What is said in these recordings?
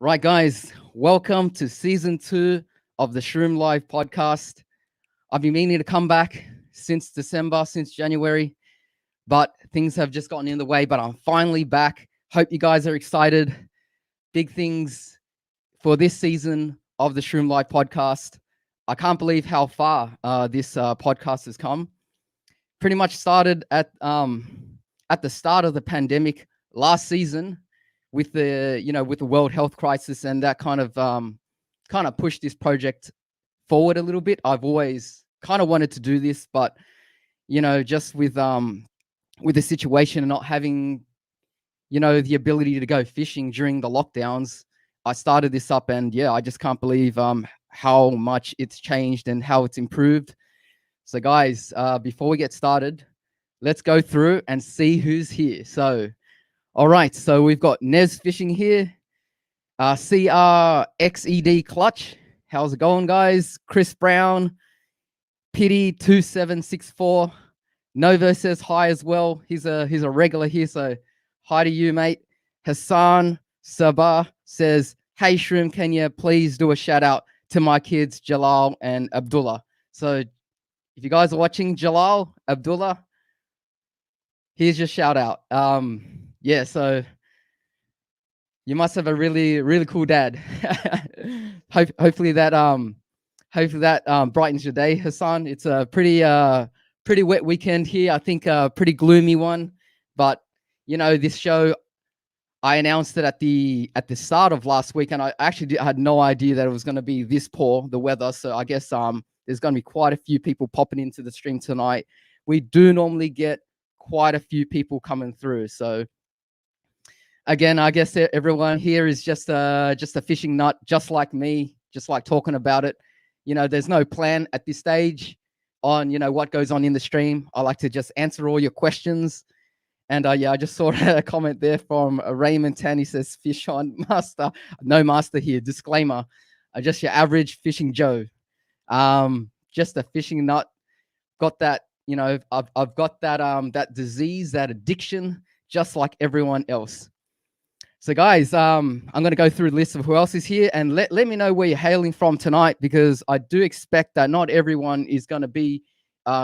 Right, guys, welcome to season 2 of the Shroom Live podcast. I've been meaning to come back since December, since January, but things have just gotten in the way. But I'm finally back. Hope you guys are excited. Big things for this season of the Shroom Live podcast. I can't believe how far this podcast has come. Pretty much started at the start of the pandemic last season with the World Health Crisis, and that kind of pushed this project forward a little bit. I've always kind of wanted to do this, but just with the situation and not having the ability to go fishing during the lockdowns, I started this up, and I just can't believe how much it's changed and how it's improved. So guys, before we get started, let's go through and see who's here. So all right, so we've got Nez Fishing here, CRXED Clutch. How's it going, guys? Chris Brown, Pity2764. Nova says hi as well. He's a regular here, so hi to you, mate. Hassan Sabah says, hey, Shroom, can you please do a shout out to my kids, Jalal and Abdullah? So if you guys are watching, Jalal, Abdullah, here's your shout out. So you must have a really, really cool dad. Hopefully that brightens your day, Hassan. It's a pretty wet weekend here. I think a pretty gloomy one. But this show, I announced it at the start of last week, and I actually had no idea that it was going to be this poor, the weather. So I guess there's going to be quite a few people popping into the stream tonight. We do normally get quite a few people coming through. So again, I guess everyone here is just a fishing nut, just like me, just like talking about it. There's no plan at this stage on what goes on in the stream. I like to just answer all your questions. And I just saw a comment there from Raymond Tan. He says, fish on, master. No master here. Disclaimer. Just your average fishing Joe. Just a fishing nut. Got that, I've got that disease, that addiction, just like everyone else. So guys, I'm going to go through the list of who else is here, and let me know where you're hailing from tonight, because I do expect that not everyone is going to be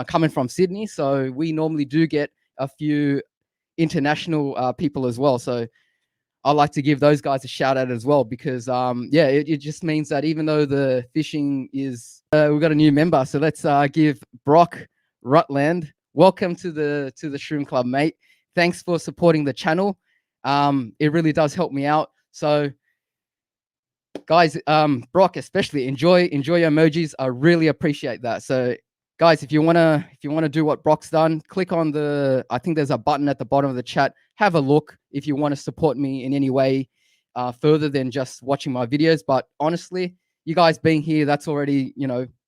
coming from Sydney. So we normally do get a few international people as well. So I like to give those guys a shout out as well, because it just means that even though the fishing is, we've got a new member. So let's give Brock Rutland, welcome to the Shroom Club, mate. Thanks for supporting the channel. It really does help me out. So guys, Brock, especially enjoy your emojis. I really appreciate that. So guys, if you want to do what Brock's done, click on I think there's a button at the bottom of the chat. Have a look if you want to support me in any way further than just watching my videos. But honestly, you guys being here, that's already,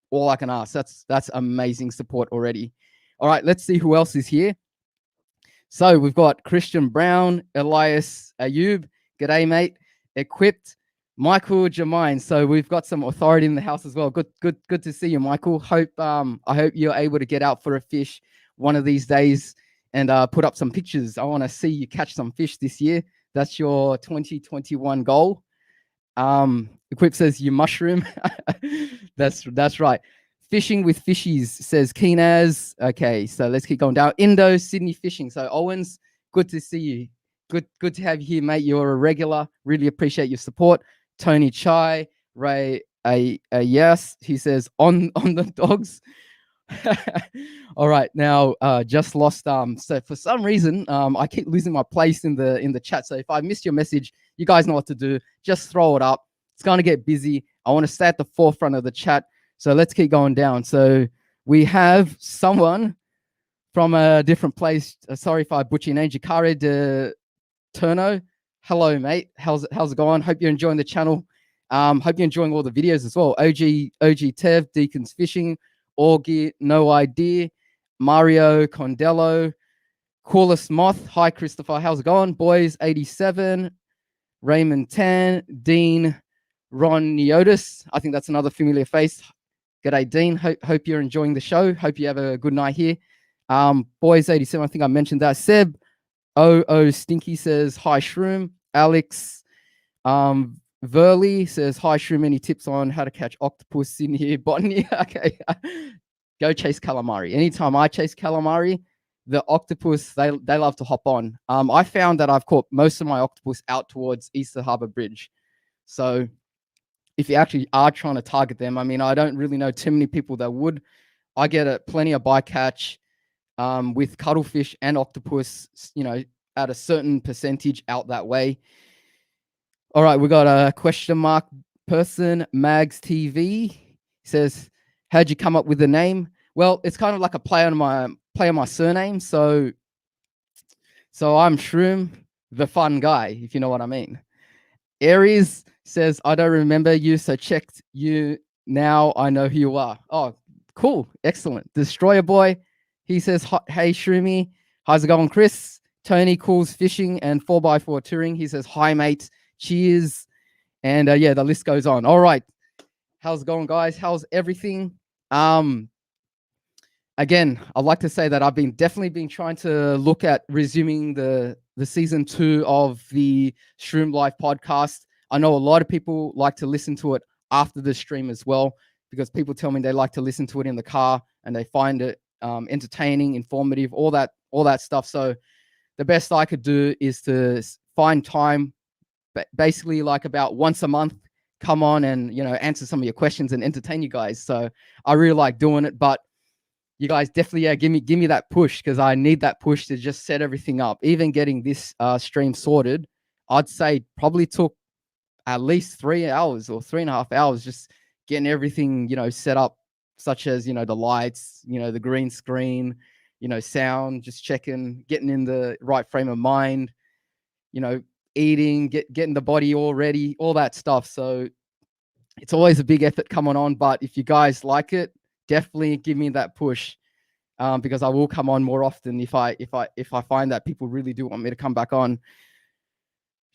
all I can ask. That's amazing support already. All right, let's see who else is here. So we've got Christian Brown, Elias Ayub, Gday, mate, Equipped, Michael Jermaine. So we've got some authority in the house as well. Good to see you, Michael. I hope you're able to get out for a fish one of these days and put up some pictures. I want to see you catch some fish this year. That's your 2021 goal. Equip says you mushroom. That's right. Fishing with Fishies says Keenaz. Okay, so let's keep going down. Indo Sydney Fishing. So Owens, good to see you. Good to have you here, mate. You're a regular. Really appreciate your support. Tony Chai, Ray, yes. He says on the dogs. All right, now just lost. So for some reason, I keep losing my place in the chat. So if I missed your message, you guys know what to do. Just throw it up. It's going to get busy. I want to stay at the forefront of the chat. So let's keep going down. So we have someone from a different place. Sorry if I butcher your name. Jakare de Turno. Hello, mate. How's it going? Hope you're enjoying the channel. Hope you're enjoying all the videos as well. OG Tev, Deacon's Fishing, Augie, No Idea, Mario Condello, Coolest Moth. Hi, Christopher. How's it going? Boys 87, Raymond Tan, Dean, Ron Neotis. I think that's another familiar face. G'day, Dean. Hope you're enjoying the show. Hope you have a good night here. Boys 87, I think I mentioned that. Seb, Stinky says, hi, Shroom. Alex, Verley says, hi, Shroom, any tips on how to catch octopus in here? Botany? Okay. Go chase calamari. Anytime I chase calamari, the octopus, they love to hop on. I found that I've caught most of my octopus out towards Easter Harbour Bridge. So if you actually are trying to target them, I mean, I don't really know too many people that would. I get plenty of bycatch with cuttlefish and octopus, at a certain percentage out that way. All right, we got a question mark person, Mags TV. He says, how'd you come up with the name? Well, it's kind of like a play on my surname. So I'm Shroom, the fun guy, if you know what I mean. Aries says, I don't remember you, so checked you. Now I know who you are. Oh, cool. Excellent. Destroyer Boy, he says, hey, Shroomy. How's it going, Chris? Tony Calls Fishing and 4x4 Touring. He says, hi, mate. Cheers. And yeah, the list goes on. All right. How's it going, guys? How's everything? Again, I'd like to say that I've definitely been trying to look at resuming the season 2 of the Shroom Live podcast. I know a lot of people like to listen to it after the stream as well, because people tell me they like to listen to it in the car and they find it entertaining, informative, all that stuff. So the best I could do is to find time, basically like about once a month, come on and answer some of your questions and entertain you guys. So I really like doing it, but you guys definitely give me that push, because I need that push to just set everything up. Even getting this stream sorted, I'd say probably took at least 3 hours or 3.5 hours just getting everything set up, such as the lights, the green screen, sound, just checking, getting in the right frame of mind, eating, getting the body all ready, all that stuff. So it's always a big effort coming on, but if you guys like it, definitely give me that push, because I will come on more often if I find that people really do want me to come back on.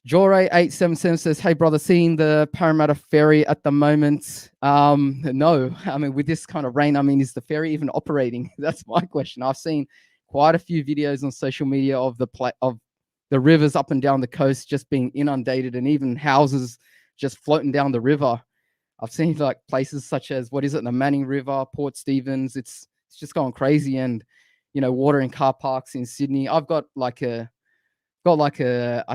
Jore877 says, hey brother, seeing the Parramatta ferry at the moment? No, I mean, with this kind of rain, I mean, is the ferry even operating? That's my question. I've seen quite a few videos on social media of the rivers up and down the coast just being inundated, and even houses just floating down the river. I've seen like places such as, the Manning River, Port Stephens. It's just going crazy, and water in car parks in Sydney. I've got I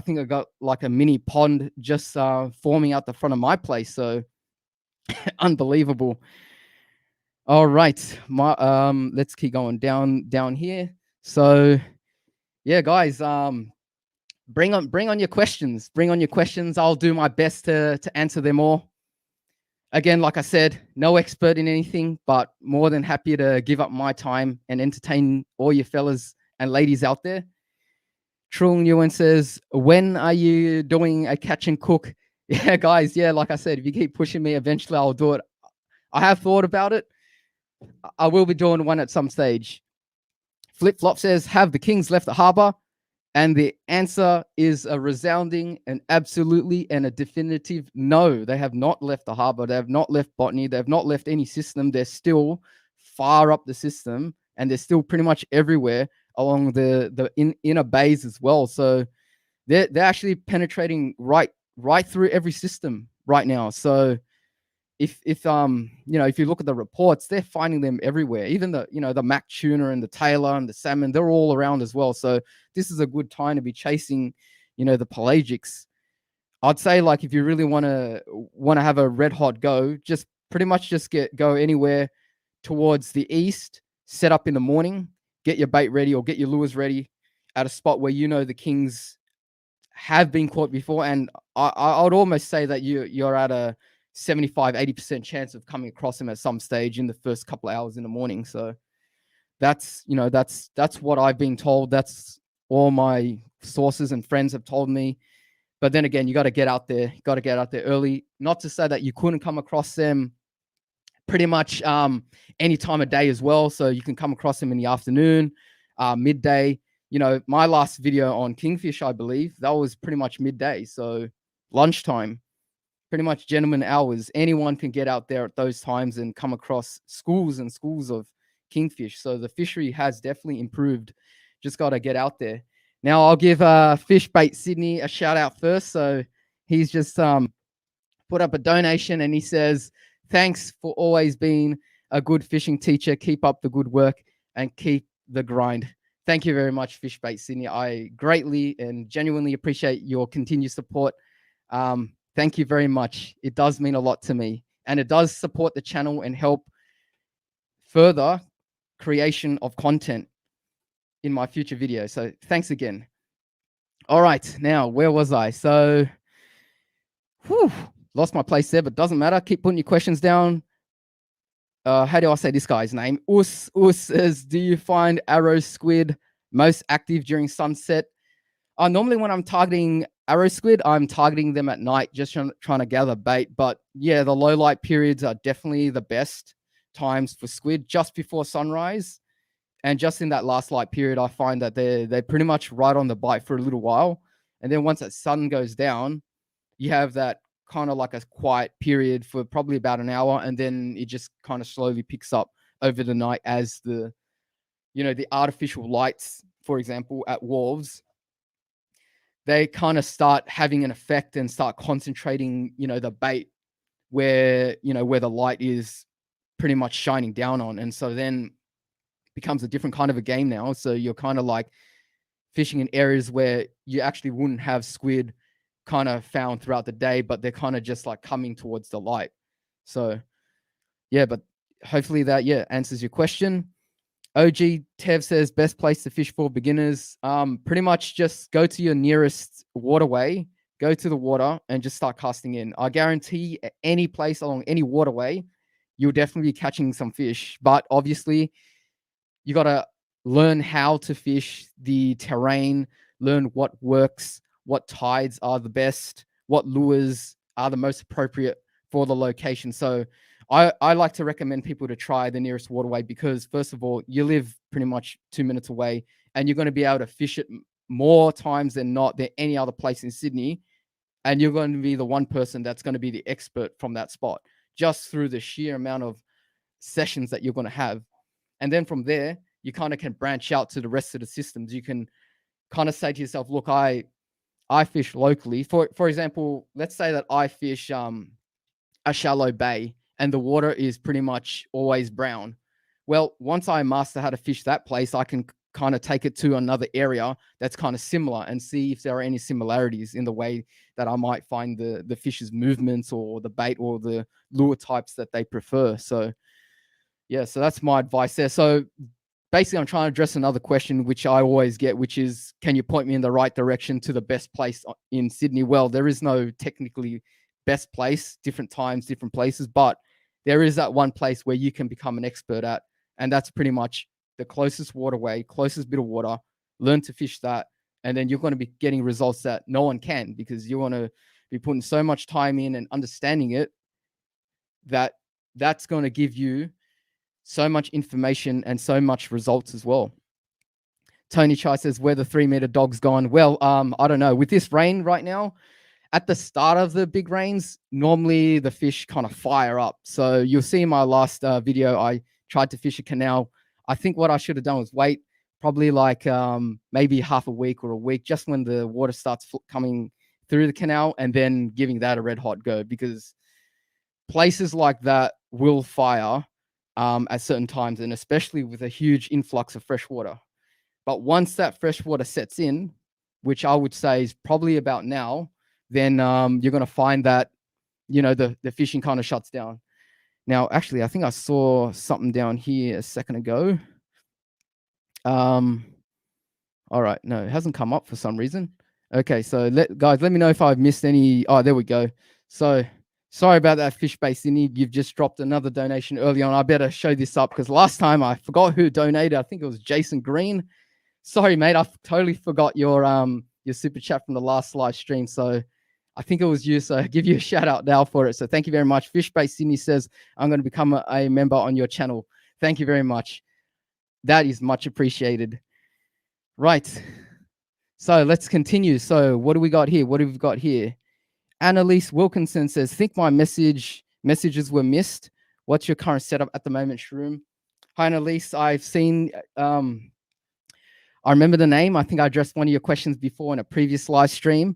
think I got like a mini pond just forming out the front of my place. So unbelievable. All right, let's keep going down here. So yeah, guys, bring on your questions. Bring on your questions. I'll do my best to answer them all. Again, like I said, no expert in anything, but more than happy to give up my time and entertain all you fellas and ladies out there. Trill Nguyen says, when are you doing a catch and cook? Yeah, guys. Yeah, like I said, if you keep pushing me, eventually I'll do it. I have thought about it. I will be doing one at some stage. Flip Flop says, have the Kings left the harbour? And the answer is a resounding and absolutely and a definitive no. They have not left the harbour. They have not left Botany. They have not left any system. They're still far up the system, and they're still pretty much everywhere along the inner bays as well. So they're actually penetrating right through every system right now. So if you look at the reports, they're finding them everywhere. Even the Mac tuna and the Taylor and the salmon, they're all around as well. So this is a good time to be chasing, the pelagics. I'd say, like, if you really want to have a red hot go, just pretty much just go anywhere towards the east, set up in the morning, get your bait ready or get your lures ready at a spot where the Kings have been caught before. And I would almost say that you're at a 75-80% chance of coming across him at some stage in the first couple of hours in the morning. So that's what I've been told. That's all my sources and friends have told me. But then again, you got to get out there. You got to get out there early. Not to say that you couldn't come across them pretty much any time of day as well. So you can come across them in the afternoon, midday. My last video on kingfish, I believe, that was pretty much midday. So lunchtime, pretty much gentleman hours. Anyone can get out there at those times and come across schools and schools of kingfish. So the fishery has definitely improved. Just got to get out there. Now I'll give Fish Bait Sydney a shout out first. So he's just put up a donation and he says, thanks for always being a good fishing teacher. Keep up the good work and keep the grind. Thank you very much, Fishbait Sydney. I greatly and genuinely appreciate your continued support. Thank you very much. It does mean a lot to me, and it does support the channel and help further creation of content in my future videos. So thanks again. All right, now where was I? So lost my place there, but doesn't matter. Keep putting your questions down. How do I say this guy's name? Us says, do you find arrow squid most active during sunset? Normally when I'm targeting arrow squid, I'm targeting them at night, just trying to gather bait. But yeah, the low light periods are definitely the best times for squid, just before sunrise. And just in that last light period, I find that they're pretty much right on the bite for a little while. And then once that sun goes down, you have that kind of like a quiet period for probably about an hour. And then it just kind of slowly picks up over the night as the artificial lights, for example, at wharves, they kind of start having an effect and start concentrating, the bait where the light is pretty much shining down on. And so then becomes a different kind of a game now. So you're kind of like fishing in areas where you actually wouldn't have squid kind of found throughout the day, but they're kind of just like coming towards the light. So yeah, but hopefully that answers your question. OG Tev says best place to fish for beginners. Pretty much just go to your nearest waterway, go to the water and just start casting in. I guarantee any place along any waterway, you'll definitely be catching some fish. But obviously, you got to learn how to fish the terrain, learn what works, what tides are the best, what lures are the most appropriate for the location. So I like to recommend people to try the nearest waterway because, first of all, you live pretty much 2 minutes away and you're going to be able to fish it more times than not than any other place in Sydney. And you're going to be the one person that's going to be the expert from that spot just through the sheer amount of sessions that you're going to have. And then from there, you kind of can branch out to the rest of the systems. You can kind of say to yourself, look, I fish locally. For example, let's say that I fish a shallow bay and the water is pretty much always brown. Well, once I master how to fish that place, I can kind of take it to another area that's kind of similar and see if there are any similarities in the way that I might find the fish's movements or the bait or the lure types that they prefer. So yeah, so that's my advice there. So basically, I'm trying to address another question, which I always get, which is, can you point me in the right direction to the best place in Sydney? Well, there is no technically best place, different times, different places, but there is that one place where you can become an expert at. And that's pretty much the closest waterway, closest bit of water, learn to fish that. And then you're going to be getting results that no one can because you want to be putting so much time in and understanding it that that's going to give you so much information and so much results as well. Tony Chai says, where the 3 meter dog's gone. Well, I don't know. With this rain right now, at the start of the big rains, normally the fish kind of fire up. So you'll see in my last video, I tried to fish a canal. I think what I should have done was wait probably like maybe half a week or a week, just when the water starts coming through the canal, and then giving that a red hot go, because places like that will fire at certain times, and especially with a huge influx of fresh water. But once that fresh water sets in, which I would say is probably about now, then you're going to find that, the fishing kind of shuts down. Now, actually, I think I saw something down here a second ago. All right. No, it hasn't come up for some reason. Okay. So guys, let me know if I've missed any. Oh, there we go. So sorry about that, Fishbait Sydney. You've just dropped another donation early on. I better show this up because last time I forgot who donated. I think it was Jason Green. Sorry, mate. I totally forgot your super chat from the last live stream. So I think it was you. So I give you a shout out now for it. So thank you very much. Fishbait Sydney says, I'm going to become a member on your channel. Thank you very much. That is much appreciated. Right. So let's continue. So what do we got here? What have we got here? Annalise Wilkinson says, think my messages were missed. What's your current setup at the moment, Shroom? Hi, Annalise. I've seen, I remember the name. I think I addressed one of your questions before in a previous live stream.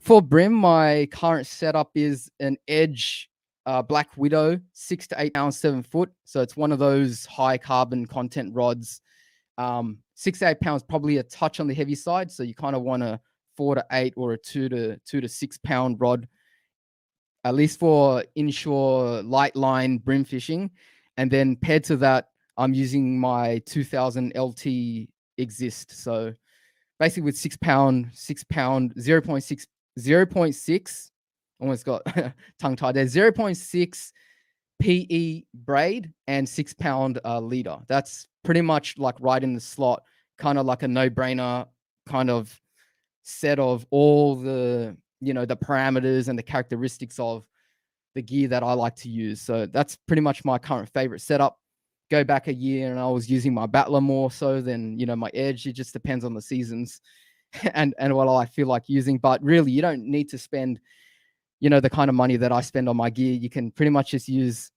For brim, my current setup is an Edge Black Widow, 6 to 8 pounds, 7 foot. So it's one of those high carbon content rods. 6 to 8 pounds, probably a touch on the heavy side. So you kind of want a 4 to 8 or a 2 to 6 pound rod, at least for inshore light line brim fishing. And then paired to that, I'm using my 2000 LT Exist. So basically with 6 pound, 0.6, 0.6, almost got tongue tied there, 0.6 PE braid and 6 pound leader. That's pretty much like right in the slot, kind of like a no-brainer kind of set of all the, you know, the parameters and the characteristics of the gear that I like to use. So that's pretty much my current favorite setup. Go back a year and I was using my battler more so than, you know, my Edge. It just depends on the seasons and what I feel like using. But really, you don't need to spend, you know, the kind of money that I spend on my gear. You can pretty much just use,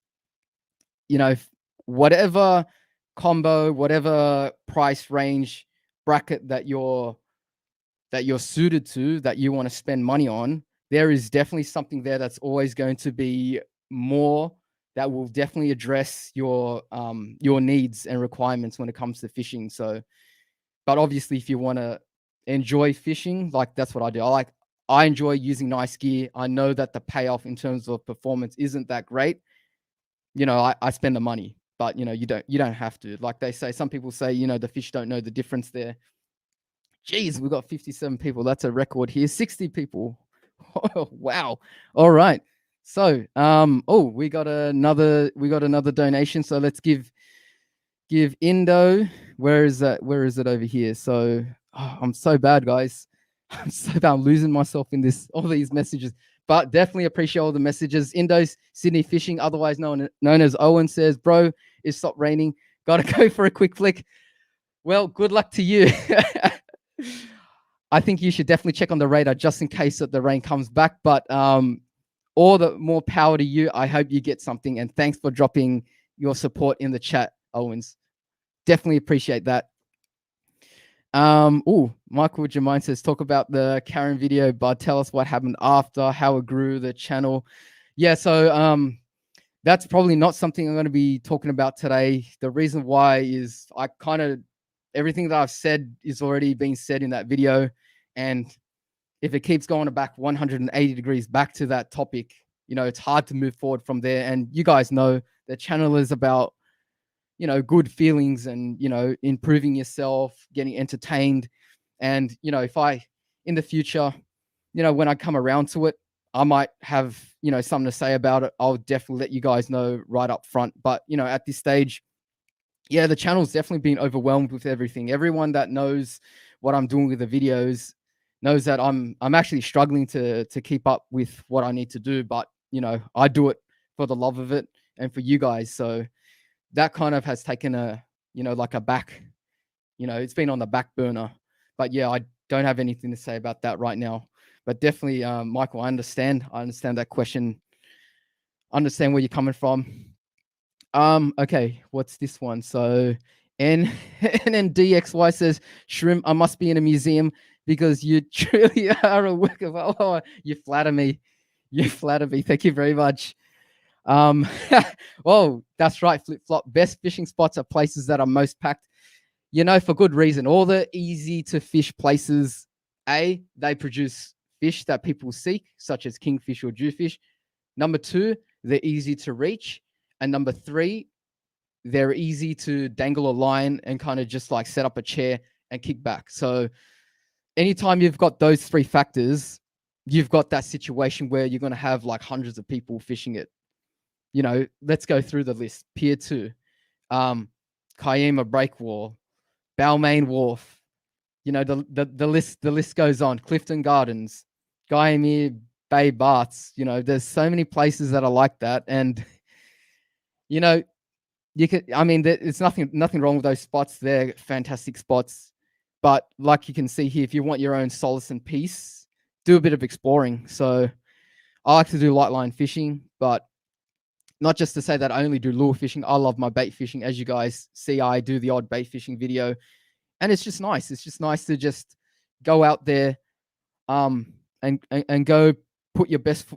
you know, whatever combo, whatever price range bracket that you're suited to, that you want to spend money on. There is definitely something there that's always going to be more, that will definitely address your needs and requirements when it comes to fishing. So, but obviously, if you want to enjoy fishing, like that's what I do. I enjoy using nice gear. I know that the payoff in terms of performance isn't that great. You know, I spend the money, but you know, you don't have to. Like they say, some people say, you know, the fish don't know the difference there. Geez, we've got 57 people. That's a record here. 60 people. Oh, wow. All right. So, we got another donation. So let's give Indo. Where is that? Where is it over here? So I'm so bad, guys. I'm so bad. I'm losing myself in all these messages. But definitely appreciate all the messages. Indo's Sydney Fishing, otherwise known as Owen, says, bro, it stopped raining. Gotta go for a quick flick. Well, good luck to you. I think you should definitely check on the radar just in case that the rain comes back. But all the more power to you. I hope you get something. And thanks for dropping your support in the chat, Owens. Definitely appreciate that. Michael Jermaine says, talk about the Karen video, but tell us what happened after, how it grew the channel. Yeah, so that's probably not something I'm going to be talking about today. The reason why is everything that I've said is already being said in that video. And if it keeps going back 180 degrees back to that topic, you know, it's hard to move forward from there. And you guys know the channel is about, you know, good feelings and, you know, improving yourself, getting entertained. And, you know, if in the future, you know, when I come around to it, I might have, you know, something to say about it. I'll definitely let you guys know right up front. But, you know, at this stage, yeah, the channel's definitely been overwhelmed with everything. Everyone that knows what I'm doing with the videos knows that I'm actually struggling to keep up with what I need to do. But, you know, I do it for the love of it and for you guys. So that kind of has taken it's been on the back burner. But yeah, I don't have anything to say about that right now. But definitely, Michael, I understand that question. Understand where you're coming from. Okay, what's this one? So NNDXY says, Shroom, I must be in a museum because you truly are a work of art. Oh, you flatter me. Thank you very much. Oh, that's right, Flip Flop. Best fishing spots are places that are most packed. You know, for good reason. All the easy to fish places, they produce fish that people seek, such as kingfish or jewfish. Number 2, they're easy to reach. And number 3, they're easy to dangle a line and kind of just like set up a chair and kick back. So anytime you've got those 3 factors, you've got that situation where you're going to have like hundreds of people fishing it. You know, let's go through the list. Pier 2, Kiama Breakwall, Balmain Wharf. You know, the list goes on. Clifton Gardens, Guyamere Bay Baths. You know, there's so many places that are like that. And, you know, there's nothing wrong with those spots. They're fantastic spots. But like you can see here, if you want your own solace and peace, do a bit of exploring. So I like to do light line fishing, but not just to say that I only do lure fishing. I love my bait fishing. As you guys see, I do the odd bait fishing video. And it's just nice. It's just nice to just go out there, and go put your best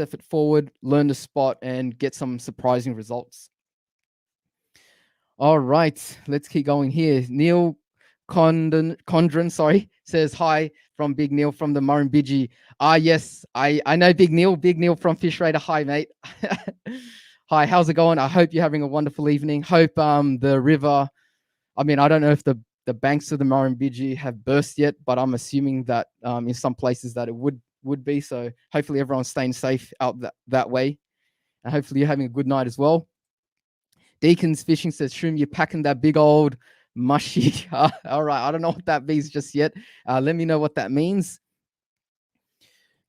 effort forward, learn the spot, and get some surprising results. All right, let's keep going here. Neil Condren, says hi from Big Neil from the Murrumbidgee. Yes, I know Big Neil from Fish Raider. Hi, mate. Hi, how's it going? I hope you're having a wonderful evening. Hope the river, I mean, I don't know if the banks of the Murrumbidgee have burst yet, but I'm assuming that in some places that it would be. So hopefully everyone's staying safe out that way. And hopefully you're having a good night as well. Deacon's Fishing says, Shroom, you're packing that big old mushy. All right, I don't know what that means just yet. Let me know what that means.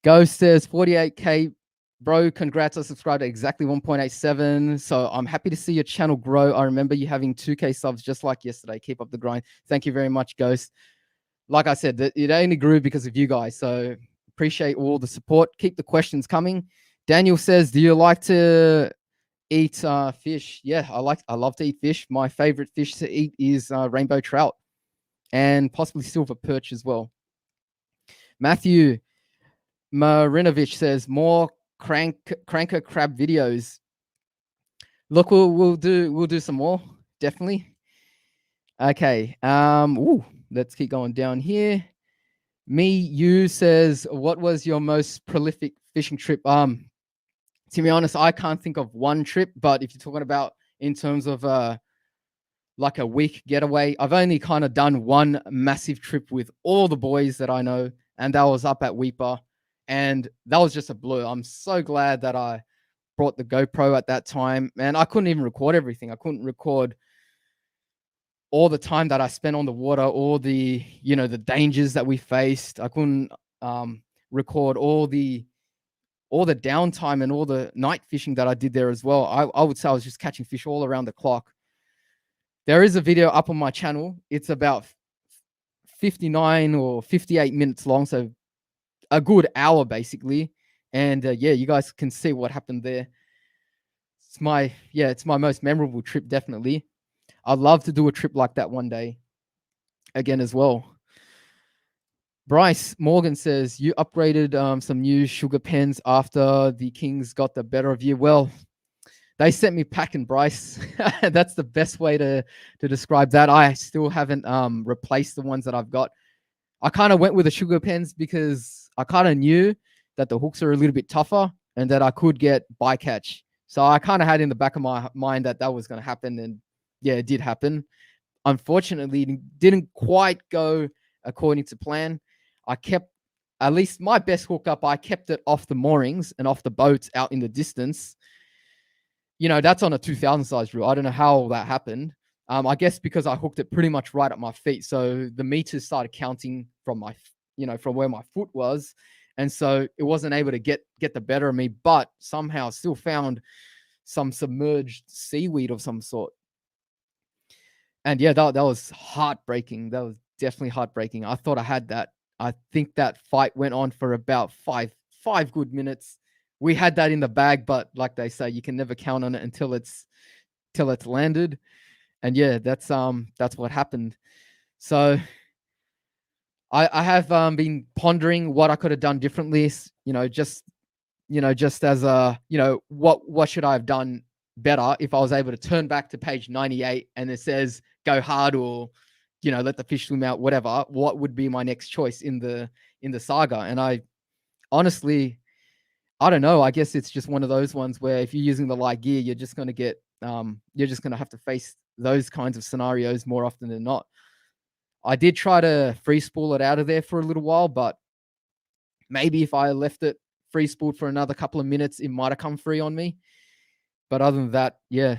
Ghost says 48K, bro, congrats. I subscribed at exactly 1.87. So I'm happy to see your channel grow. I remember you having 2K subs just like yesterday. Keep up the grind. Thank you very much, Ghost. Like I said, it only grew because of you guys. So appreciate all the support. Keep the questions coming. Daniel says, do you like to eat fish? Yeah, I love to eat fish. My favorite fish to eat is rainbow trout and possibly silver perch as well. Matthew Marinovich says, more cranker crab videos. Look, we'll do some more, definitely. Okay. Let's keep going down here. You says, what was your most prolific fishing trip? To be honest, I can't think of one trip, but if you're talking about in terms of like a week getaway, I've only kind of done one massive trip with all the boys that I know, and that was up at Weeper, and that was just a blur. I'm so glad that I brought the GoPro at that time, and I couldn't even record everything. I couldn't record all the time that I spent on the water, all the the dangers that we faced. I couldn't record all the downtime and all the night fishing that I did there as well. I would say I was just catching fish all around the clock. There is a video up on my channel. It's about 59 or 58 minutes long, so a good hour basically. And yeah, you guys can see what happened there. It's my most memorable trip, definitely. I'd love to do a trip like that one day again as well. Brice Morgan says, you upgraded some new sugar pens after the Kings got the better of you. Well, they sent me packing, Brice. That's the best way to describe that. I still haven't replaced the ones that I've got. I kind of went with the sugar pens because I kind of knew that the hooks are a little bit tougher and that I could get bycatch. So I kind of had in the back of my mind that was going to happen. And yeah, it did happen. Unfortunately, it didn't quite go according to plan. I kept, at least my best hookup, I kept it off the moorings and off the boats out in the distance. That's on a 2000 size reel. I don't know how that happened. I guess because I hooked it pretty much right at my feet. So the meters started counting from from where my foot was. And so it wasn't able to get the better of me, but somehow still found some submerged seaweed of some sort. And yeah, that was heartbreaking. That was definitely heartbreaking. I thought I had that. I think that fight went on for about five good minutes. We had that in the bag, but like they say, you can never count on it until it's landed. And yeah, that's what happened. So I have been pondering what I could have done differently. Just as what should I have done better if I was able to turn back to page 98 and it says go hard or let the fish swim out, whatever. What would be my next choice in the saga? And I honestly, I don't know. I guess it's just one of those ones where if you're using the light gear, you're just going to get you're just going to have to face those kinds of scenarios more often than not. I did try to free spool it out of there for a little while, but maybe if I left it free spooled for another couple of minutes, it might have come free on me. But other than that, yeah,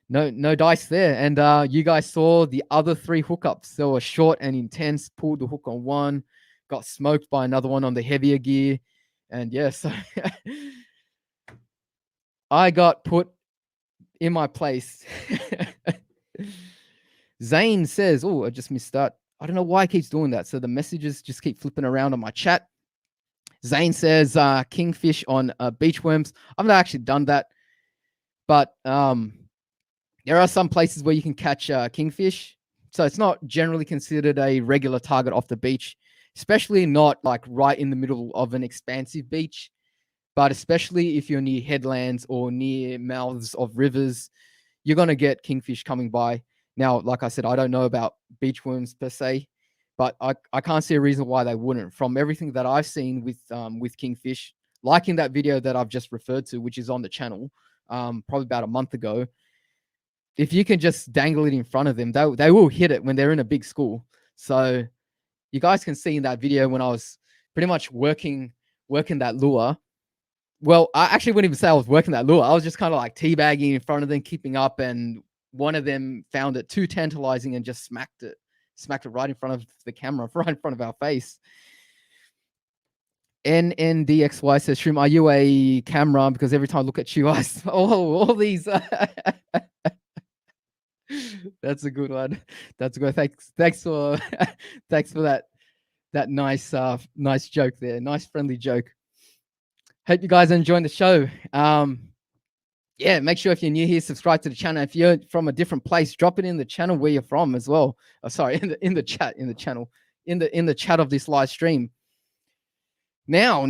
no dice there. And you guys saw the other 3 hookups. They were short and intense. Pulled the hook on one, got smoked by another one on the heavier gear. And yeah, so I got put in my place. Zane says, oh, I just missed that. I don't know why it keeps doing that. So the messages just keep flipping around on my chat. Zane says, kingfish on beach worms. I've not actually done that. But there are some places where you can catch kingfish. So it's not generally considered a regular target off the beach. especially not like right in the middle of an expansive beach, but especially if you're near headlands or near mouths of rivers, you're going to get kingfish coming by. Now, like I said, I don't know about beach worms per se, but I can't see a reason why they wouldn't. From everything that I've seen with kingfish, like in that video that I've just referred to, which is on the channel, probably about a month ago, if you can just dangle it in front of them, they will hit it when they're in a big school. So you guys can see in that video when I was pretty much working that lure. Well, I actually wouldn't even say I was working that lure. I was just kind of like teabagging in front of them, keeping up, and one of them found it too tantalizing and just smacked it right in front of the camera, right in front of our face. NNDXY says, Shroom, are you a camera? Because every time I look at you, all these. That's a good one. That's good. Thanks for that nice joke there. Nice friendly joke. Hope you guys are enjoying the show. Yeah, make sure if you're new here, subscribe to the channel. If you're from a different place, drop it in the channel where you're from as well. Oh, sorry, in the chat of this live stream. Now.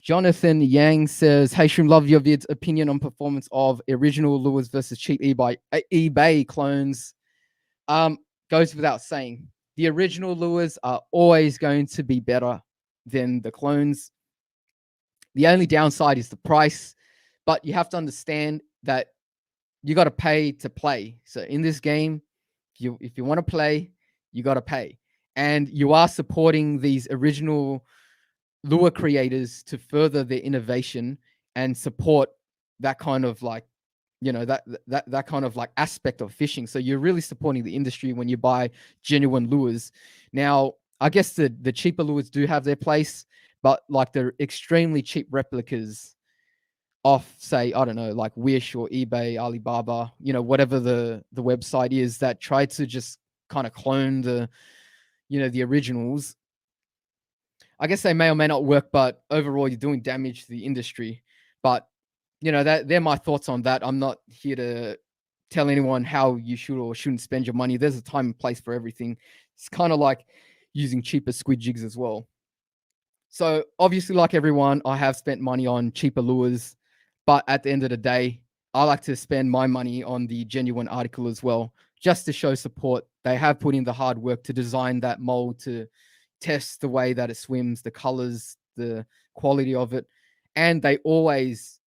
Jonathan Yang says, hey, Shroom, love your vid's opinion on performance of original lures versus cheap eBay clones. Goes without saying. The original lures are always going to be better than the clones. The only downside is the price, but you have to understand that you got to pay to play. So in this game, if you want to play, you got to pay. And you are supporting these original lure creators to further their innovation and support that kind of like, that kind of like aspect of fishing. So you're really supporting the industry when you buy genuine lures. Now, I guess the cheaper lures do have their place, but like the extremely cheap replicas off, say, I don't know, like Wish or eBay, Alibaba, whatever the website is that try to just kind of clone the originals. I guess they may or may not work, but overall you're doing damage to the industry. But they're my thoughts on that. I'm not here to tell anyone how you should or shouldn't spend your money. There's a time and place for everything. It's kind of like using cheaper squid jigs as well. So obviously, like everyone, I have spent money on cheaper lures, but at the end of the day, I like to spend my money on the genuine article as well, just to show support. They have put in the hard work to design that mold, to test the way that it swims, the colors, the quality of it, and they always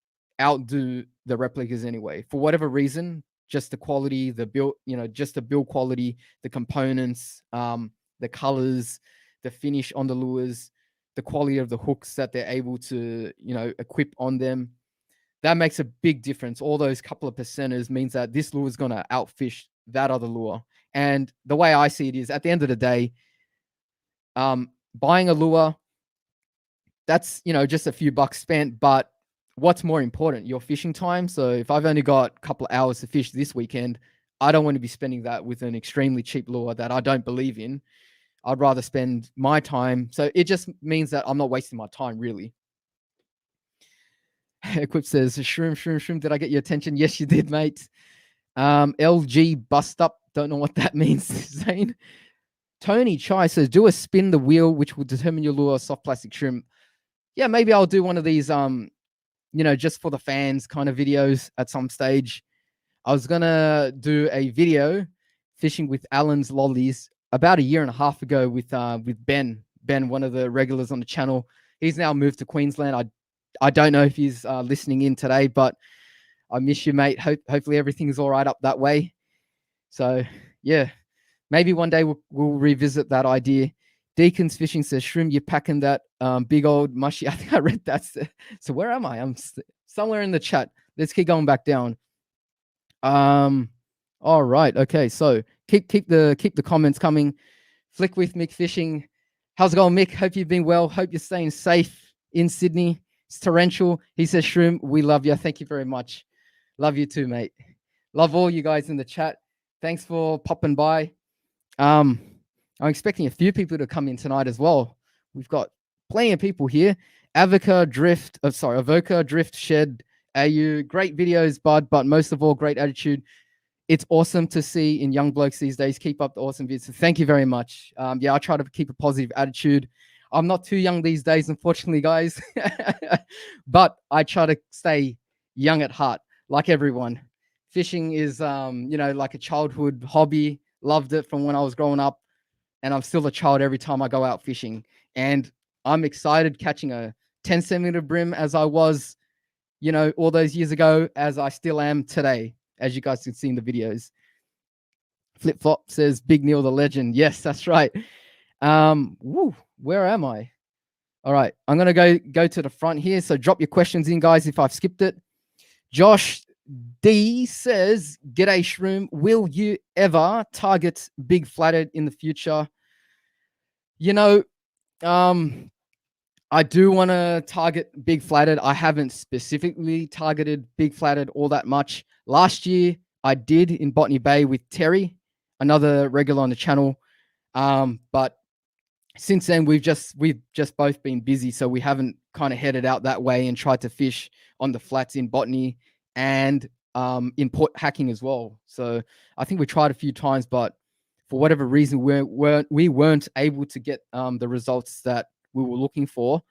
outdo the replicas anyway. For whatever reason, just the quality, the build, just the build quality, the components, the colors, the finish on the lures, the quality of the hooks that they're able to, equip on them. That makes a big difference. All those couple of percenters means that this lure is going to outfish that other lure. And the way I see it is, at the end of the day, buying a lure, that's, just a few bucks spent, but what's more important? Your fishing time. So if I've only got a couple of hours to fish this weekend, I don't want to be spending that with an extremely cheap lure that I don't believe in. I'd rather spend my time. So it just means that I'm not wasting my time, really. Equip says, Shroom, did I get your attention? Yes, you did, mate. LG bust up. Don't know what that means, Zane. Tony Chai says, do a spin the wheel, which will determine your lure, soft plastic shrimp. Yeah, maybe I'll do one of these, just for the fans kind of videos at some stage. I was going to do a video fishing with Alan's lollies about a year and a half ago with Ben, one of the regulars on the channel. He's now moved to Queensland. I don't know if he's listening in today, but I miss you, mate. Hopefully everything's all right up that way. So yeah, maybe one day we'll revisit that idea. Deacon's Fishing says, Shroom, you're packing that big old mushy. I think I read that. So where am I? I'm somewhere in the chat. Let's keep going back down. All right. Okay. So keep the comments coming. Flick with Mick Fishing. How's it going, Mick? Hope you've been well. Hope you're staying safe in Sydney. It's torrential. He says, Shroom, we love you. Thank you very much. Love you too, mate. Love all you guys in the chat. Thanks for popping by. I'm expecting a few people to come in tonight as well. We've got plenty of people here. Avoca Drift, Shed, AU. Great videos, bud, but most of all, great attitude. it's awesome to see in young blokes these days. Keep up the awesome vids. So thank you very much. Yeah, I try to keep a positive attitude. I'm not too young these days, unfortunately, guys. But I try to stay young at heart, like everyone. Fishing is, like a childhood hobby. Loved it from when I was growing up, and I'm still a child every time I go out fishing. And I'm excited catching a 10 centimeter brim as I was, all those years ago, as I still am today, as you guys can see in the videos. Flip Flop says Big Neil the legend. Yes, that's right. Where am I? All right, I'm gonna go to the front here. So drop your questions in, guys, if I've skipped it. Josh D says, "G'day Shroom. Will you ever target big flathead in the future?" I do want to target big flathead. I haven't specifically targeted big flathead all that much. Last year, I did in Botany Bay with Terry, another regular on the channel. But since then, we've just both been busy, so we haven't kind of headed out that way and tried to fish on the flats in Botany and in port hacking as well. So I think we tried a few times, but for whatever reason, we weren't able to get the results that we were looking for.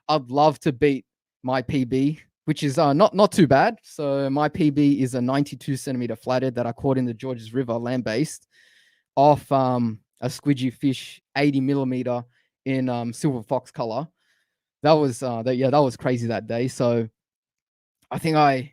I'd love to beat my PB, which is not too bad. So my PB is a 92 centimeter flathead that I caught in the Georges River land-based off a squidgy fish, 80 millimeter in silver fox color. That was crazy that day. So I think I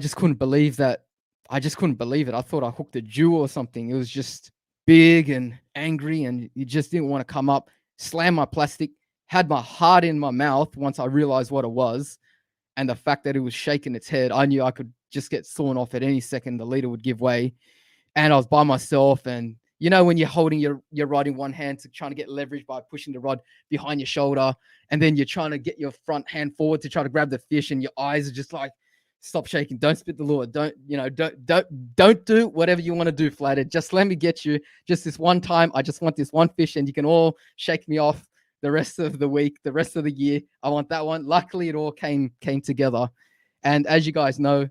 just couldn't believe that. I just couldn't believe it. I thought I hooked a Jew or something. It was just big and angry, and it just didn't want to come up. Slammed my plastic, had my heart in my mouth once I realized what it was. And the fact that it was shaking its head, I knew I could just get sawn off at any second. The leader would give way. And I was by myself. And when you're holding your rod in one hand to trying to get leverage by pushing the rod behind your shoulder, and then you're trying to get your front hand forward to try to grab the fish, and your eyes are just like, stop shaking, don't spit the lure, don't do whatever you want to do, Flathead. Just let me get you just this one time. I just want this one fish, and you can all shake me off the rest of the week, the rest of the year. I want that one. Luckily, it all came together. And as you guys know,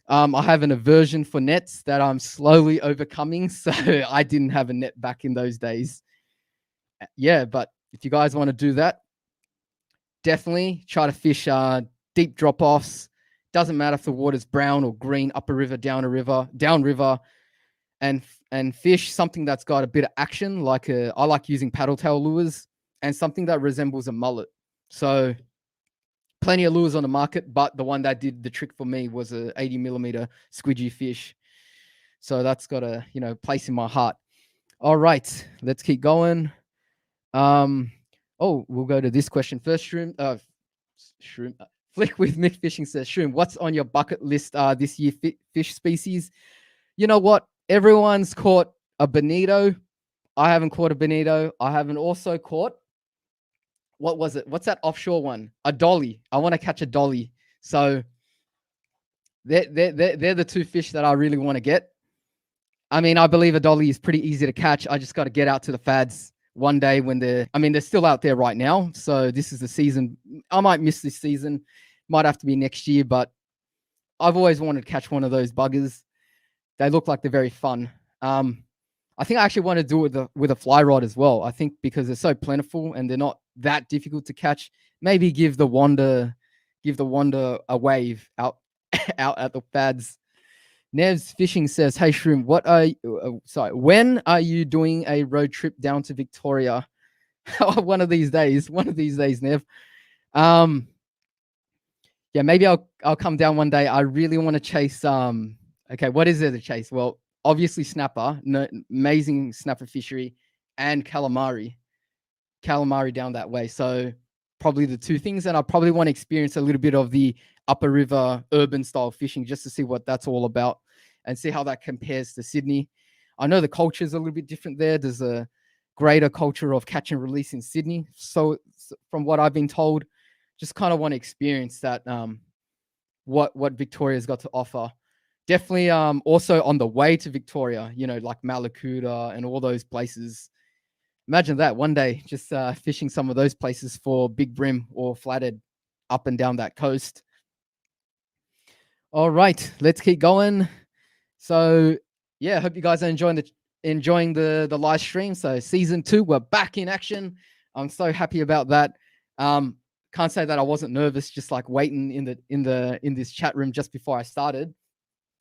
I have an aversion for nets that I'm slowly overcoming. So I didn't have a net back in those days. Yeah, but if you guys want to do that, definitely try to fish deep drop-offs. Doesn't matter if the water's brown or green, up a river, down river, and fish something that's got a bit of action. Like I like using paddle tail lures and something that resembles a mullet. So plenty of lures on the market, but the one that did the trick for me was a 80 millimeter squidgy fish. So that's got a place in my heart. All right, let's keep going. We'll go to this question first. Shroom. Flick with Mick Fishing says, Shroom, what's on your bucket list this year fish species? You know what? Everyone's caught a bonito. I haven't caught a bonito. I haven't also caught, what was it? What's that offshore one? A dolly. I want to catch a dolly. So they're the two fish that I really want to get. I mean, I believe a dolly is pretty easy to catch. I just got to get out to the fads one day when they're still out there right now. So this is the season. I might miss this season. Might have to be next year, but I've always wanted to catch one of those buggers. They look like they're very fun. I think I actually want to do it with a fly rod as well. I think because they're so plentiful and they're not that difficult to catch. Maybe give the Wanda a wave out at the fads. Nev's Fishing says, "Hey Shroom, when are you doing a road trip down to Victoria?" one of these days, Nev. Yeah, maybe I'll come down one day. I really want to chase okay, what is there to chase? Well, obviously snapper, amazing snapper fishery, and calamari down that way. So probably the two things, and I probably want to experience a little bit of the upper river urban style fishing just to see what that's all about and see how that compares to Sydney. I know the culture is a little bit different there. There's a greater culture of catch and release in Sydney. So from what I've been told, just kind of want to experience that, what Victoria's got to offer. Definitely also on the way to Victoria, like Malakuta and all those places. Imagine that one day, just fishing some of those places for big brim or flathead up and down that coast. All right, let's keep going. So yeah, hope you guys are enjoying the live stream. So season 2, we're back in action. I'm so happy about that. Can't say that I wasn't nervous, just like waiting in this chat room just before I started.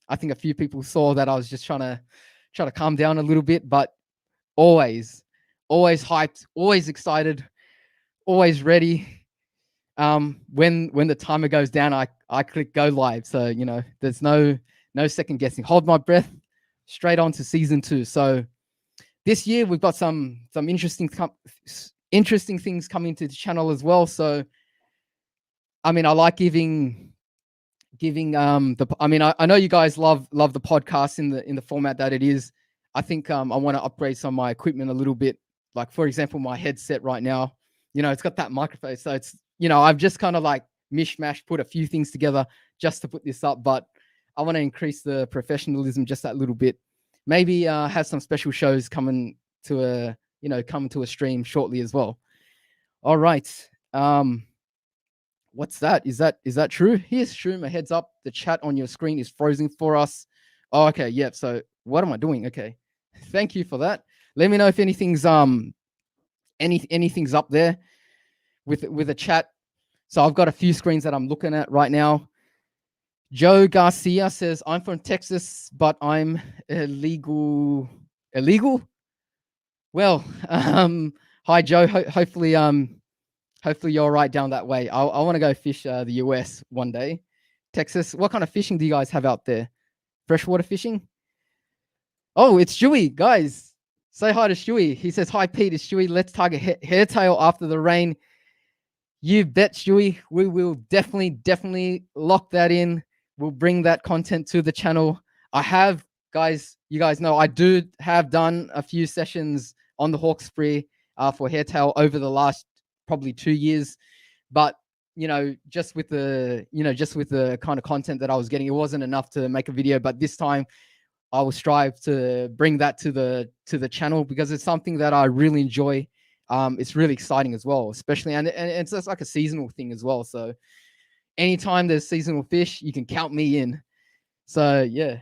I think a few people saw that I was just trying to calm down a little bit, but always hyped, always excited, always ready. When the timer goes down, I click go live. So there's no second guessing. Hold my breath. Straight on to season 2. So this year we've got some interesting things coming to the channel as well. So I mean, I like giving I know you guys love the podcast in the format that it is. I think I want to upgrade some of my equipment a little bit. Like for example, my headset right now, it's got that microphone. So it's, I've just kind of like mishmash, put a few things together just to put this up, but I want to increase the professionalism just that little bit. Maybe have some special shows coming to a stream shortly as well. All right. What's that? Is that true? Here's Shroom, a heads up. The chat on your screen is frozen for us. Oh, okay. Yeah. So what am I doing? Okay. Thank you for that. Let me know if anything's anything's up there with a chat. So I've got a few screens that I'm looking at right now. Joe Garcia says, I'm from Texas, but I'm illegal. Well, hi Joe. Hopefully you're right down that way. I want to go fish the US one day. Texas, what kind of fishing do you guys have out there? Freshwater fishing? Oh, it's Stewy, guys. Say hi to Stewy. He says, hi Pete, it's Stewy. Let's target hairtail after the rain. You bet, Stewy. We will definitely lock that in. We'll bring that content to the channel. I have, guys, you guys know I do have done a few sessions on the Hawkesbury for hairtail over the last probably 2 years, but just with the kind of content that I was getting, it wasn't enough to make a video. But this time I will strive to bring that to the channel because it's something that I really enjoy. It's really exciting as well, especially and it's just like a seasonal thing as well. So anytime there's seasonal fish, you can count me in. So yeah,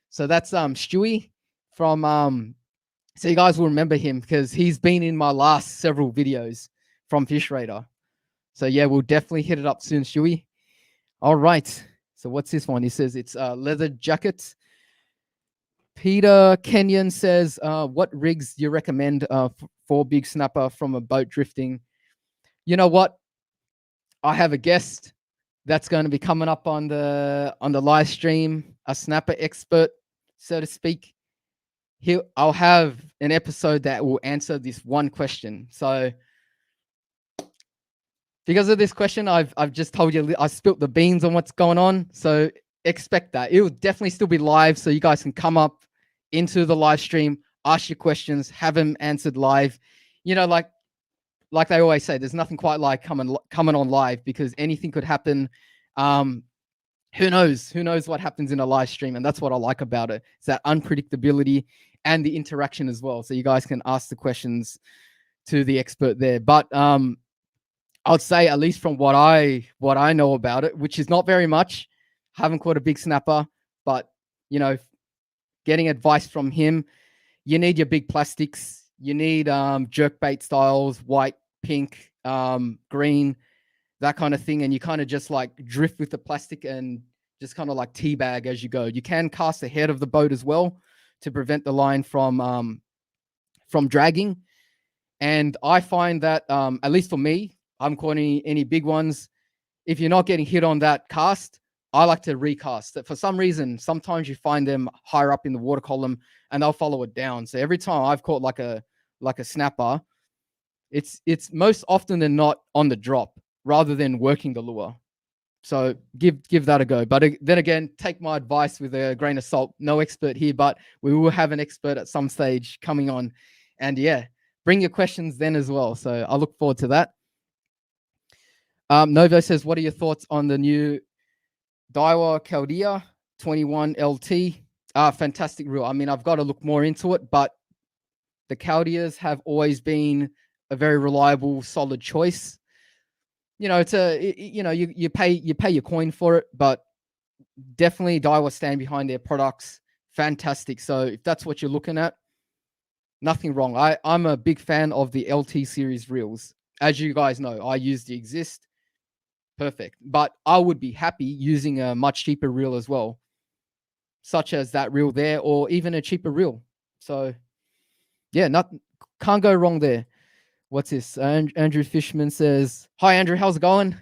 so that's Stewy from so you guys will remember him because he's been in my last several videos from Fish Radar. So yeah, we'll definitely hit it up soon, Stewy. All right. So what's this one? He says it's leather jacket. Peter Kenyon says, what rigs do you recommend for big snapper from a boat drifting? You know what? I have a guest that's going to be coming up on the live stream, a snapper expert, so to speak. I'll have an episode that will answer this one question. So because of this question, I've just told you, I spilt the beans on what's going on. So expect that. It will definitely still be live, so you guys can come up into the live stream, ask your questions, have them answered live. Like they always say, there's nothing quite like coming on live because anything could happen. Who knows what happens in a live stream, and that's what I like about it. It's that unpredictability and the interaction as well. So you guys can ask the questions to the expert there. But I would say, at least from what I know about it, which is not very much, haven't caught a big snapper, but getting advice from him, you need your big plastics, you need jerkbait styles, white, pink, green, that kind of thing, and you kind of just like drift with the plastic and just kind of like teabag as you go. You can cast ahead of the boat as well to prevent the line from dragging. And I find that at least for me, I haven't caught any big ones. If you're not getting hit on that cast, I like to recast it. For some reason, sometimes you find them higher up in the water column and they'll follow it down. So every time I've caught like a snapper, it's most often than not on the drop rather than working the lure. So give that a go. But then again, take my advice with a grain of salt. No expert here, but we will have an expert at some stage coming on. And yeah, bring your questions then as well. So I look forward to that. Novo says, what are your thoughts on the new Daiwa Chaldea 21 LT? Fantastic reel. I mean, I've got to look more into it, but the Chaldeas have always been a very reliable, solid choice. It's you pay your coin for it, but definitely Daiwa stand behind their products. fantastic. So if that's what you're looking at, nothing wrong. I'm a big fan of the LT series reels. As you guys know, I use the Exist. Perfect. But I would be happy using a much cheaper reel as well, such as that reel there, or even a cheaper reel. So yeah, can't go wrong there. What's this? Andrew Fishman says, "Hi Andrew, how's it going?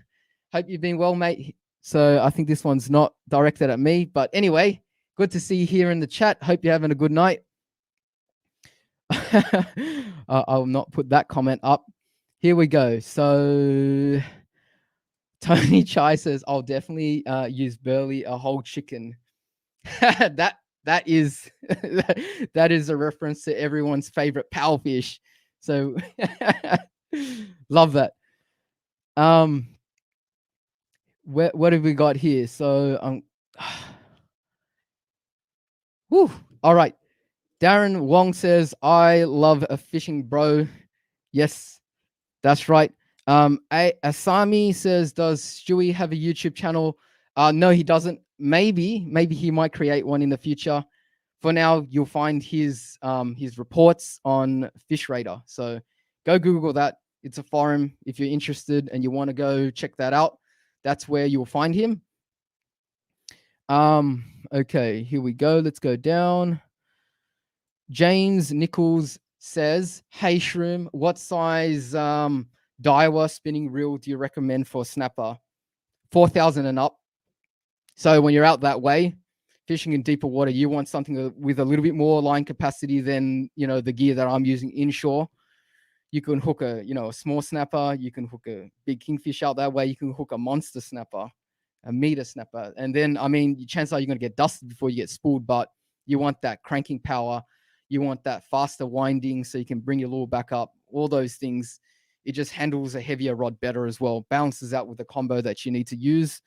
Hope you've been well, mate." So I think this one's not directed at me, but anyway, good to see you here in the chat. Hope you're having a good night. I'll not put that comment up. Here we go. So Tony Chai says, "I'll definitely use Burley a whole chicken." that is that is a reference to everyone's favorite powerfish. So love that. What have we got here? So whew, all right. Darren Wong says, "I love a fishing bro." Yes, that's right. Asami says, "Does Stewy have a YouTube channel?" No, he doesn't. Maybe he might create one in the future. For now, you'll find his reports on Fish Radar. So go Google that. It's a forum. If you're interested and you want to go check that out, that's where you'll find him. Okay, here we go. Let's go down. James Nichols says, "Hey Shroom, what size Daiwa spinning reel do you recommend for snapper?" 4,000 and up. So when you're out that way, fishing in deeper water, you want something with a little bit more line capacity than, the gear that I'm using inshore. You can hook a small snapper. You can hook a big kingfish out that way. You can hook a monster snapper, a meter snapper. And then, chances are you're going to get dusted before you get spooled, but you want that cranking power. You want that faster winding so you can bring your lure back up, all those things. It just handles a heavier rod better as well. Balances out with the combo that you need to use.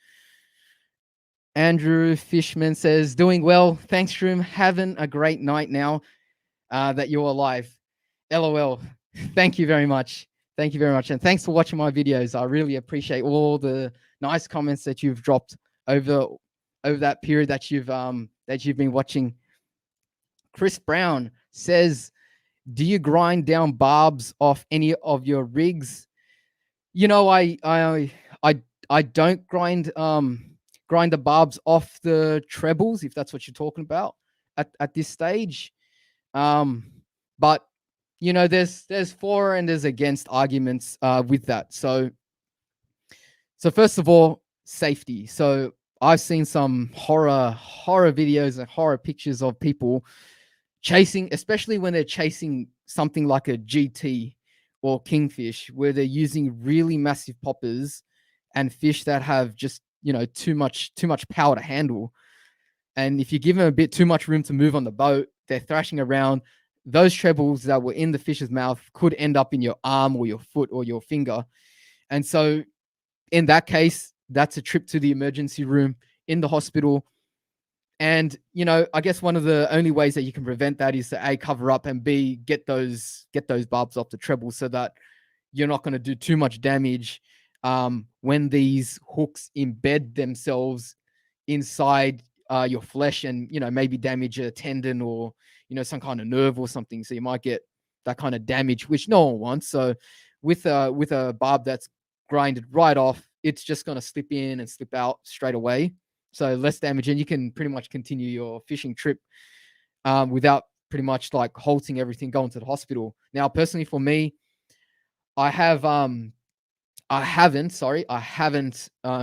Andrew Fishman says, "Doing well. Thanks, Shroom. Having a great night now that you're alive. LOL. Thank you very much. Thank you very much. And thanks for watching my videos. I really appreciate all the nice comments that you've dropped over that period that you've been watching." Chris Brown says, "Do you grind down barbs off any of your rigs?" I don't grind the barbs off the trebles, if that's what you're talking about at this stage. But there's for and there's against arguments with that. So first of all, safety. So I've seen some horror videos and horror pictures of people chasing, especially when they're chasing something like a GT or kingfish, where they're using really massive poppers and fish that have just too much power to handle. And if you give them a bit too much room to move on the boat, they're thrashing around. Those trebles that were in the fish's mouth could end up in your arm or your foot or your finger. And so in that case, that's a trip to the emergency room in the hospital. And, I guess one of the only ways that you can prevent that is to A, cover up, and B, get those barbs off the treble so that you're not going to do too much damage when these hooks embed themselves inside your flesh and, maybe damage a tendon or, some kind of nerve or something. So you might get that kind of damage, which no one wants. So with a barb that's grinded right off, it's just going to slip in and slip out straight away. So less damage, and you can pretty much continue your fishing trip without pretty much like halting everything, going to the hospital. Now, personally for me, I haven't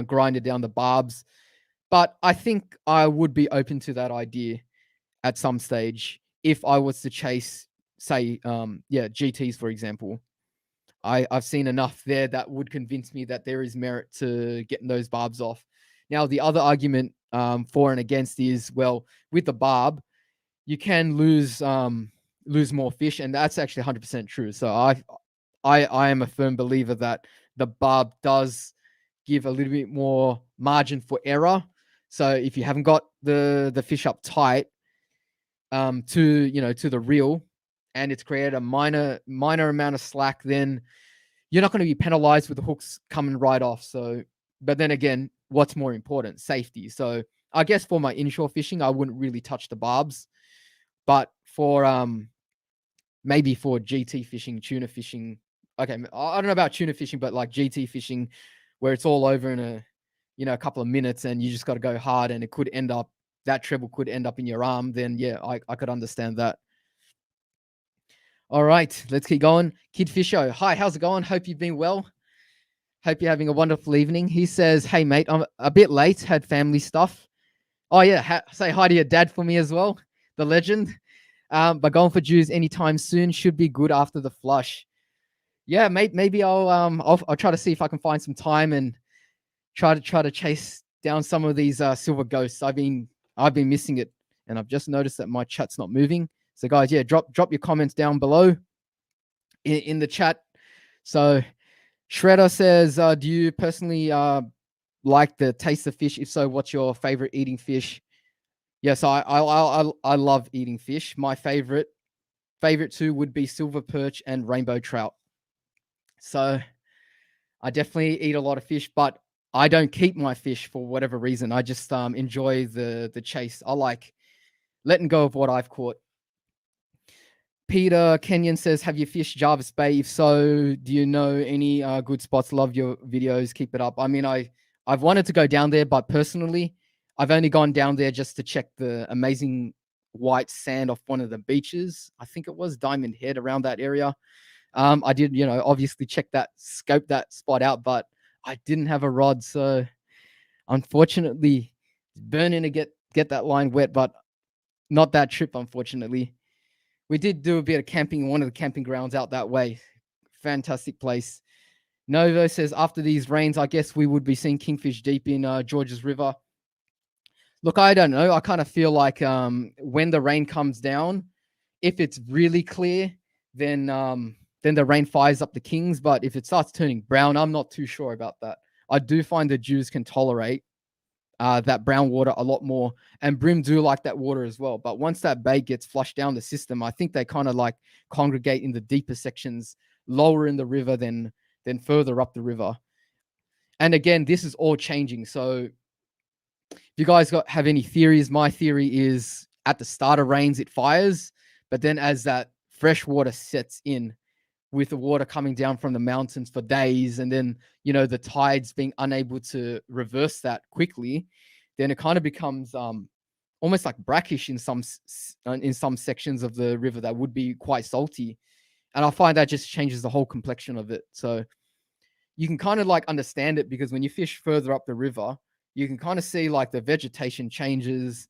grinded down the barbs, but I think I would be open to that idea at some stage if I was to chase, say, GTs, for example. I've seen enough there that would convince me that there is merit to getting those barbs off. Now, the other argument for and against is, well, with the barb, you can lose more fish, and that's actually 100% true. So I am a firm believer that the barb does give a little bit more margin for error. So if you haven't got the fish up tight to the reel, and it's created a minor amount of slack, then you're not going to be penalized with the hooks coming right off. So, but then again, what's more important, safety. So I guess for my inshore fishing, I wouldn't really touch the barbs, but for maybe for GT fishing, tuna fishing. Okay, I don't know about tuna fishing, but like GT fishing, where it's all over in a couple of minutes, and you just got to go hard, and it could end up that treble could end up in your arm. Then yeah, I could understand that. All right, let's keep going. Kid Fisho, hi, how's it going? Hope you've been well. Hope you're having a wonderful evening. He says, hey mate, I'm a bit late. Had family stuff. Oh yeah, say hi to your dad for me as well, the legend. But going for Jews anytime soon should be good after the flush. Yeah, mate. Maybe I'll try to see if I can find some time and try to chase down some of these silver ghosts. I've been missing it, and I've just noticed that my chat's not moving. So guys, yeah, drop your comments down below in the chat. So Shredder says, do you personally like the taste of fish? If so, what's your favorite eating fish? Yes, I love eating fish. My favorite two would be silver perch and rainbow trout. So I definitely eat a lot of fish, but I don't keep my fish for whatever reason. I just enjoy the chase. I like letting go of what I've caught. Peter Kenyon says, have you fished Jarvis Bay? If so, do you know any good spots? Love your videos. Keep it up. I mean, I've wanted to go down there, but personally, I've only gone down there just to check the amazing white sand off one of the beaches. I think it was Diamond Head, around that area. I did, obviously scope that spot out, but I didn't have a rod. So unfortunately, burning to get that line wet, but not that trip, unfortunately. We did do a bit of camping in one of the camping grounds out that way. Fantastic place. Novo says, after these rains, I guess we would be seeing kingfish deep in Georges River. Look, I don't know. I kind of feel like when the rain comes down, if it's really clear, then the rain fires up the kings. But if it starts turning brown, I'm not too sure about that. I do find the Jews can tolerate that brown water a lot more, and brim do like that water as well. But once that bait gets flushed down the system, I think they kind of like congregate in the deeper sections, lower in the river than further up the river. And again, this is all changing. So if you guys have any theories, my theory is at the start of rains, it fires, but then as that fresh water sets in, with the water coming down from the mountains for days, and then the tides being unable to reverse that quickly, then it kind of becomes almost like brackish in some sections of the river that would be quite salty. And I find that just changes the whole complexion of it. So you can kind of like understand it, because when you fish further up the river, you can kind of see like the vegetation changes.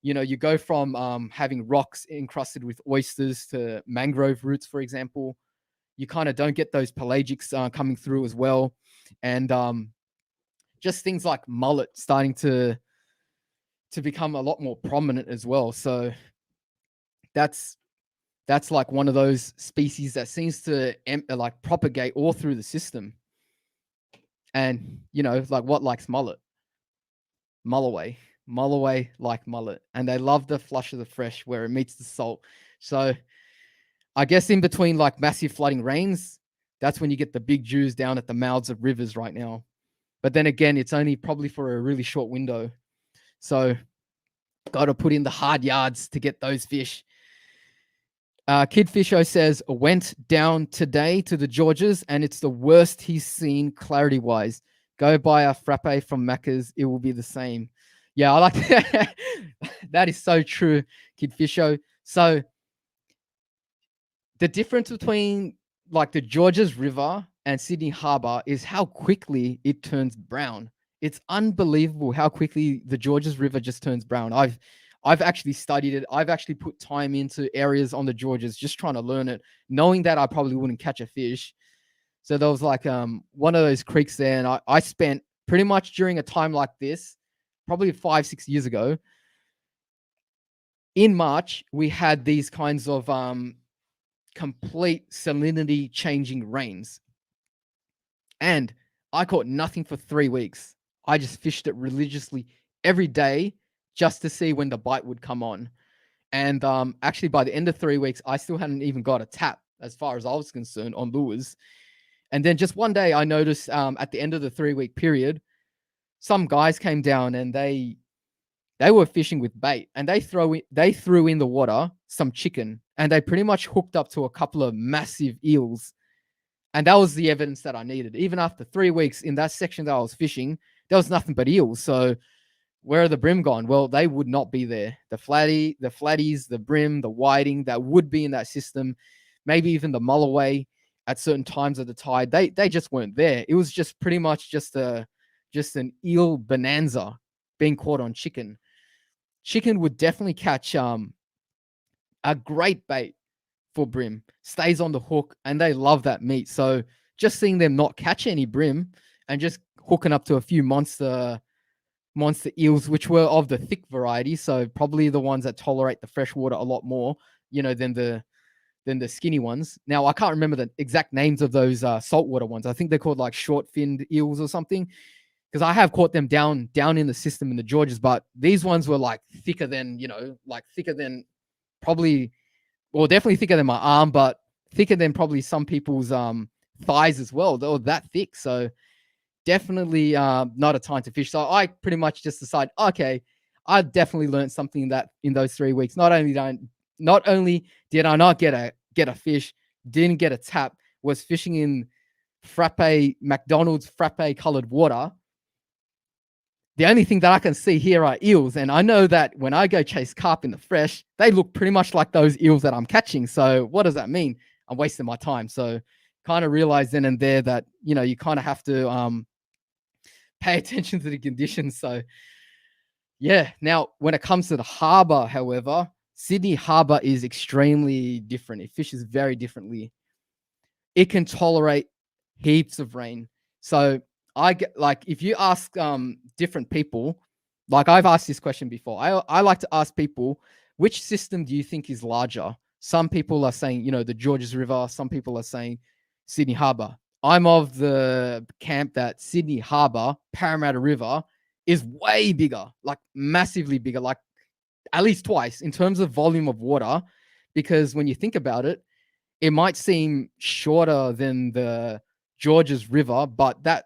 You go from having rocks encrusted with oysters to mangrove roots, for example. You kind of don't get those pelagics coming through as well. And just things like mullet starting to become a lot more prominent as well. So that's like one of those species that seems to like propagate all through the system. And, like what likes mullet? Mulloway like mullet. And they love the flush of the fresh where it meets the salt. So I guess in between like massive flooding rains, that's when you get the big Jews down at the mouths of rivers right now. But then again, it's only probably for a really short window. So got to put in the hard yards to get those fish. Kid Fisho says, went down today to the Georges and it's the worst he's seen clarity-wise. Go buy a frappe from Macca's. It will be the same. Yeah, I like that. That is so true, Kid Fisho. So the difference between like the Georges River and Sydney Harbour is how quickly it turns brown. It's unbelievable how quickly the Georges River just turns brown. I've actually studied it. I've actually put time into areas on the Georges just trying to learn it, knowing that I probably wouldn't catch a fish. So there was like one of those creeks there, and I spent pretty much during a time like this, probably 5-6 years ago, in March, we had these kinds of complete salinity changing rains. And I caught nothing for 3 weeks. I just fished it religiously every day just to see when the bite would come on. And actually by the end of 3 weeks, I still hadn't even got a tap as far as I was concerned on lures. And then just one day I noticed at the end of the 3 week period, some guys came down and they were fishing with bait, and they threw in the water some chicken, and they pretty much hooked up to a couple of massive eels. And that was the evidence that I needed. Even after 3 weeks in that section that I was fishing, there was nothing but eels. So where are the brim gone? Well, they would not be there. The flatties, the brim, the whiting that would be in that system, maybe even the mulloway at certain times of the tide, they just weren't there. It was just pretty much just an eel bonanza being caught on chicken. Chicken would definitely catch a great bait for brim, stays on the hook, and they love that meat. So just seeing them not catch any brim and just hooking up to a few monster eels, which were of the thick variety, so probably the ones that tolerate the fresh water a lot more, than the skinny ones. Now I can't remember the exact names of those saltwater ones. I think they're called like short-finned eels or something, because I have caught them down in the system in the Georges, but these ones were like thicker than, thicker than probably, well, definitely thicker than my arm, but thicker than probably some people's thighs as well. They were that thick. So definitely not a time to fish. So I pretty much just decided, okay, I definitely learned something that in those 3 weeks. Not only did I not get a fish, didn't get a tap, was fishing in McDonald's frappe colored water. The only thing that I can see here are eels. And I know that when I go chase carp in the fresh, they look pretty much like those eels that I'm catching. So what does that mean? I'm wasting my time. So kind of realized then and there that, you kind of have to pay attention to the conditions. So yeah. Now, when it comes to the harbor, however, Sydney Harbor is extremely different. It fishes very differently. It can tolerate heaps of rain. So I get, like, if you ask different people, like I've asked this question before. I like to ask people, which system do you think is larger? Some people are saying, the Georges River. Some people are saying Sydney Harbor. I'm of the camp that Sydney Harbor, Parramatta River, is way bigger, like massively bigger, like at least twice in terms of volume of water. Because when you think about it, it might seem shorter than the Georges River, but that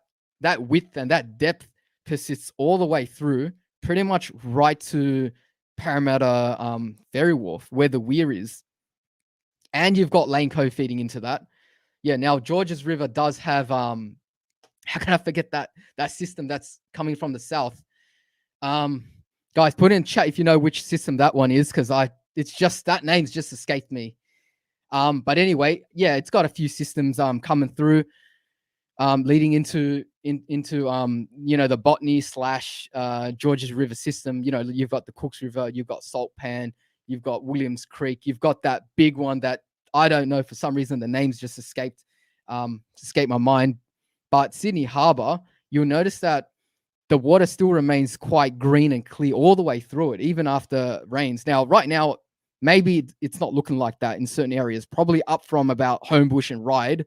width and that depth persists all the way through, pretty much right to Parramatta Ferry Wharf, where the weir is. And you've got Lane Cove feeding into that. Yeah, now Georges River does have how can I forget that system that's coming from the south? Guys, put in chat if you know which system that one is, because it's just that name's just escaped me. But anyway, yeah, it's got a few systems coming through, leading into the Botany / Georges River system. You've got the Cooks River, you've got Salt Pan, you've got Williams Creek, you've got that big one that I don't know, for some reason the names just escaped my mind. But Sydney Harbor, you'll notice that the water still remains quite green and clear all the way through it, even after rains. Now, right now, maybe it's not looking like that in certain areas, probably up from about Homebush and Ryde.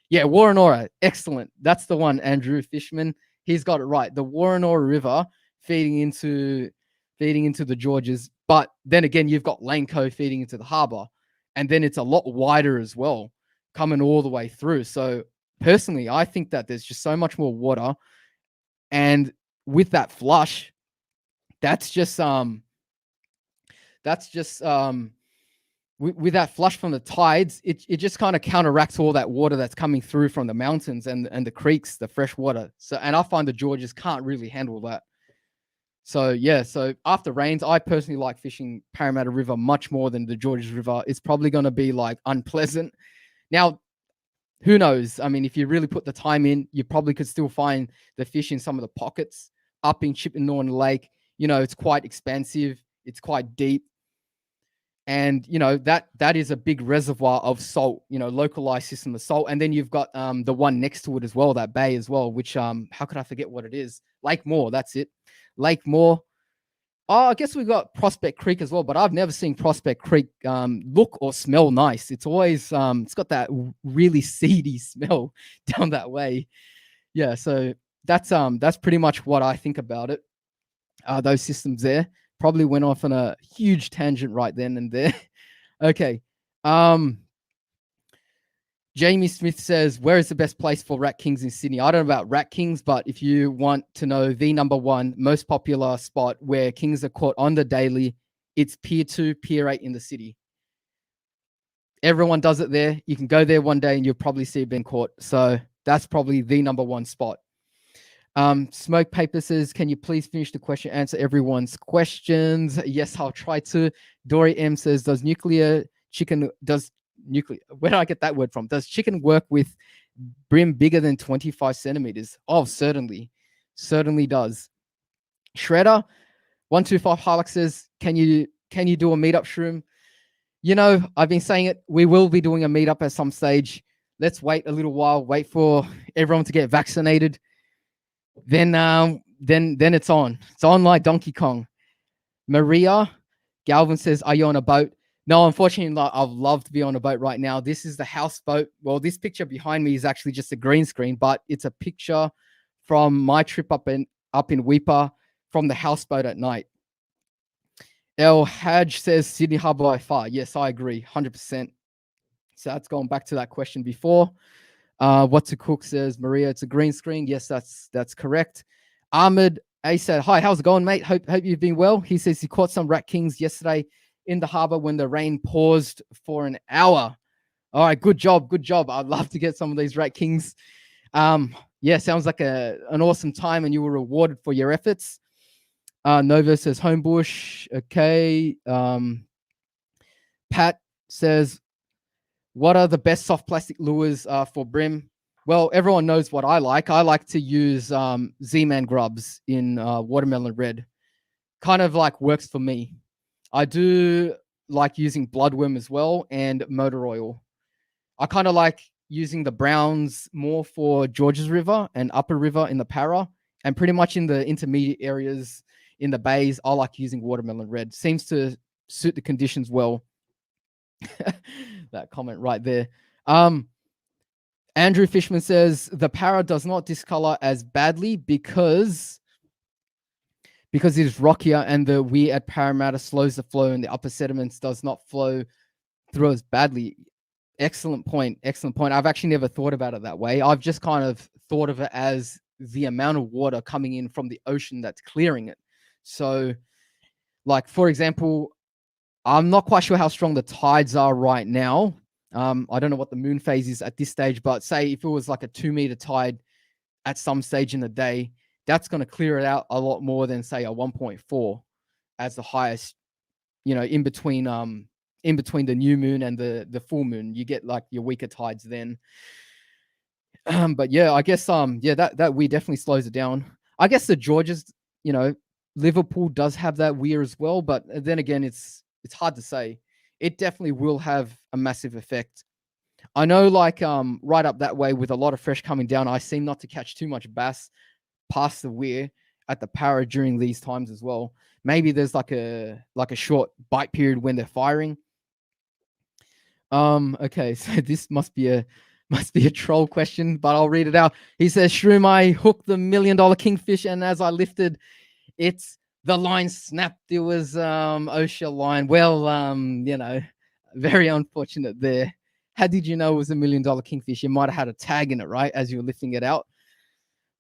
Yeah, Warrenora, excellent. That's the one, Andrew Fishman. He's got it right. The Warrenora River feeding into the Georges. But then again, you've got Lane Cove feeding into the harbour. And then it's a lot wider as well, coming all the way through. So personally, I think that there's just so much more water. And with that flush, with that flush from the tides, it just kind of counteracts all that water that's coming through from the mountains and the creeks, the fresh water. So, and I find the Georges can't really handle that. So yeah, so after rains, I personally like fishing Parramatta River much more than the Georges River. It's probably going to be like unpleasant. Now, who knows? I mean, if you really put the time in, you probably could still find the fish in some of the pockets up in Chippendale Lake. It's quite expansive. It's quite deep. And, that is a big reservoir of salt, localized system of salt. And then you've got the one next to it as well, that bay as well, which, how could I forget what it is? Lake Moore, that's it. Lake Moore. Oh, I guess we've got Prospect Creek as well, but I've never seen Prospect Creek look or smell nice. It's always, it's got that really seedy smell down that way. Yeah, so that's pretty much what I think about it. Those systems there. Probably went off on a huge tangent right then and there. Okay. Jamie Smith says, where is the best place for Rat Kings in Sydney? I don't know about Rat Kings, but if you want to know the number one most popular spot where kings are caught on the daily, it's Pier 2, Pier 8 in the city. Everyone does it there. You can go there one day and you'll probably see it being caught. So that's probably the number one spot. Smoke Paper says, can you please finish the question, answer everyone's questions? Yes, I'll try to. Dory M says, where did I get that word from? Does chicken work with brim bigger than 25 centimeters? Oh, certainly does. Shredder 125 Hilux says, can you do a meetup, Shroom? You know, I've been saying it. We will be doing a meetup at some stage. Let's wait a little while, wait for everyone to get vaccinated. Then it's on. It's on like Donkey Kong. Maria Galvin says, are you on a boat? No, unfortunately, I'd love to be on a boat right now. This is the houseboat. Well, this picture behind me is actually just a green screen, but it's a picture from my trip up in Weipa from the houseboat at night. El Haj says Sydney Harbour by far. Yes, I agree, 100%. So that's going back to that question before. What to Cook says, Maria, it's a green screen. Yes, that's correct. Ahmed A said, hi, how's it going, mate? Hope you've been well. He says he caught some rat kings yesterday in the harbour when the rain paused for an hour. All right, good job. I'd love to get some of these rat kings. Yeah, sounds like an awesome time and you were rewarded for your efforts. Nova says Homebush. Okay. Pat says, what are the best soft plastic lures for brim? Well, everyone knows what I like. I like to use Z-Man grubs in watermelon red. Kind of like works for me. I do like using bloodworm as well and motor oil. I kind of like using the browns more for Georges River and Upper River in the Para, and pretty much in the intermediate areas in the bays, I like using watermelon red. Seems to suit the conditions well. That comment right there. Andrew Fishman says the Para does not discolor as badly because it is rockier and the weir at Parramatta slows the flow and the upper sediments does not flow through as badly. Excellent point. I've actually never thought about it that way. I've just kind of thought of it as the amount of water coming in from the ocean that's clearing it. So, like, for example, I'm not quite sure how strong the tides are right now. I don't know what the moon phase is at this stage, but say if it was like a 2 meter tide at some stage in the day, that's going to clear it out a lot more than say a 1.4 as the highest, you know, in between the new moon and the full moon. You get like your weaker tides then. But yeah, I guess that weir definitely slows it down. I guess the Georges, you know, Liverpool does have that weir as well, but then again, it's hard to say. It definitely will have a massive effect. I know, like right up that way with a lot of fresh coming down, I seem not to catch too much bass past the weir at the Para during these times as well. Maybe there's like a short bite period when they're firing. Okay, so this must be a troll question, but I'll read it out. He says, Shroom, I hooked the $1 million kingfish, and as I lifted, the line snapped. It was OSHA line. Well, you know, very unfortunate there. How did you know it was $1 million kingfish? You might have had a tag in it, right, as you were lifting it out.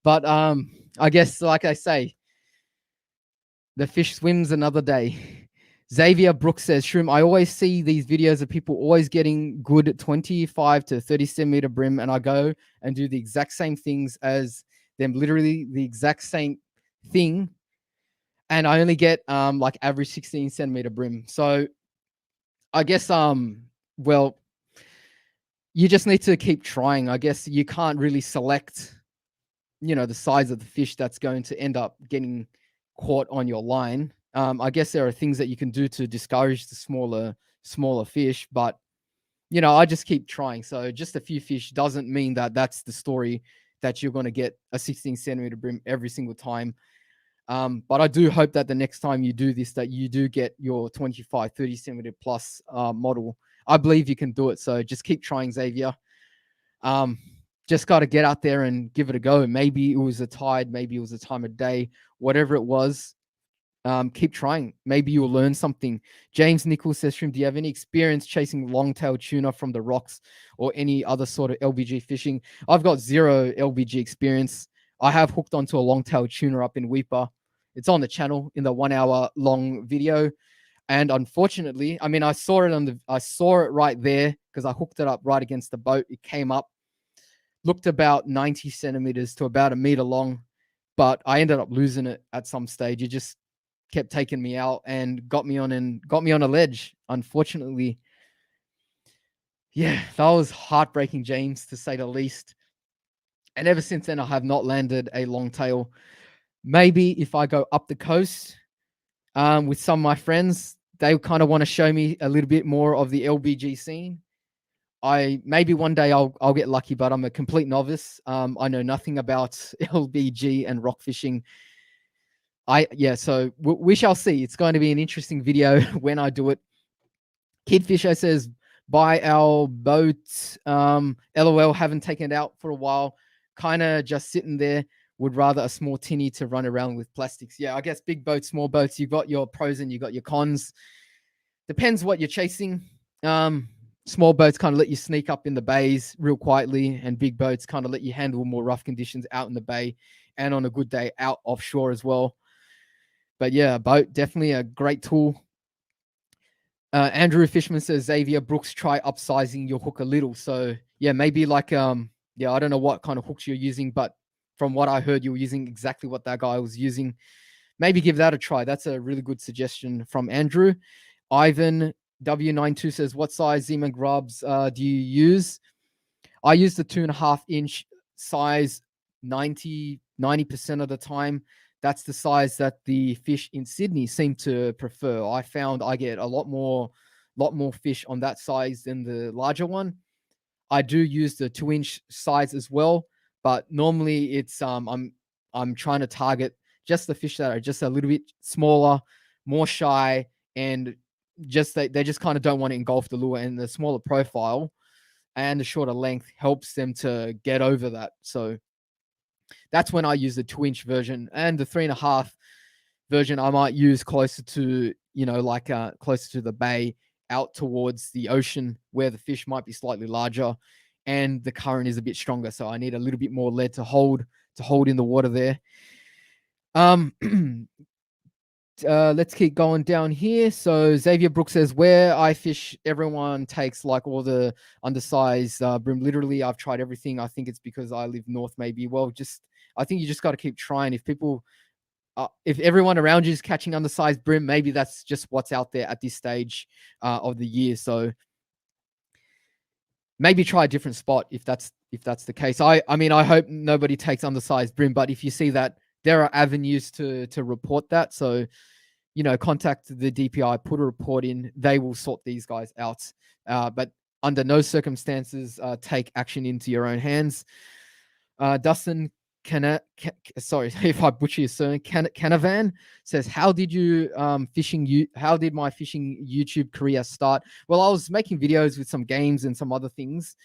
But I guess, like I say, the fish swims another day. Xavier Brooks says, Shroom, I always see these videos of people always getting good 25 to 30 centimeter brim, and I go and do the exact same things as them, literally the exact same thing, and I only get like average 16 centimeter brim. So I guess well, you just need to keep trying. I guess you can't really select, you know, the size of the fish that's going to end up getting caught on your line. I guess there are things that you can do to discourage the smaller fish, but you know, I just keep trying. So just a few fish doesn't mean that that's the story that you're going to get a 16 centimeter brim every single time. But I do hope that the next time you do this, that you do get your 25, 30 centimeter plus model. I believe you can do it. So just keep trying, Xavier. Just got to get out there and give it a go. Maybe it was a tide, maybe it was a time of day, whatever it was. keep trying. Maybe you'll learn something. James Nichols says, Shroom, do you have any experience chasing long-tailed tuna from the rocks or any other sort of LBG fishing? I've got zero LBG experience. I have hooked onto a long-tailed tuna up in Weipa. It's on the channel in the 1 hour long video. And unfortunately, I mean, I saw it right there because I hooked it up right against the boat. It came up, looked about 90 centimeters to about a meter long, but I ended up losing it at some stage. It just kept taking me out and got me on a ledge. Unfortunately, yeah, that was heartbreaking, James, to say the least. And ever since then, I have not landed a long tail. Maybe if I go up the coast with some of my friends, they kind of want to show me a little bit more of the LBG scene. Maybe one day I'll get lucky, but I'm a complete novice. I know nothing about LBG and rock fishing. So we shall see. It's going to be an interesting video when I do it. Kid Fisher says, buy our boat. LOL, haven't taken it out for a while. Kind of just sitting there. Would rather a small tinny to run around with plastics. Yeah, I guess big boats, small boats, you've got your pros and you've got your cons. Depends what you're chasing. Small boats kind of let you sneak up in the bays real quietly, and big boats kind of let you handle more rough conditions out in the bay and on a good day out offshore as well. But yeah, a boat, definitely a great tool. Andrew Fishman says, Xavier Brooks, try upsizing your hook a little. So yeah, maybe like, I don't know what kind of hooks you're using, but from what I heard, you were using exactly what that guy was using. Maybe give that a try. That's a really good suggestion from Andrew. Ivan W92 says, what size Zeman grubs do you use? I use the 2.5 inch size 90% of the time. That's the size that the fish in Sydney seem to prefer. I found I get a lot more fish on that size than the larger one. I do use the 2-inch size as well, but normally it's I'm trying to target just the fish that are just a little bit smaller, more shy, and just they just kind of don't want to engulf the lure. And the smaller profile and the shorter length helps them to get over that. So that's when I use the 2-inch version, and the 3.5 version I might use closer to, closer to the bay, out towards the ocean where the fish might be slightly larger and the current is a bit stronger. So I need a little bit more lead to hold in the water there. Let's keep going down here. So Xavier Brooks says, where I fish, everyone takes like all the undersized brim. Literally, I've tried everything. I think it's because I live north, maybe. Well, I think you just got to keep trying. If everyone around you is catching undersized brim, maybe that's just what's out there at this stage of the year. So maybe try a different spot if that's the case. I mean, I hope nobody takes undersized brim, but if you see that, there are avenues to report that. So, contact the DPI, put a report in. They will sort these guys out. But under no circumstances, take action into your own hands. Dustin sorry if I butcher your surname. Canavan says, how did my fishing YouTube career start? Well, I was making videos with some games and some other things,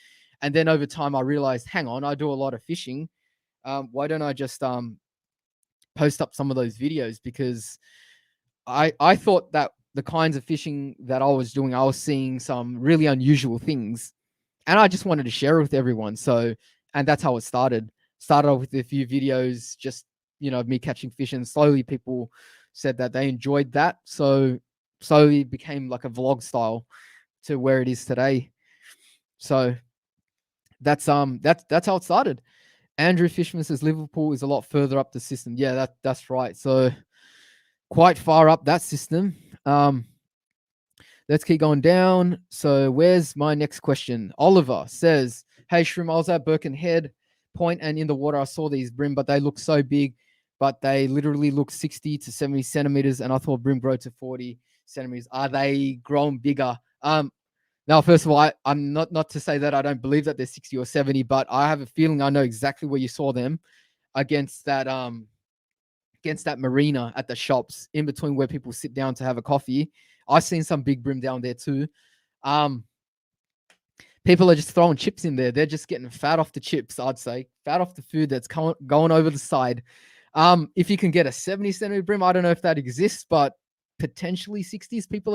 and then over time I realized, hang on, I do a lot of fishing. Why don't I just post up some of those videos? Because I thought that the kinds of fishing that I was doing, I was seeing some really unusual things, and I just wanted to share it with everyone. So, and that's how it started. Started off with a few videos, just, me catching fish, and slowly people said that they enjoyed that. So slowly it became like a vlog style to where it is today. So that's how it started. Andrew Fishman says Liverpool is a lot further up the system. Yeah, that's right. So quite far up that system. Let's keep going down. So where's my next question? Oliver says, hey Shroom, I was at Birkenhead Point, and in the water I saw these brim, but they look so big, but they literally look 60 to 70 centimeters, and I thought brim grow to 40 centimeters. Are they grown bigger? Now, first of all, I'm not to say that I don't believe that they're 60 or 70, but I have a feeling I know exactly where you saw them, against that marina at the shops, in between where people sit down to have a coffee. I've seen some big brim down there too. People are just throwing chips in there. They're just getting fat off the chips, I'd say. Fat off the food that's going over the side. If you can get a 70 centimeter brim, I don't know if that exists, but potentially 60s. People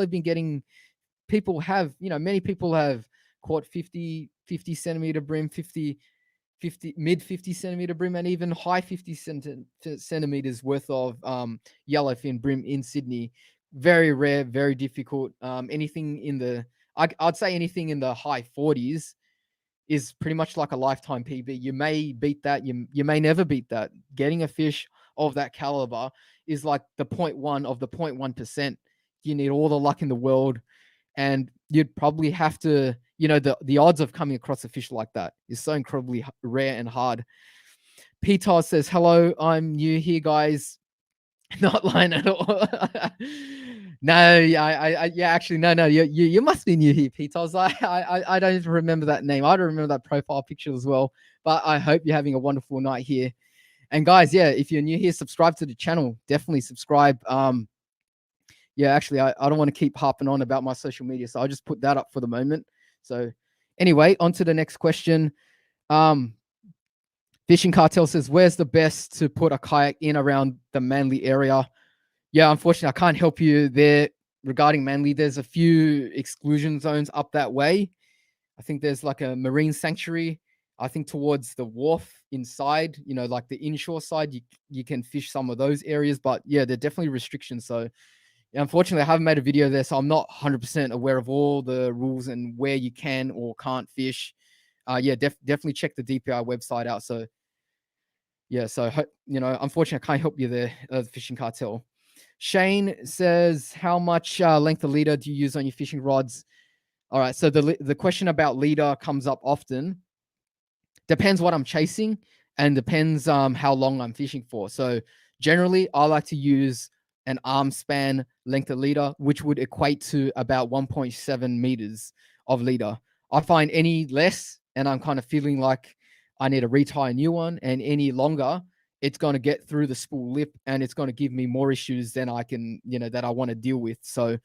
have, many people have caught 50 centimeter brim, 50 mid 50 centimeter brim, and even high 50 centimeters worth of yellowfin brim in Sydney. Very rare, very difficult. Anything in the, I'd say anything in the high 40s is pretty much like a lifetime PB. You may beat that, you may never beat that. Getting a fish of that caliber is like the 0.1 of the 0.1%. You need all the luck in the world, and you'd probably have to, the odds of coming across a fish like that is so incredibly rare and hard. Peter says, hello, I'm new here, guys. Not lying at all. No, actually, no, you must be new here, Peter. I don't even remember that name. I don't remember that profile picture as well. But I hope you're having a wonderful night here. And guys, yeah, if you're new here, subscribe to the channel. Definitely subscribe. Yeah, actually, I don't want to keep harping on about my social media, so I'll just put that up for the moment. So anyway, on to the next question. Fishing Cartel says, where's the best to put a kayak in around the Manly area? Yeah, unfortunately, I can't help you there regarding Manly. There's a few exclusion zones up that way. I think there's like a marine sanctuary. I think towards the wharf inside, like the inshore side, you can fish some of those areas. But yeah, there are definitely restrictions. So yeah, unfortunately, I haven't made a video there, so I'm not 100% aware of all the rules and where you can or can't fish. Yeah, definitely check the DPI website out. So yeah, so unfortunately, I can't help you there, the Fishing Cartel. Shane says, how much length of leader do you use on your fishing rods? All right, so the question about leader comes up often. Depends what I'm chasing and depends how long I'm fishing for. So generally, I like to use an arm span length of leader, which would equate to about 1.7 meters of leader. I find any less, and I'm kind of feeling like I need to retie a new one, and any longer, it's going to get through the spool lip and it's going to give me more issues than I can, that I want to deal with. So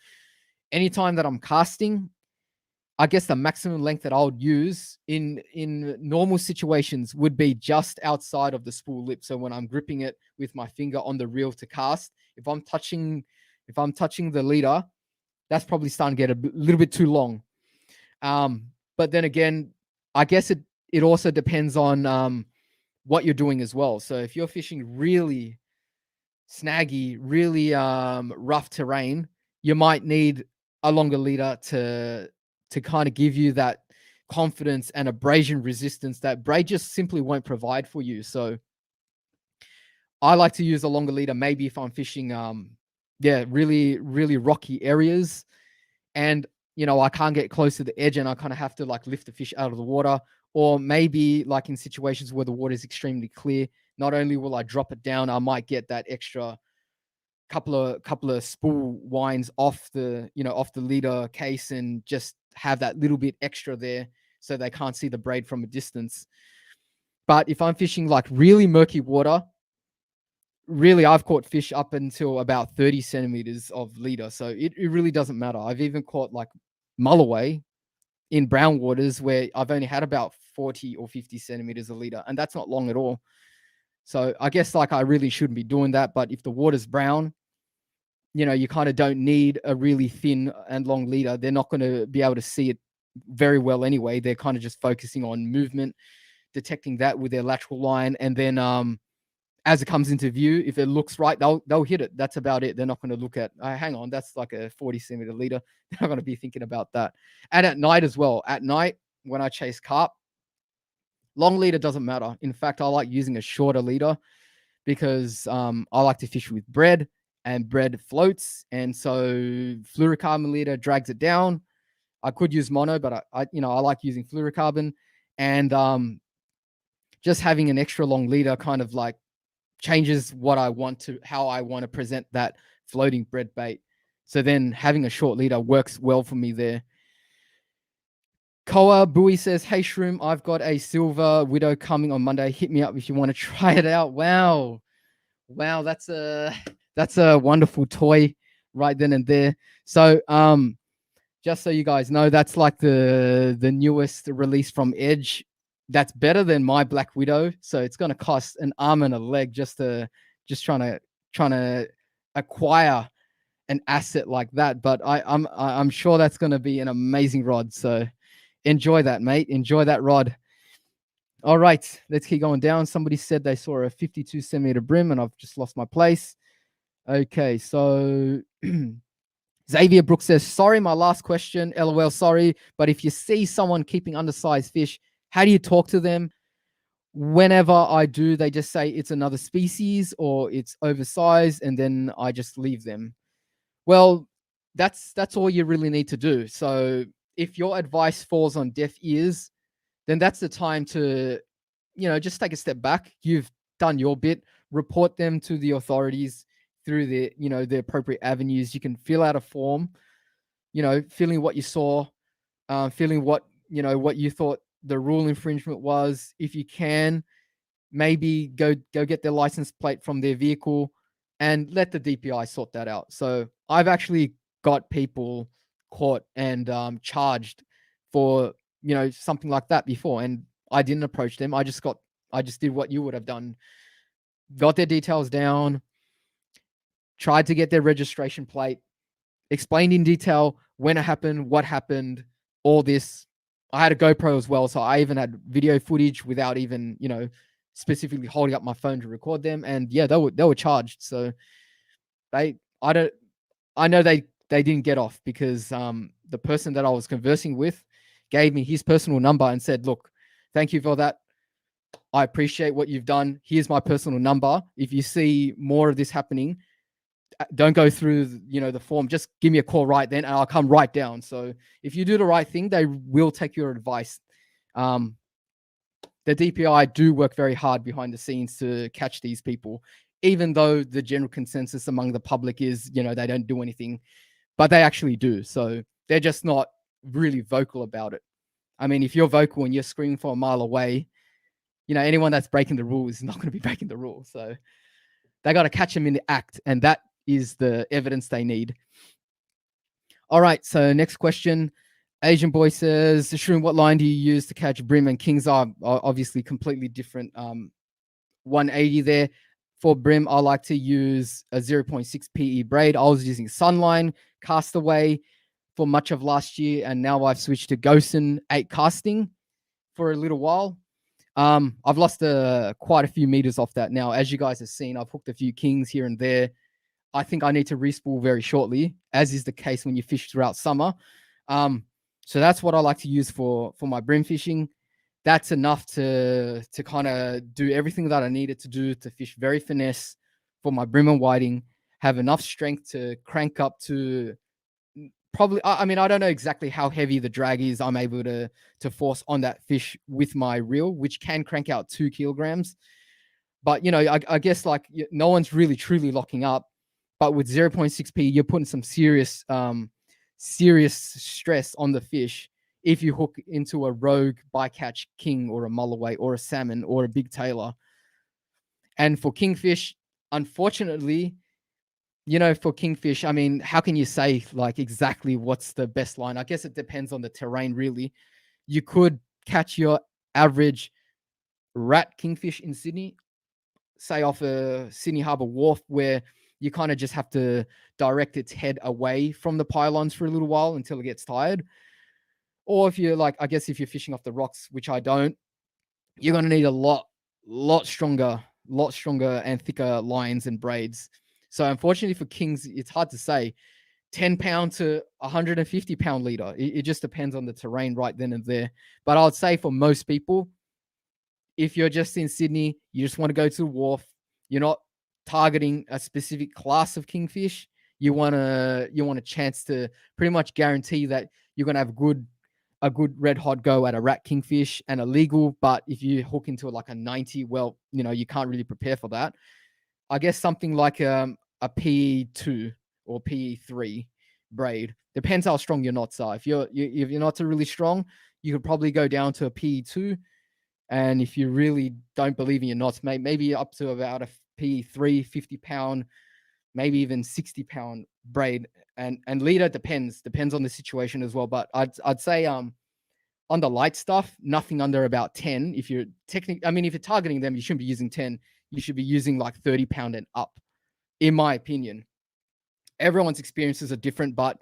anytime that I'm casting, I guess the maximum length that I would use in normal situations would be just outside of the spool lip. So when I'm gripping it with my finger on the reel to cast, if I'm touching the leader, that's probably starting to get a little bit too long. But then again, I guess it also depends on what you're doing as well. So if you're fishing really snaggy, really rough terrain, you might need a longer leader to kind of give you that confidence and abrasion resistance that braid just simply won't provide for you. So I like to use a longer leader, maybe if I'm fishing, really, really rocky areas, and I can't get close to the edge, and I kind of have to like lift the fish out of the water. Or maybe like in situations where the water is extremely clear, not only will I drop it down, I might get that extra couple of spool winds off the leader case and just have that little bit extra there so they can't see the braid from a distance. But if I'm fishing like really murky water, really I've caught fish up until about 30 centimeters of leader. So it really doesn't matter. I've even caught like mulloway in brown waters where I've only had about 40 or 50 centimeters a leader, and that's not long at all. So I guess like I really shouldn't be doing that. But if the water's brown, you kind of don't need a really thin and long leader. They're not going to be able to see it very well anyway. They're kind of just focusing on movement, detecting that with their lateral line, and then as it comes into view, if it looks right, they'll hit it. That's about it. They're not going to look at, hang on, that's like a 40 centimeter leader. They're not going to be thinking about that. And at night as well. At night, when I chase carp, long leader doesn't matter. In fact, I like using a shorter leader because I like to fish with bread, and bread floats. And so fluorocarbon leader drags it down. I could use mono, but I like using fluorocarbon, and just having an extra long leader kind of like changes how I want to present that floating bread bait. So then having a short leader works well for me there. Koa Bowie says, hey Shroom, I've got a silver widow coming on Monday. Hit me up if you want to try it out. Wow, that's a wonderful toy right then and there. So just so you guys know, that's like the newest release from Edge. That's better than my Black Widow. So it's going to cost an arm and a leg just to just trying to acquire an asset like that. But I'm sure that's going to be an amazing rod. So enjoy that, mate. Enjoy that rod. All right, let's keep going down. Somebody said they saw a 52 centimeter brim, and I've just lost my place. Okay, so Xavier Brooks says, sorry, my last question. LOL, sorry. But if you see someone keeping undersized fish, how do you talk to them? Whenever I do, they just say it's another species or it's oversized, and then I just leave them. Well, that's all you really need to do. So if your advice falls on deaf ears, then that's the time to, just take a step back. You've done your bit. Report them to the authorities through the appropriate avenues. You can fill out a form, filling what you saw, filling what you thought the rule infringement was. If you can, maybe go get their license plate from their vehicle and let the DPI sort that out. So I've actually got people caught and charged for something like that before, and I didn't approach them. I just did what you would have done. Got their details down, tried to get their registration plate, explained in detail when it happened, what happened, all this. I had a GoPro as well, so I even had video footage without even, specifically holding up my phone to record them. And yeah, they were charged. So I know they didn't get off because the person that I was conversing with gave me his personal number and said, look, thank you for that. I appreciate what you've done. Here's my personal number. If you see more of this happening, don't go through, the form. Just give me a call right then, and I'll come right down. So if you do the right thing, they will take your advice. The DPI do work very hard behind the scenes to catch these people, even though the general consensus among the public is, they don't do anything, but they actually do. So they're just not really vocal about it. I mean, if you're vocal and you're screaming for a mile away, anyone that's breaking the rules is not going to be breaking the rules. So they got to catch them in the act, and that is the evidence they need. All right, so next question. Asian boy says, Shroom, what line do you use to catch brim and kings? Are obviously completely different. 180 there. For brim, I like to use a 0.6 PE braid. I was using Sunline Castaway for much of last year, and now I've switched to Gosen 8 casting for a little while. I've lost quite a few meters off that now. As you guys have seen, I've hooked a few kings here and there. I think I need to respool very shortly, as is the case when you fish throughout summer. So that's what I like to use for my brim fishing. That's enough to kind of do everything that I needed to do to fish very finesse for my brim and whiting, have enough strength to crank up to probably, I mean, I don't know exactly how heavy the drag is I'm able to force on that fish with my reel, which can crank out 2 kilograms. But, I guess like no one's really truly locking up. But with 0.6P, you're putting some serious stress on the fish if you hook into a rogue bycatch king or a mulloway or a salmon or a big tailer. And for kingfish, unfortunately, for kingfish, I mean, how can you say like exactly what's the best line? I guess it depends on the terrain, really. You could catch your average rat kingfish in Sydney, say off a Sydney Harbour Wharf, where you kind of just have to direct its head away from the pylons for a little while until it gets tired. Or if you're like, I guess if you're fishing off the rocks, which I don't, you're going to need a lot stronger and thicker lines and braids. So unfortunately for kings, it's hard to say 10 pound to 150 pound leader. It just depends on the terrain right then and there. But I would say for most people, if you're just in Sydney, you just want to go to the wharf, you're not targeting a specific class of kingfish, you want a chance to pretty much guarantee that you're going to have a good red hot go at a rat kingfish and a legal. But if you hook into like a 90, well, you can't really prepare for that. I guess something like a PE2 or PE3 braid, depends how strong your knots are. If your knots are really strong, you could probably go down to a PE2. And if you really don't believe in your knots, maybe up to about a PE3, 50 pound, maybe even 60 pound braid. And leader depends on the situation as well. But I'd say on the light stuff, nothing under about 10. If you're if you're targeting them, you shouldn't be using 10. you should be using like 30 pound and up, in my opinion. Everyone's experiences are different, but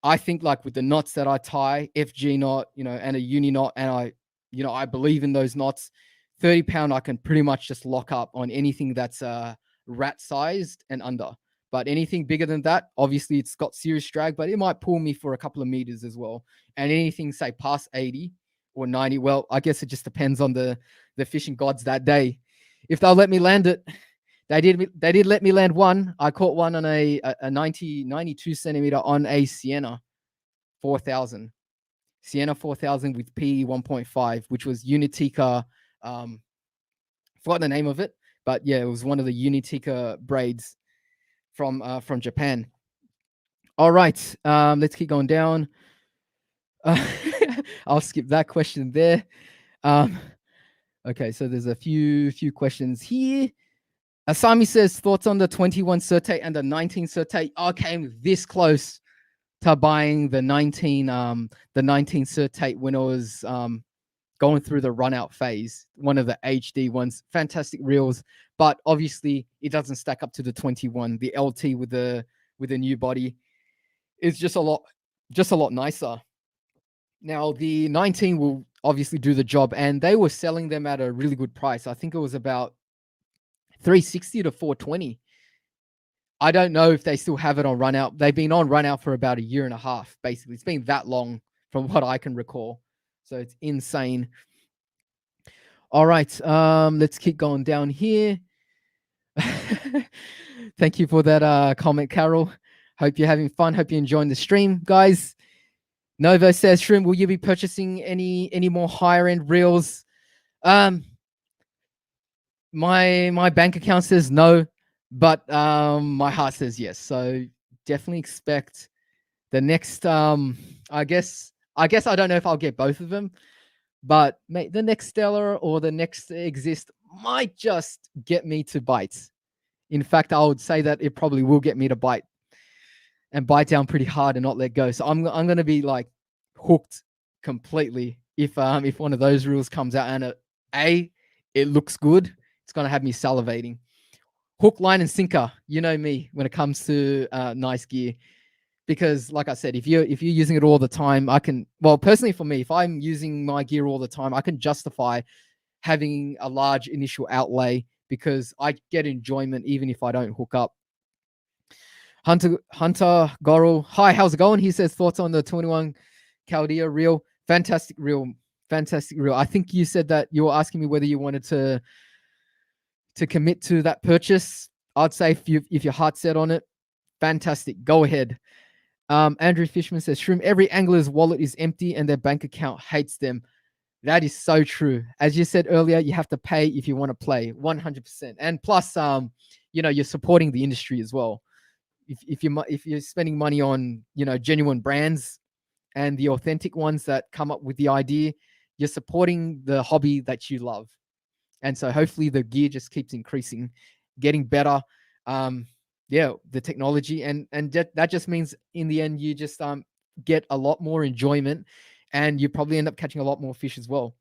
I think like with the knots that I tie, FG knot, and a uni knot, and I believe in those knots, 30 pound, I can pretty much just lock up on anything that's rat sized and under. But anything bigger than that, obviously it's got serious drag, but it might pull me for a couple of meters as well. And anything say past 80 or 90, well, I guess it just depends on the fishing gods that day. If they'll let me land it. They did let me land one. I caught one on a 92 centimeter on a Sienna 4000. Sienna 4000 with PE 1.5, which was Unitica. Forgot the name of it, but yeah, it was one of the Unitica braids from Japan. All right, let's keep going down. I'll skip that question there. Okay, so there's a few questions here. Asami says, thoughts on the 21 Surte and the 19 Surte? I came this close to buying the 19 Surte when I was going through the run out phase, one of the HD ones. Fantastic reels, but obviously it doesn't stack up to the 21. The LT with the new body is just a lot nicer. Now the 19 will obviously do the job, and they were selling them at a really good price. I think it was about $360 to $420. I don't know if they still have it on run out. They've been on run out for about a year and a half, basically. It's been that long from what I can recall. So it's insane. All right, let's keep going down here. Thank you for that comment, Carol. Hope you're having fun. Hope you're enjoying the stream, guys. Novo says, Shroom, will you be purchasing any more higher end reels? My bank account says no, but my heart says yes. So definitely expect the next. I guess I don't know if I'll get both of them, but the next Stellar or the next Exist might just get me to bite. In fact, I would say that it probably will get me to bite and bite down pretty hard and not let go. So I'm gonna be like hooked completely if one of those reels comes out and it looks good. It's going to have me salivating. Hook, line, and sinker. You know me when it comes to nice gear. Because like I said, if you're using it all the time, personally for me, if I'm using my gear all the time, I can justify having a large initial outlay because I get enjoyment even if I don't hook up. Hunter Gorel. Hi, how's it going? He says, thoughts on the 21 Chaldea reel. Fantastic reel. I think you said that you were asking me whether you wanted to commit to that purchase. I'd say if your heart's set on it, fantastic. Go ahead. Andrew Fishman says, Shroom, every angler's wallet is empty and their bank account hates them. That is so true. As you said earlier, you have to pay if you want to play, 100%. And plus, you're supporting the industry as well. If you're spending money on, genuine brands and the authentic ones that come up with the idea, you're supporting the hobby that you love. And so hopefully the gear just keeps increasing, getting better. The technology and that just means in the end, you just get a lot more enjoyment and you probably end up catching a lot more fish as well.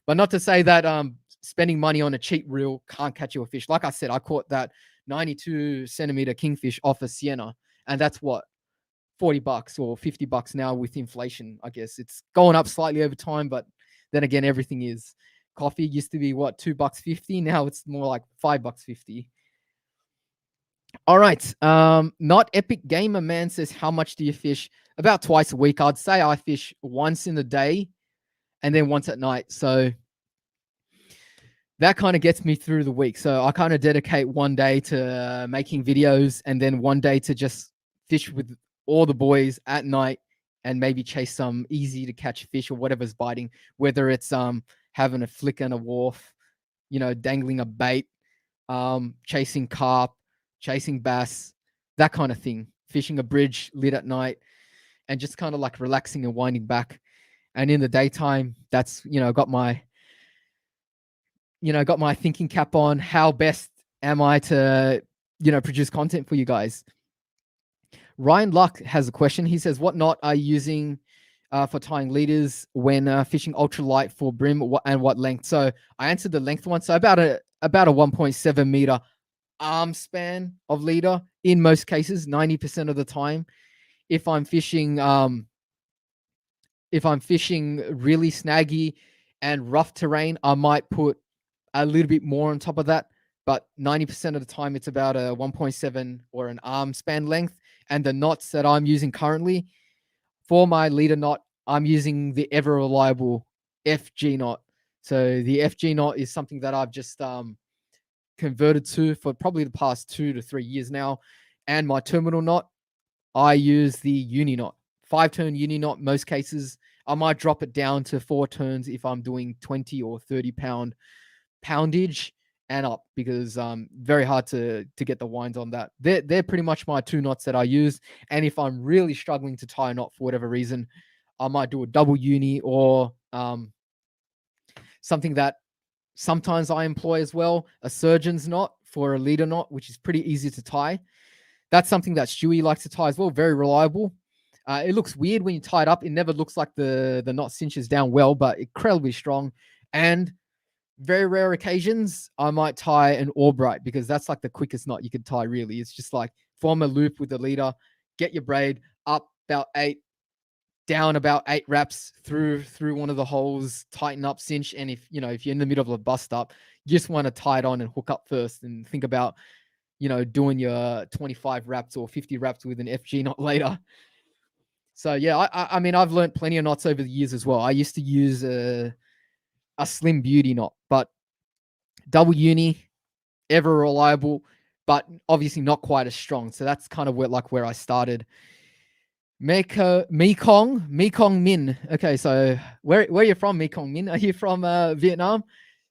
But not to say that spending money on a cheap reel can't catch you a fish. Like I said, I caught that 92 centimeter kingfish off a Sienna, and that's what, $40 or $50 now with inflation. I guess it's going up slightly over time, but then again, everything is. Coffee used to be what, $2.50. Now it's more like $5.50. All right. Not Epic Gamer Man says, how much do you fish? About twice a week. I'd say I fish once in the day and then once at night. So that kind of gets me through the week. So I kind of dedicate one day to making videos and then one day to just fish with all the boys at night and maybe chase some easy to catch fish or whatever's biting, whether it's having a flick and a wharf, dangling a bait, chasing carp, chasing bass, that kind of thing, fishing a bridge lit at night and just kind of like relaxing and winding back. And in the daytime, that's, got my thinking cap on. How best am I to, produce content for you guys? Ryan Luck has a question. He says, what knot are you using for tying leaders when fishing ultralight for brim and what length? So I answered the length one. So about about a 1.7 meter arm span of leader in most cases, 90% of the time. If I'm fishing really snaggy and rough terrain, I might put a little bit more on top of that. But 90% of the time, it's about a 1.7 or an arm span length. And the knots that I'm using currently for my leader knot, I'm using the ever reliable FG knot. So the FG knot is something that I've just converted to for probably the past 2 to 3 years now. And my terminal knot, I use the uni knot, 5-turn uni knot. Most cases, I might drop it down to 4 turns if I'm doing 20 or 30 pound poundage and up, because very hard to get the winds on that. They're pretty much my 2 knots that I use. And if I'm really struggling to tie a knot for whatever reason, I might do a double uni or something that sometimes I employ as well, a surgeon's knot for a leader knot, which is pretty easy to tie. That's something that Stewy likes to tie as well. Very reliable. It looks weird when you tie it up. It never looks like the knot cinches down well, but incredibly strong. And very rare occasions, I might tie an Albright, because that's like the quickest knot you could tie, really. It's just like form a loop with the leader, get your braid up about 8, down about 8 wraps through one of the holes, tighten up, cinch. And if you're in the middle of a bust up, you just want to tie it on and hook up first and think about doing your 25 wraps or 50 wraps with an FG knot later. So yeah, I mean, I've learned plenty of knots over the years as well. I used to use a Slim Beauty knot, but double uni, ever reliable, but obviously not quite as strong. So that's kind of where I started. Mekong Min. Okay, so where are you from, Mekong Min? Are you from Vietnam?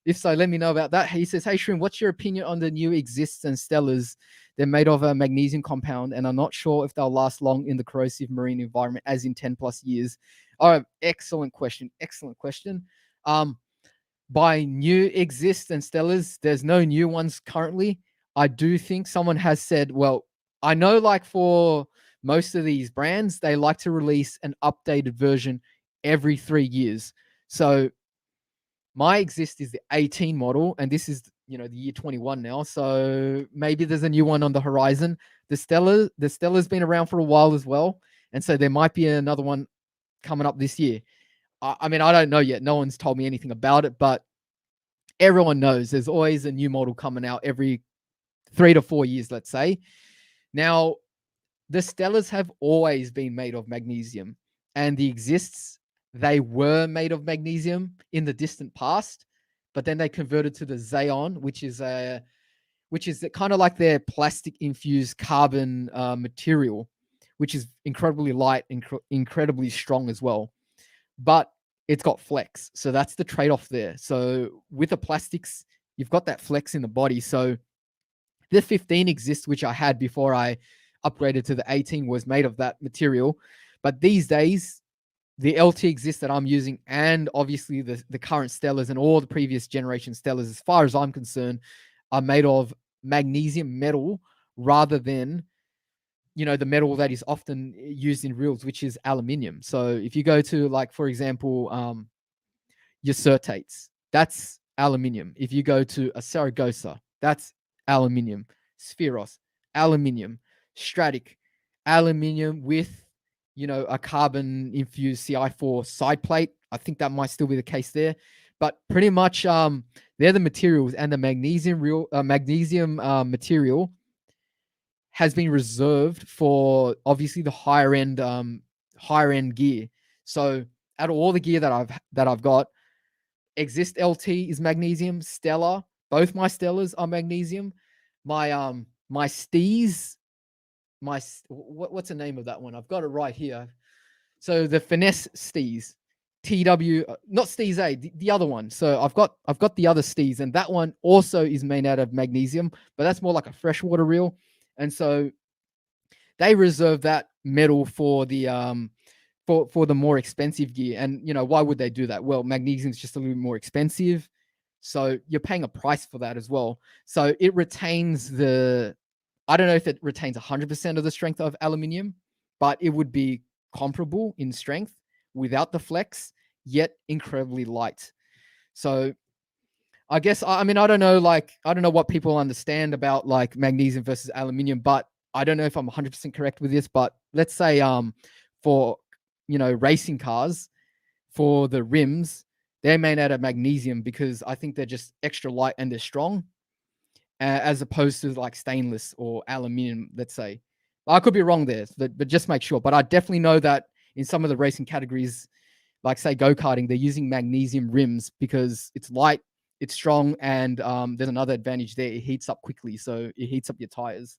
If so, let me know about that. He says, "Hey Shroom, what's your opinion on the new Exists and Stellas? They're made of a magnesium compound, and I'm not sure if they'll last long in the corrosive marine environment, as in 10 plus years." Oh, excellent question. Excellent question. By new Exists and Stellas, there's no new ones currently. I do think someone has said, well, I know like for most of these brands, they like to release an updated version every 3 years. So my Exist is the 18 model, and this is the year 21 now. So maybe there's a new one on the horizon. The Stella's been around for a while as well, and so there might be another one coming up this year. I mean, I don't know yet. No one's told me anything about it, but everyone knows there's always a new model coming out every 3 to 4 years, let's say. Now, the Stellas have always been made of magnesium, and the Exists, they were made of magnesium in the distant past, but then they converted to the Xeon, which is kind of like their plastic infused carbon material, which is incredibly light and incredibly strong as well. But it's got flex. So that's the trade-off there. So with the plastics, you've got that flex in the body. So the 15 Exists, which I had before I upgraded to the 18, was made of that material. But these days, the LT Exist that I'm using, and obviously the current Stellas and all the previous generation Stellas, as far as I'm concerned, are made of magnesium metal rather than the metal that is often used in reels, which is aluminium. So if you go to, like, for example, your Certates, that's aluminium. If you go to a Saragossa, that's aluminium. Spheros, aluminium. Stratic, aluminium with a carbon infused CI4 side plate. I think that might still be the case there, but pretty much they're the materials, and the magnesium material has been reserved for obviously the higher end gear. So out of all the gear that I've got, Exist LT is magnesium. Stella, both my Stellas are magnesium. My Stees, what's the name of that one? I've got it right here. So the Finesse Stees, TW, not Stees A, the other one. So I've got the other Stees, and that one also is made out of magnesium, but that's more like a freshwater reel. And so they reserve that metal for the for the more expensive gear. And why would they do that? Well, magnesium is just a little bit more expensive, so you're paying a price for that as well. So it retains I don't know if it retains 100% of the strength of aluminium, but it would be comparable in strength without the flex, yet incredibly light. So I guess I mean I don't know what people understand about like magnesium versus aluminium, but I don't know if I'm 100% correct with this, but let's say for racing cars, for the rims, they're made out of magnesium because I think they're just extra light and they're strong, as opposed to like stainless or aluminium, let's say. I could be wrong there, but just make sure. But I definitely know that in some of the racing categories, like say go-karting, they're using magnesium rims because it's light, it's strong, and there's another advantage there. It heats up quickly, so it heats up your tires.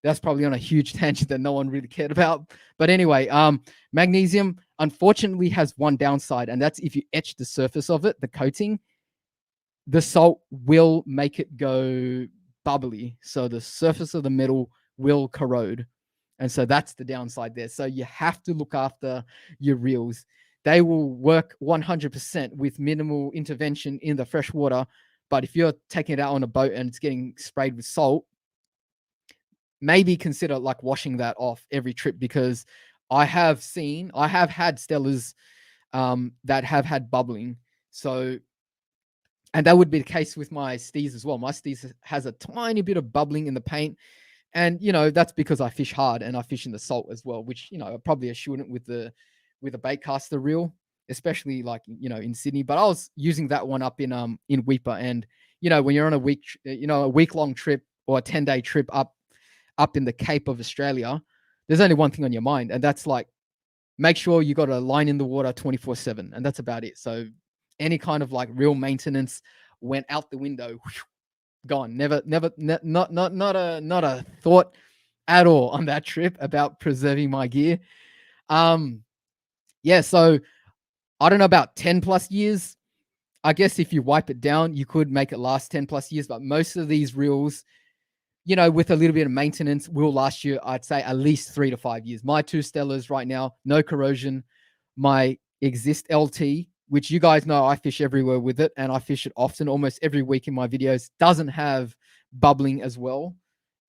That's probably on a huge tangent that no one really cared about. But anyway, magnesium unfortunately has one downside, and that's if you etch the surface of it, the coating, the salt will make it go bubbly. So the surface of the metal will corrode. And so that's the downside there. So you have to look after your reels. They will work 100% with minimal intervention in the fresh water. But if you're taking it out on a boat and it's getting sprayed with salt, maybe consider like washing that off every trip, because I have had Stellas that have had bubbling. So, and that would be the case with my Stees as well. My Stees has a tiny bit of bubbling in the paint. And, that's because I fish hard and I fish in the salt as well, which, probably I shouldn't with a bait caster reel, especially like, in Sydney. But I was using that one up in Weipa. And, when you're on a week-long trip or a 10-day trip up in the Cape of Australia, there's only one thing on your mind. And that's like, make sure you got a line in the water 24/7. And that's about it. So any kind of like real maintenance went out the window. Gone. Not a thought at all on that trip about preserving my gear. Yeah, so I don't know about 10 plus years. I guess if you wipe it down, you could make it last 10 plus years, but most of these reels, with a little bit of maintenance, will last you, I'd say, at least 3 to 5 years. My two Stellas right now, no corrosion. My Exist LT, which you guys know I fish everywhere with it, and I fish it often, almost every week in my videos, doesn't have bubbling as well.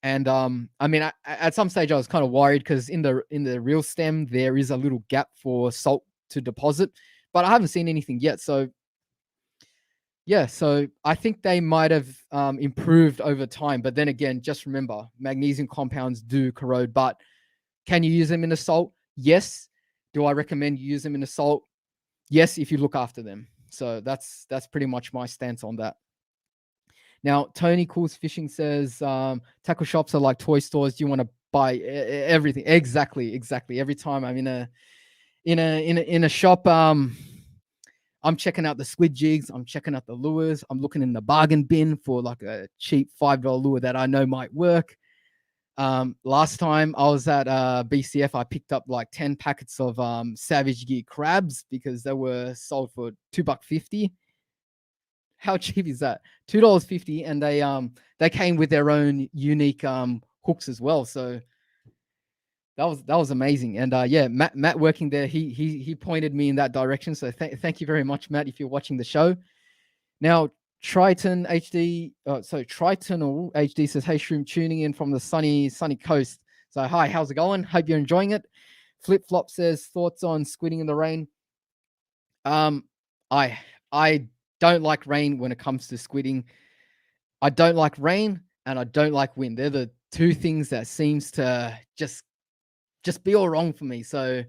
And I mean, at some stage I was kind of worried because in the reel stem there is a little gap for salt to deposit, but I haven't seen anything yet. So yeah, so I think they might have improved over time. But then again, just remember, magnesium compounds do corrode. But can you use them in the salt? Yes. Do I recommend you use them in the salt? Yes, if you look after them. So that's pretty much my stance on that. Now, Tony Cools Fishing says, tackle shops are like toy stores. Do you want to buy everything? Exactly. Every time I'm in a shop, I'm checking out the squid jigs. I'm checking out the lures. I'm looking in the bargain bin for like a cheap $5 lure that I know might work. Last time I was at BCF, I picked up like 10 packets of Savage Gear crabs because they were sold for $2.50. How cheap is that? $2.50, and they came with their own unique hooks as well. So that was amazing. And yeah, Matt working there, he pointed me in that direction. So thank you very much, Matt, if you're watching the show. Now, Tritonal HD says, hey Shroom, tuning in from the sunny coast. So hi, how's it going? Hope you're enjoying it. Flip Flop says, thoughts on squidding in the rain. I don't like rain when it comes to squidding. I don't like rain and I don't like wind. They're the two things that seems to just be all wrong for me. So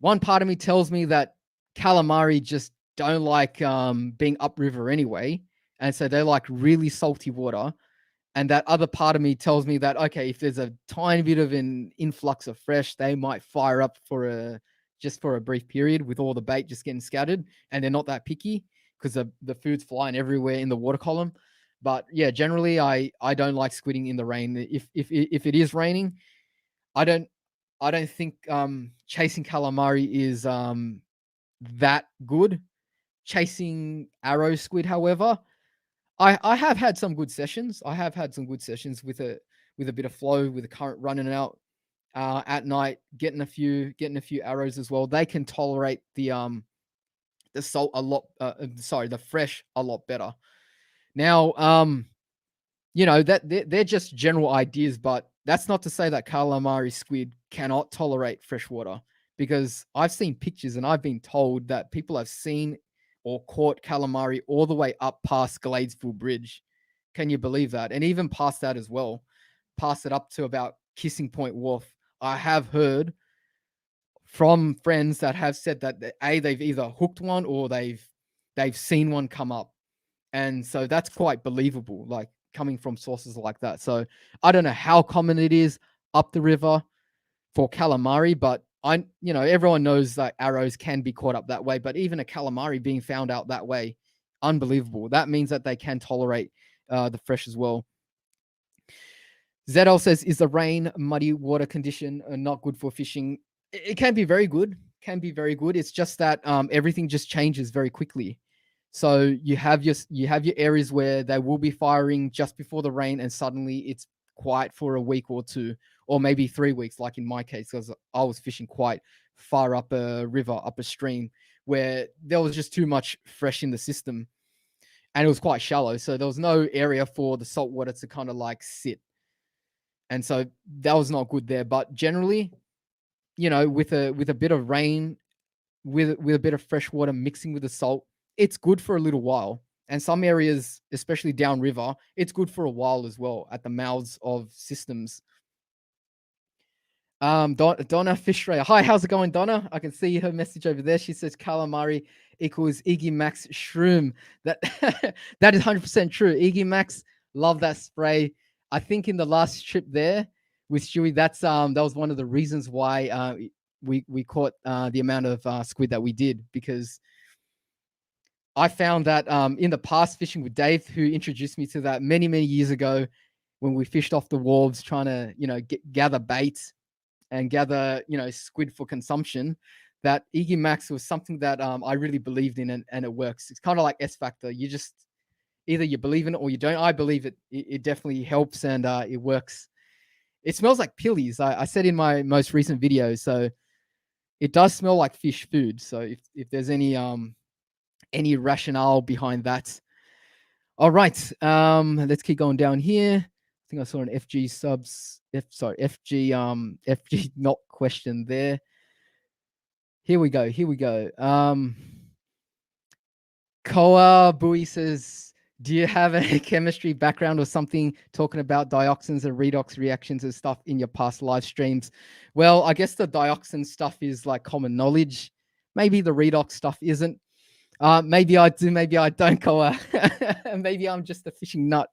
one part of me tells me that calamari just don't like being upriver anyway, and so they like really salty water. And that other part of me tells me that, okay, if there's a tiny bit of an influx of fresh, they might fire up for a brief period with all the bait just getting scattered, and they're not that picky because the food's flying everywhere in the water column. But yeah, generally I don't like squidding in the rain. If it is raining, I don't think chasing calamari is that good. Chasing arrow squid, however, I have had some good sessions. I have had some good sessions with a bit of flow, with the current running out at night, getting a few arrows as well. They can tolerate the salt a lot. The fresh a lot better. Now, that they're just general ideas, but that's not to say that calamari squid cannot tolerate fresh water, because I've seen pictures and I've been told that people have seen or caught calamari all the way up past Gladesville Bridge. Can you believe that? And even past that as well, past it up to about Kissing Point Wharf. I have heard from friends that have said that they've either hooked one or they've seen one come up. And so that's quite believable, like coming from sources like that. So I don't know how common it is up the river for calamari, but everyone knows that arrows can be caught up that way, but even a calamari being found out that way, unbelievable. That means that they can tolerate the fresh as well. Zedel says, is the rain, muddy water condition not good for fishing? It can be very good. It's just that everything just changes very quickly. So you have your areas where they will be firing just before the rain, and suddenly it's quiet for a week or two, or maybe 3 weeks, like in my case, because I was fishing quite far up a river, up a stream, where there was just too much fresh in the system, and it was quite shallow. So there was no area for the salt water to kind of like sit. And so that was not good there. But generally, with a bit of rain, with a bit of fresh water mixing with the salt, it's good for a little while. And some areas, especially downriver, it's good for a while as well at the mouths of systems. Donna Fishray. Hi, how's it going, Donna? I can see her message over there. She says calamari equals Iggy Max Shroom. That is 100% true. Iggy Max, love that spray. I think in the last trip there with Stewy, that was one of the reasons why we caught the amount of squid that we did, because I found that in the past fishing with Dave, who introduced me to that many years ago, when we fished off the wharves trying to gather bait and gather squid for consumption, that Iggy Max was something that I really believed in, and it works. It's kind of like S Factor. You just either you believe in it or you don't. I believe it. It definitely helps, and it works. It smells like pillies. I said in my most recent video, so it does smell like fish food. So if there's any rationale behind that. All right, let's keep going down here. I think I saw an FG subs. FG not question there. Here we go. Koa Bui says, do you have a chemistry background or something talking about dioxins and redox reactions and stuff in your past live streams? Well, I guess the dioxin stuff is like common knowledge. Maybe the redox stuff isn't. Maybe I do, maybe I don't, Koa. Maybe I'm just a fishing nut.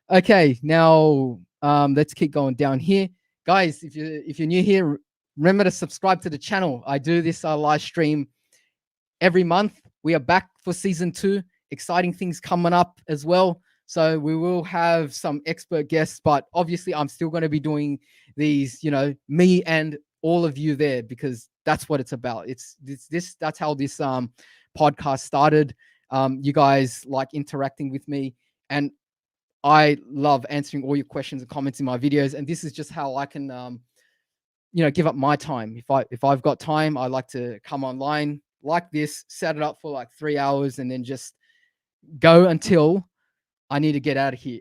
Okay, now let's keep going down here. Guys, if you're new here, remember to subscribe to the channel. I do this live stream every month. We are back for season 2. Exciting things coming up as well. So we will have some expert guests, but obviously I'm still going to be doing these, me and all of you there, because that's what it's about. That's how this podcast started. You guys like interacting with me, and I love answering all your questions and comments in my videos. And this is just how I can give up my time. If I've got time, I like to come online like this, set it up for like 3 hours, and then just go until I need to get out of here.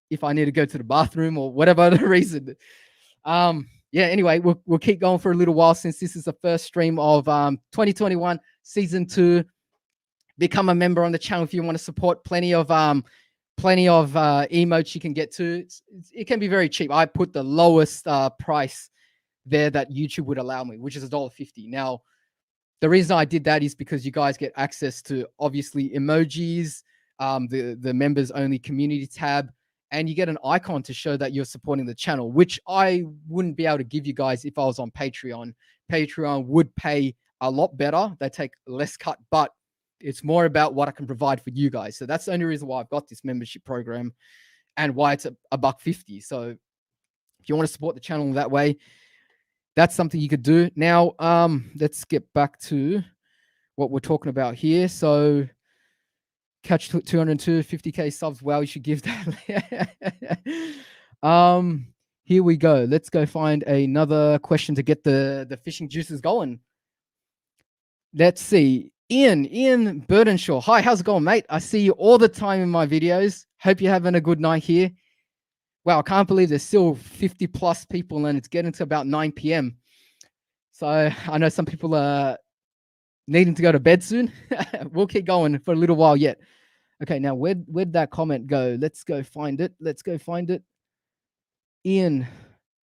If I need to go to the bathroom or whatever the reason. Anyway, we'll keep going for a little while, since this is the first stream of 2021 season 2. Become a member on the channel if you want to support. Plenty of emotes you can get to. It can be very cheap. I put the lowest price there that YouTube would allow me, which is $1.50. Now, the reason I did that is because you guys get access to obviously emojis, the members only community tab, and you get an icon to show that you're supporting the channel, which I wouldn't be able to give you guys if I was on Patreon. Patreon would pay a lot better. They take less cut, but it's more about what I can provide for you guys. So that's the only reason why I've got this membership program, and why it's $1.50. So if you want to support the channel that way, that's something you could do. Now, let's get back to what we're talking about here. So catch 202, 50K subs. Wow, you should give that. Here we go. Let's go find another question to get the fishing juices going. Let's see. Ian Burdenshaw. Hi, how's it going, mate? I see you all the time in my videos. Hope you're having a good night here. Wow, I can't believe there's still 50 plus people, and it's getting to about 9 p.m. So I know some people are needing to go to bed soon. We'll keep going for a little while yet. Okay, now where'd that comment go? Let's go find it. Ian,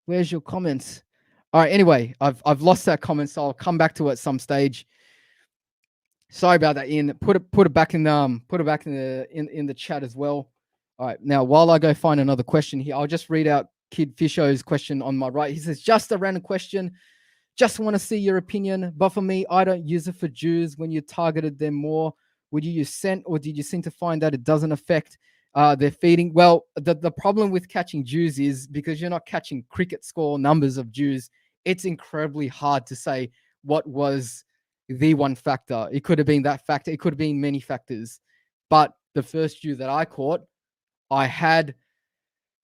where's your comments? All right. Anyway, I've lost that comment, so I'll come back to it at some stage. Sorry about that, Ian. Put it back in the chat as well. All right. Now, while I go find another question here, I'll just read out Kid Fisho's question on my right. He says, just a random question. Just want to see your opinion. But for me, I don't use it for Jews. When you targeted them more, would you use scent, or did you seem to find that it doesn't affect their feeding? Well, the problem with catching Jews is because you're not catching cricket score numbers of Jews, it's incredibly hard to say what was the one factor. It could have been that factor. It could have been many factors. But the first Jew that I caught, I had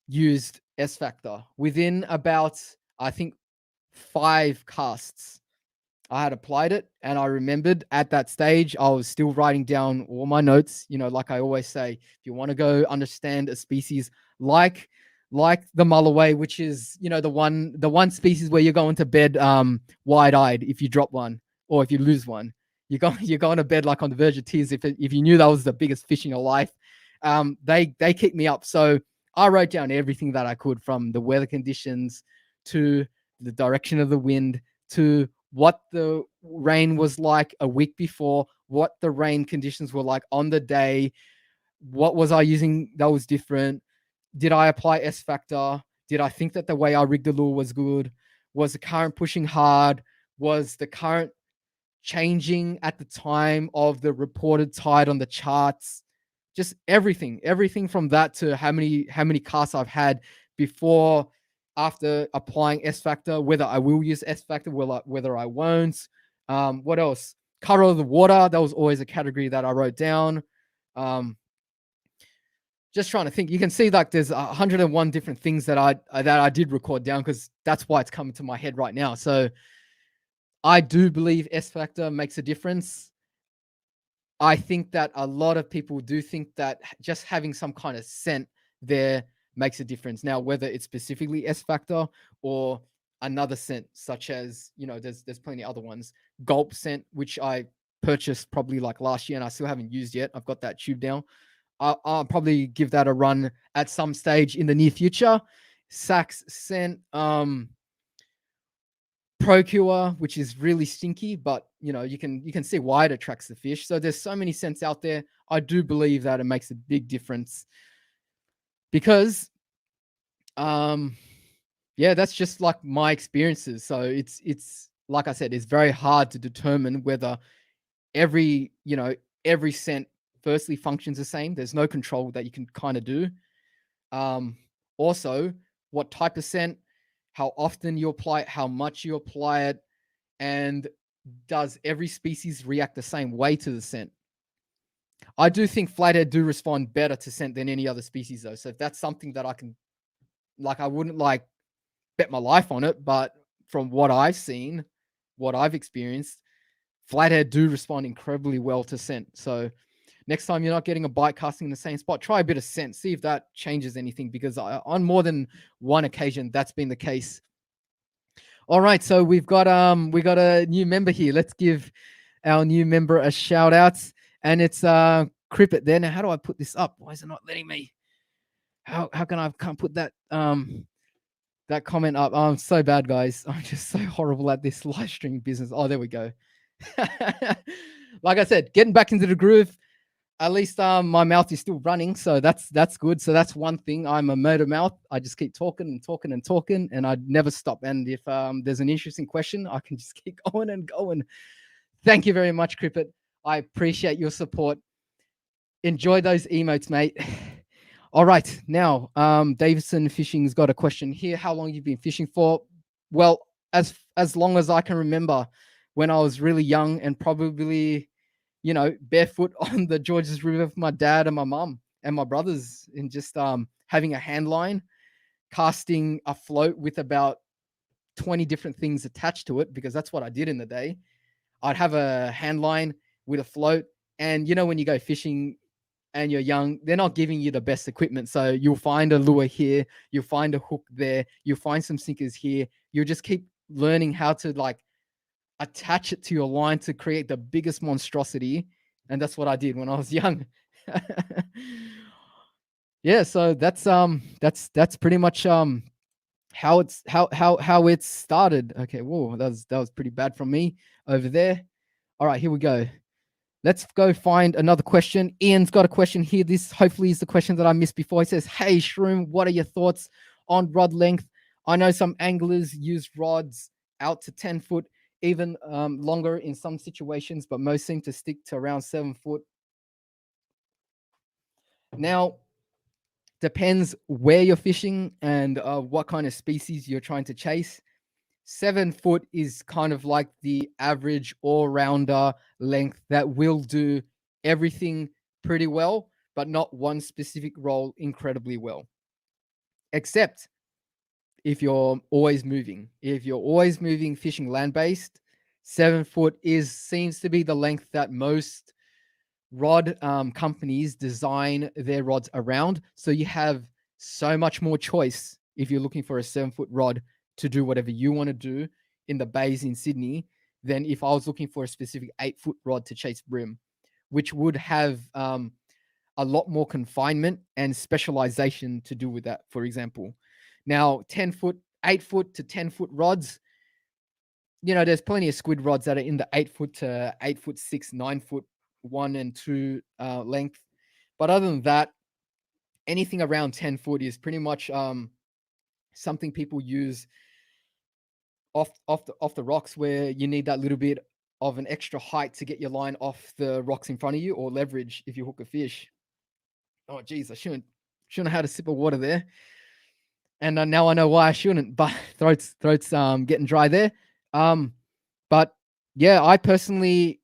used S factor within about, I think, 5 casts. I had applied it, and I remembered at that stage I was still writing down all my notes. You know, like I always say, if you want to go understand a species like the mulloway, which is, you know, the one species where you're going to bed wide-eyed if you drop one or if you lose one. You're going to bed like on the verge of tears if you knew that was the biggest fish in your life. They keep me up. So I wrote down everything that I could, from the weather conditions to the direction of the wind to what the rain was like a week before, what the rain conditions were like on the day, what was I using that was different, did I apply S factor, did I think that the way I rigged the lure was good, was the current pushing hard, was the current changing at the time of the reported tide on the charts, just everything from that to how many casts I've had before, after applying S factor, whether I will use S factor, whether I won't. What else? Color of the water, that was always a category that I wrote down. Just trying to think. You can see like there's 101 different things that I did record down, because that's why it's coming to my head right now. So I do believe S factor makes a difference. I think that a lot of people do think that just having some kind of scent there makes a difference. Now, whether it's specifically S factor or another scent, such as, you know, there's plenty of other ones. Gulp scent, which I purchased probably like last year and I still haven't used yet. I've got that tube down. I'll probably give that a run at some stage in the near future. Sax scent, Procure, which is really stinky, but you know, you can see why it attracts the fish. So there's so many scents out there. I do believe that it makes a big difference, because yeah, that's just like my experiences. So it's like I said, it's very hard to determine whether every scent firstly functions the same. There's no control that you can kind of do. Also, what type of scent, how often you apply it, how much you apply it, and does every species react the same way to the scent? I do think flathead do respond better to scent than any other species, though. So if that's something that I can, like, I wouldn't like bet my life on it, but from what I've seen, what I've experienced, flathead do respond incredibly well to scent. So next time you're not getting a bite casting in the same spot, try a bit of scent, see if that changes anything, because on more than one occasion, that's been the case. All right, so we got a new member here. Let's give our new member a shout out, and it's Crippet there. Now, how do I put this up? Why is it not letting me? How can I can't put that that comment up? Oh, I'm so bad, guys. I'm just so horrible at this live streaming business. Oh, there we go. Like I said, getting back into the groove. At least my mouth is still running, so that's good. So that's one thing. I'm a motor mouth. I just keep talking and talking and talking, and I never stop. And if there's an interesting question, I can just keep going and going. Thank you very much, Crippet. I appreciate your support. Enjoy those emotes, mate. All right, now Davison Fishing's got a question here. How long you've been fishing for? Well, as long as I can remember, when I was really young, and probably, you know, barefoot on the Georges River with my dad and my mum and my brothers, and just having a hand line, casting a float with about 20 different things attached to it, because that's what I did in the day. I'd have a hand line with a float, and you know, when you go fishing and you're young, they're not giving you the best equipment. So you'll find a lure here, you'll find a hook there, you'll find some sinkers here. You'll just keep learning how to like attach it to your line to create the biggest monstrosity. And that's what I did when I was young. Yeah, so that's pretty much how it started. Okay, whoa, that was pretty bad from me over there. All right, here we go. Let's go find another question. Ian's got a question here. This hopefully is the question that I missed before. He says, "Hey Shroom, what are your thoughts on rod length? I know some anglers use rods out to 10 foot, even longer in some situations, but most seem to stick to around 7 foot." Now, depends where you're fishing and what kind of species you're trying to chase. 7 foot is kind of like the average all-rounder length that will do everything pretty well, but not one specific role incredibly well. Except if you're always moving. If you're always moving fishing land-based, 7 foot seems to be the length that most rod companies design their rods around. So you have so much more choice if you're looking for a 7 foot rod to do whatever you want to do in the bays in Sydney than if I was looking for a specific 8 foot rod to chase brim, which would have a lot more confinement and specialization to do with that, for example. Now, 10 foot, 8 foot to 10 foot rods, you know, there's plenty of squid rods that are in the 8 foot to 8 foot 6, 9 foot 1 and 2 length. But other than that, anything around 10 foot is pretty much something people use off the rocks, where you need that little bit of an extra height to get your line off the rocks in front of you, or leverage if you hook a fish. Oh geez, I shouldn't have had a sip of water there. And now I know why I shouldn't, but throat's getting dry there. But yeah, I personally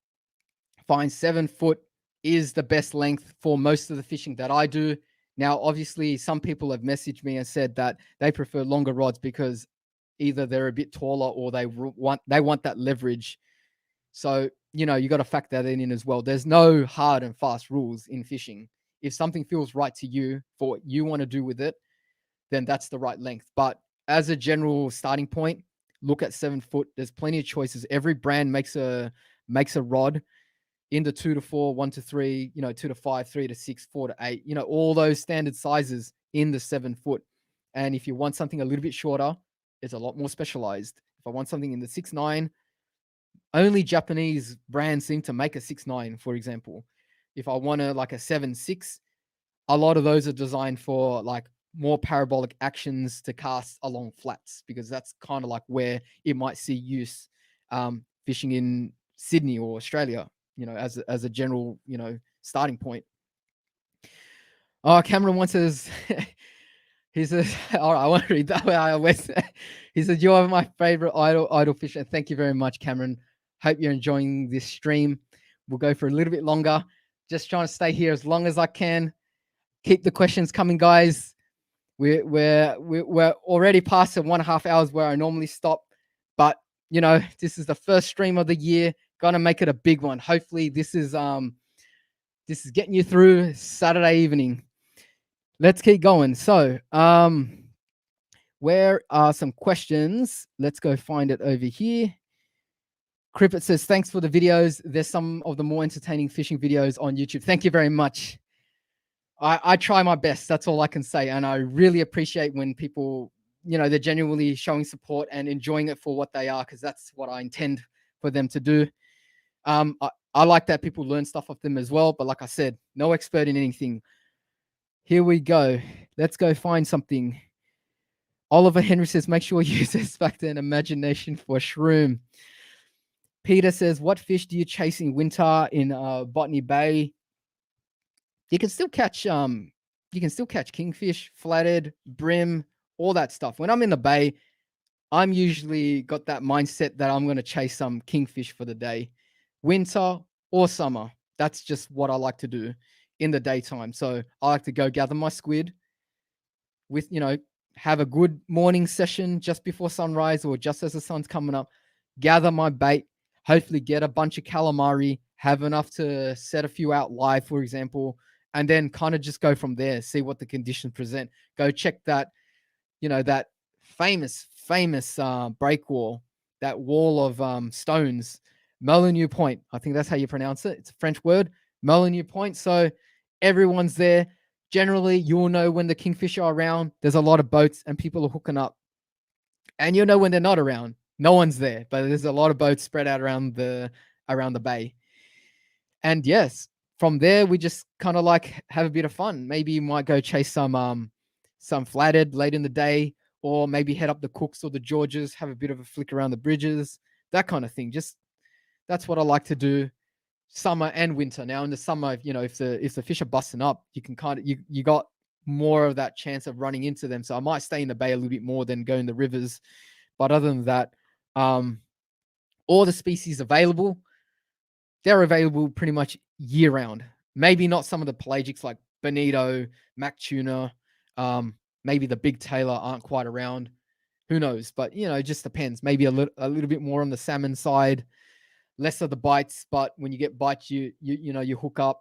find 7 foot is the best length for most of the fishing that I do. Now, obviously, some people have messaged me and said that they prefer longer rods because either they're a bit taller or they want that leverage. So, you know, you got to factor that in as well. There's no hard and fast rules in fishing. If something feels right to you for what you want to do with it, then that's the right length. But as a general starting point, look at 7 foot. There's plenty of choices. Every brand makes a rod in the 2 to 4, 1 to 3, 2 to 5, 3 to 6, 4 to 8, all those standard sizes in the 7 foot. And if you want something a little bit shorter, it's a lot more specialized. If I want something in the 6'9", only Japanese brands seem to make a 6'9", for example. If I want like a 7'6", a lot of those are designed for like more parabolic actions to cast along flats, because that's kind of like where it might see use fishing in Sydney or Australia, as a general, starting point. Oh, Cameron once says, he says, all right, I won't read that. He said, "You are my favorite idol fisher." Thank you very much, Cameron. Hope you're enjoying this stream. We'll go for a little bit longer. Just trying to stay here as long as I can. Keep the questions coming, guys. We're already past the 1.5 hours where I normally stop, but this is the first stream of the year. Gonna make it a big one. Hopefully, this is getting you through Saturday evening. Let's keep going. So, where are some questions? Let's go find it over here. Crippet says, "Thanks for the videos. There's some of the more entertaining fishing videos on YouTube." Thank you very much. I try my best. That's all I can say. And I really appreciate when people, they're genuinely showing support and enjoying it for what they are, because that's what I intend for them to do. I like that people learn stuff off them as well. But like I said, no expert in anything. Here we go. Let's go find something. Oliver Henry says, "Make sure you use this factor and imagination for shroom." Peter says, "What fish do you chase in winter in Botany Bay?" You can still catch kingfish, flathead, brim, all that stuff. When I'm in the bay, I'm usually got that mindset that I'm going to chase some kingfish for the day, winter or summer. That's just what I like to do in the daytime. So I like to go gather my squid with, have a good morning session just before sunrise or just as the sun's coming up, gather my bait, hopefully get a bunch of calamari, have enough to set a few out live, for example, and then kind of just go from there, see what the conditions present. Go check that, that famous break wall wall of stones. Molyneux Point, I think that's how you pronounce it. It's a French word, Molyneux Point. So everyone's there. Generally, you'll know when the kingfish are around. There's a lot of boats and people are hooking up. And you'll know when they're not around. No one's there, but there's a lot of boats spread out around the bay. And yes, from there we just kind of like have a bit of fun. Maybe you might go chase some flathead late in the day, or maybe head up the Cooks or the Georges, have a bit of a flick around the bridges, that kind of thing. Just that's what I like to do, summer and winter. Now in the summer, you know, if the fish are busting up, you can kind of you got more of that chance of running into them. So I might stay in the bay a little bit more than go in the rivers. But other than that, all the species available, they're available pretty much year round. Maybe not some of the pelagics like bonito, mac tuna, maybe the big tailor aren't quite around. Who knows? But you know, it just depends. Maybe a little bit more on the salmon side, less of the bites. But when you get bites, you hook up.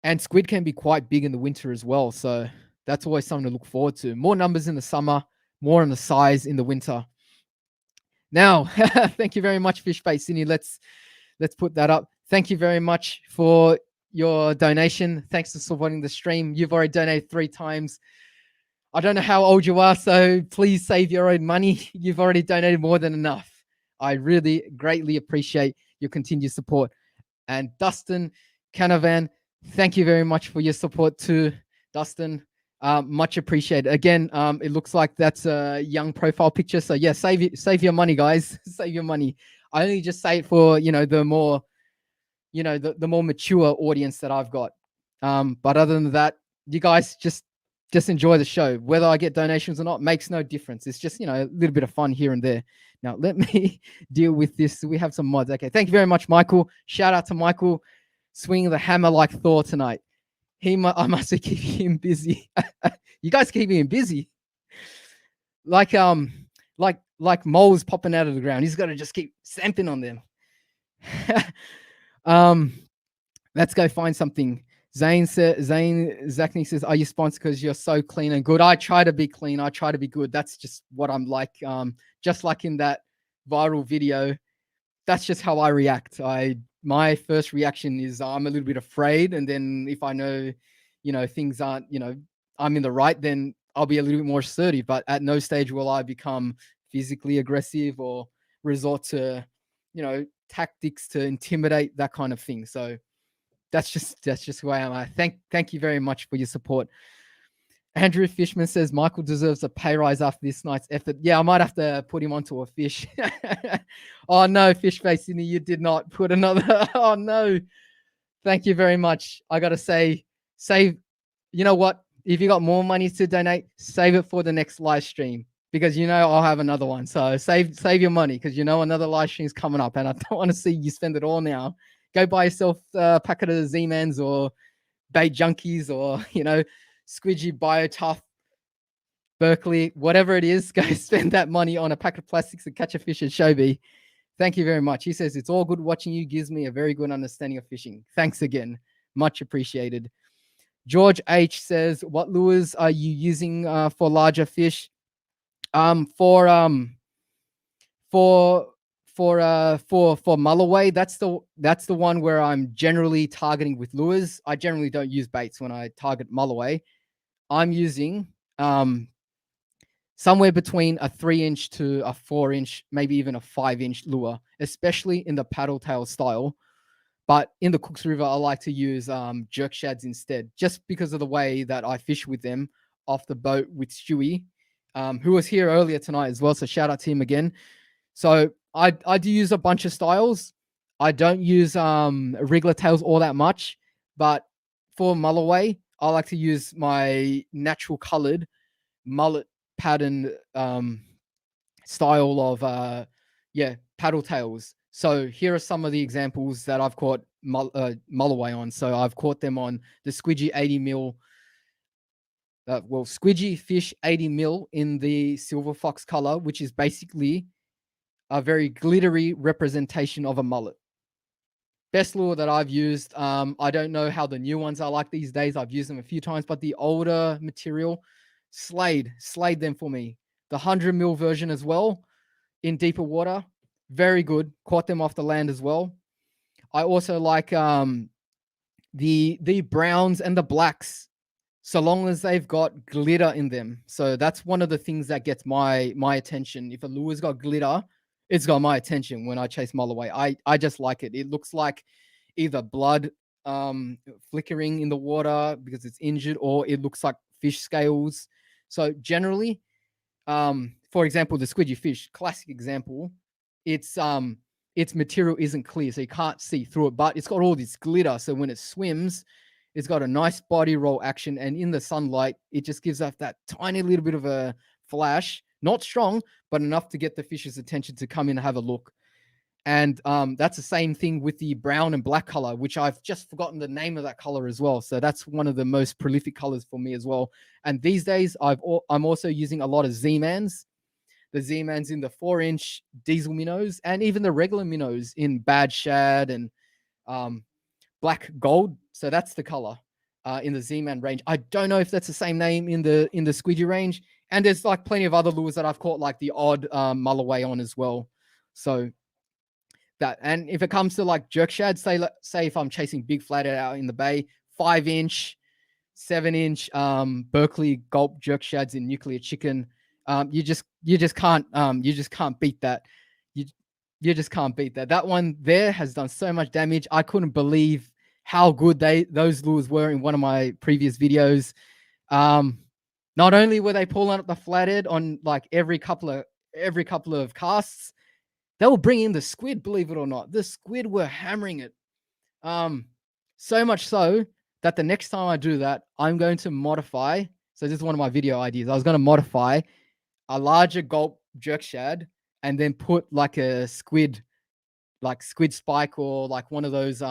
And squid can be quite big in the winter as well. So that's always something to look forward to. More numbers in the summer, more on the size in the winter. Now, thank you very much, Fish Bait Sydney. Let's put that up. Thank you very much for your donation. Thanks for supporting the stream. You've already donated 3 times. I don't know how old you are, so please save your own money. You've already donated more than enough. I really greatly appreciate your continued support. And Dustin Canavan, thank you very much for your support too, Dustin. Much appreciated. Again, it looks like that's a young profile picture. So yeah, save your money, guys. Save your money. I only just say it for, the more, the more mature audience that I've got. But other than that, you guys just enjoy the show. Whether I get donations or not makes no difference. It's just, a little bit of fun here and there. Now, let me deal with this. We have some mods. Okay. Thank you very much, Michael. Shout out to Michael. Swinging the hammer like Thor tonight. I must have kept him busy. You guys keeping him busy. Like moles popping out of the ground. He's got to just keep stamping on them. Let's go find something. Zane Zachny says, "Are you sponsored because you're so clean and good?" I try to be clean. I try to be good. That's just what I'm like. Just like in that viral video, that's just how I react. My first reaction is I'm a little bit afraid, and then if I know, things aren't, I'm in the right, then I'll be a little bit more assertive. But at no stage will I become physically aggressive or resort to, tactics to intimidate, that kind of thing. So that's just who I am. I thank you very much for your support. Andrew Fishman says Michael deserves a pay rise after this night's effort. Yeah, I might have to put him onto a fish. Oh no, Fish Face Sydney, you did not put another. Oh no. Thank you very much. I gotta say, save. You know what? If you got more money to donate, save it for the next live stream, because I'll have another one. So save your money, because another live stream is coming up, and I don't want to see you spend it all now. Go buy yourself a packet of Z-Mans or Bait Junkies or Squidgy, BioTough, Berkeley, whatever it is. Go spend that money on a pack of plastics and catch a fish at Shobi. Thank you very much. He says, "It's all good watching you. Gives me a very good understanding of fishing." Thanks again. Much appreciated. George H says, "What lures are you using for larger fish?" For mulloway, that's the one where I'm generally targeting with lures. I generally don't use baits when I target mulloway. I'm using somewhere between a 3-inch to a 4-inch, maybe even a 5-inch lure, especially in the paddle tail style. But in the Cooks River, I like to use jerk shads instead, just because of the way that I fish with them off the boat with Stewy, who was here earlier tonight as well. So shout out to him again. So I do use a bunch of styles. I don't use wriggler tails all that much, but for mulloway, I like to use my natural colored mullet pattern style of paddle tails. So here are some of the examples that I've caught mulloway on. So I've caught them on the Squidgy 80 mil. Squidgy fish 80 mil in the silver fox color, which is basically a very glittery representation of a mullet. Best lure that I've used. I don't know how the new ones are like these days. I've used them a few times, but the older material slayed them for me. The 100 mil version as well. in deeper water. Very good. Caught them off the land as well. I also like the browns and the blacks, so long as they've got glitter in them. So that's one of the things that gets my attention. If a lure's got glitter, it's got my attention when I chase mulloway. I just like it. It looks like either blood flickering in the water because it's injured, or it looks like fish scales. So generally, for example, the squidgy fish, classic example, its material isn't clear, so you can't see through it, but it's got all this glitter. So when it swims, it's got a nice body roll action, and in the sunlight, it just gives off that tiny little bit of a flash, not strong, but enough to get the fish's attention to come in and have a look. And that's the same thing with the brown and black color, which I've just forgotten the name of that color as well. So that's one of the most prolific colors for me as well. And these days, I'm also using a lot of Z-Mans. The Z-Mans in the 4-inch diesel minnows, and even the regular minnows in bad shad and black gold. So that's the color in the Z-Man range. I don't know if that's the same name in the squidgy range. And there's like plenty of other lures that I've caught like the odd mulloway on as well. So that, and if it comes to like jerk shad, say if I'm chasing big flathead out in the bay, 5-inch, 7-inch Berkeley gulp jerk shads in nuclear chicken, you just can't beat that. You just can't beat that. That one there has done so much damage. I couldn't believe how good those lures were in one of my previous videos. Not only were they pulling up the flathead on like every couple of casts, they were bringing in the squid, believe it or not. The squid were hammering it. So much so that the next time I do that, I'm going to modify. So this is one of my video ideas. I was going to modify a larger gulp jerk shad and then put like a squid spike, or like one of those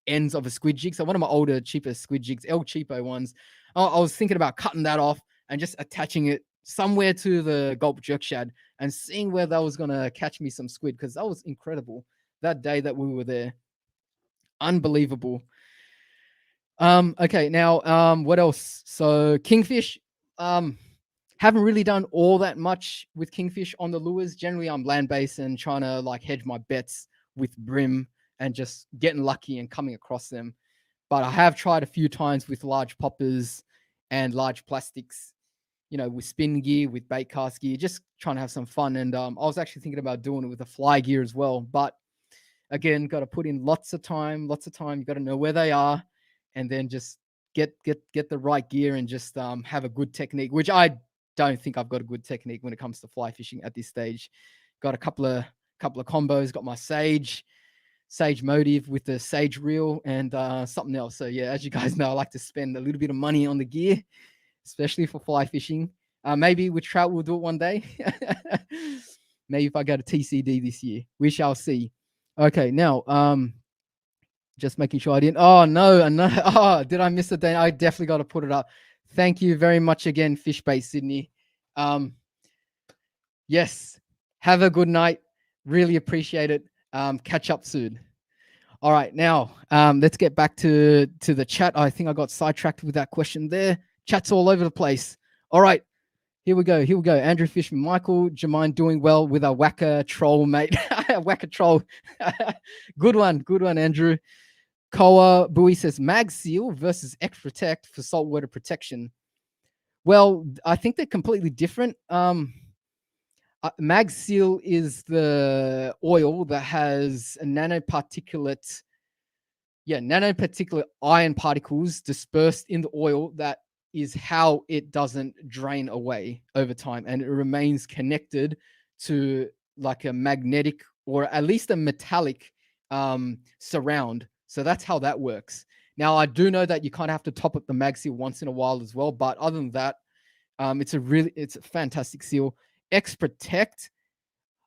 ends of a squid jig. So one of my older, cheaper squid jigs, El Cheapo ones. I was thinking about cutting that off and just attaching it somewhere to the gulp jerk shad and seeing where that was going to catch me some squid, because that was incredible that day that we were there. Unbelievable. Okay, now what else? So kingfish, haven't really done all that much with kingfish on the lures. Generally, I'm land-based and trying to like hedge my bets with brim and just getting lucky and coming across them. But I have tried a few times with large poppers and large plastics, with spin gear, with bait cast gear, just trying to have some fun. And I was actually thinking about doing it with a fly gear as well. But again, got to put in lots of time. You got to know where they are, and then just get the right gear and just have a good technique, which I don't think I've got a good technique when it comes to fly fishing at this stage. Got a couple of combos. Got my sage motive with the sage reel and something else. So yeah, as you guys know, I like to spend a little bit of money on the gear, especially for fly fishing. Maybe with trout we'll do it one day. Maybe if I go to TCD this year, we shall see. Okay, now just making sure I didn't. Oh no! Oh, did I miss it? Then I definitely got to put it up. Thank you very much again, Fishbait Sydney. Yes, have a good night. Really appreciate it. Catch up soon. All right, now let's get back to the chat. I think I got sidetracked with that question there. Chat's all over the place. All right, here we go. Andrew Fishman, Michael, Jermaine doing well with a whacker troll, mate. Whacker troll. Good one, Andrew. Koa Bowie says mag seal versus X Protect for saltwater protection. Well, I think they're completely different. Mag seal is the oil that has a nanoparticulate iron particles dispersed in the oil. That is how it doesn't drain away over time, and it remains connected to like a magnetic or at least a metallic surround. So that's how that works. Now, I do know that you kind of have to top up the mag seal once in a while as well, but other than that, it's a fantastic seal. X Protect,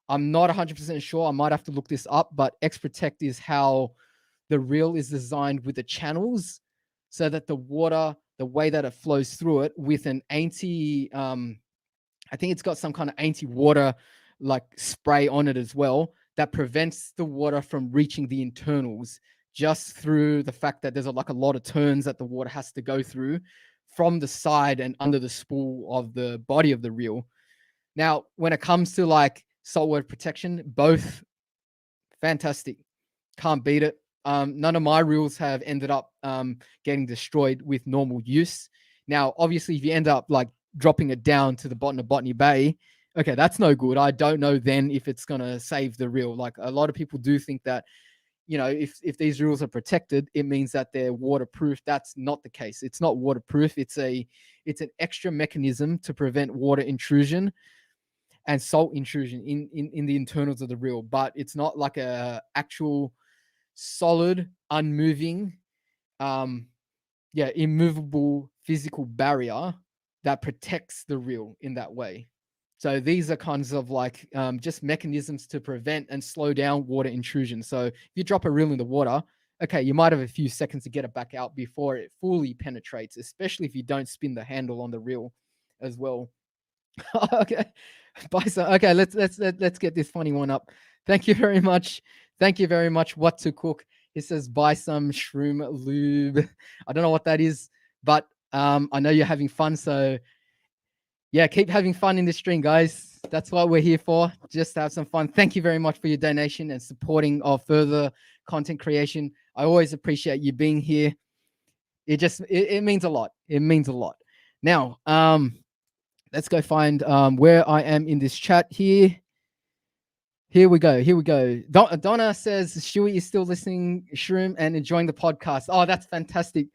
I'm not 100% sure. I might have to look this up, but X Protect is how the reel is designed with the channels, so that the water, the way that it flows through it with an I think it's got some kind of anti-water like spray on it as well, that prevents the water from reaching the internals, just through the fact that there's a lot of turns that the water has to go through from the side and under the spool of the body of the reel. Now, when it comes to like saltwater protection, both fantastic. Can't beat it. None of my reels have ended up getting destroyed with normal use. Now, obviously, if you end up like dropping it down to the bottom of Botany Bay, okay, that's no good. I don't know then if it's gonna save the reel. Like a lot of people do think that, you know, if these reels are protected, it means that they're waterproof. That's not the case. It's not waterproof. It's an extra mechanism to prevent water intrusion and salt intrusion in the internals of the reel, but it's not like a actual solid, unmoving, immovable physical barrier that protects the reel in that way. So these are kinds of like just mechanisms to prevent and slow down water intrusion. So if you drop a reel in the water, okay, you might have a few seconds to get it back out before it fully penetrates, especially if you don't spin the handle on the reel as well. Okay, Bison. Okay, let's get this funny one up. Thank you very much. Thank you very much. What to cook? He says buy some Shroom lube. I don't know what that is, but I know you're having fun. So yeah, keep having fun in this stream, guys. That's what we're here for. Just to have some fun. Thank you very much for your donation and supporting our further content creation. I always appreciate you being here. It means a lot. It means a lot. Now, let's go find where I am in this chat here. Here we go. Here we go. Donna says Stewy is still listening, Shroom, and enjoying the podcast. Oh, that's fantastic.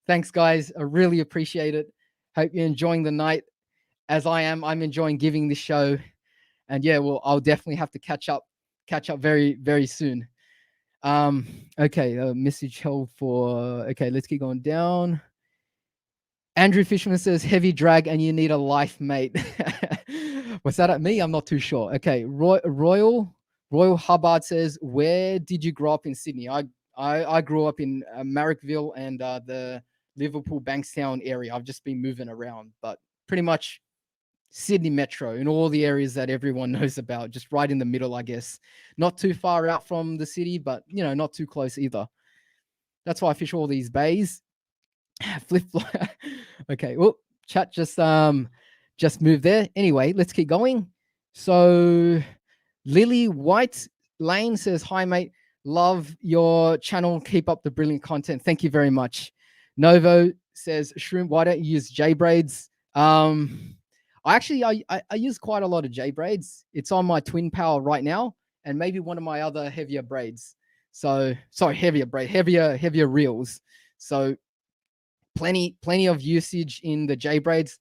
Thanks, guys. I really appreciate it. Hope you're enjoying the night as I am. I'm enjoying giving this show. And yeah, well, I'll definitely have to catch up very, very soon. Okay, message held for, okay, let's keep going down. Andrew Fishman says heavy drag and you need a life mate. Was that at me? I'm not too sure. Okay, Royal Hubbard says, where did you grow up in Sydney? I grew up in Marrickville and the Liverpool Bankstown area. I've just been moving around, but pretty much Sydney Metro in all the areas that everyone knows about, just right in the middle, I guess. Not too far out from the city, but you know, not too close either. That's why I fish all these bays. Flip. Okay, well, chat just moved there. Anyway, let's keep going. So Lily White Lane says, hi mate, love your channel, keep up the brilliant content. Thank you very much. Novo says, Shroom, why don't you use J braids? I use quite a lot of J braids. It's on my twin power right now, and maybe one of my other heavier braids. So sorry, heavier reels. So plenty of usage in the J braids.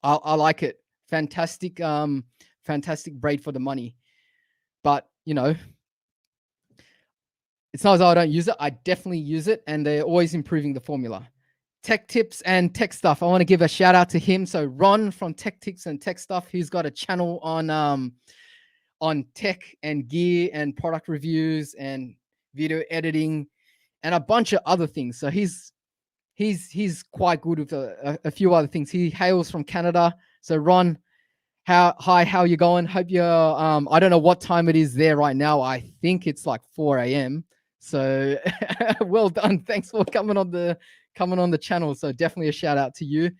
I like it. Fantastic braid for the money. But you know, it's not as though I don't use it. I definitely use it, and they're always improving the formula. Tech Tips and Tech Stuff. I want to give a shout out to him. So Ron from Tech Tips and Tech Stuff, he's got a channel on tech and gear and product reviews and video editing and a bunch of other things. So he's quite good with a few other things. He hails from Canada. So Ron, how are you going? Hope you're I don't know what time it is there right now. I think it's like 4 a.m. So well done. Thanks for coming on the channel. So definitely a shout out to you.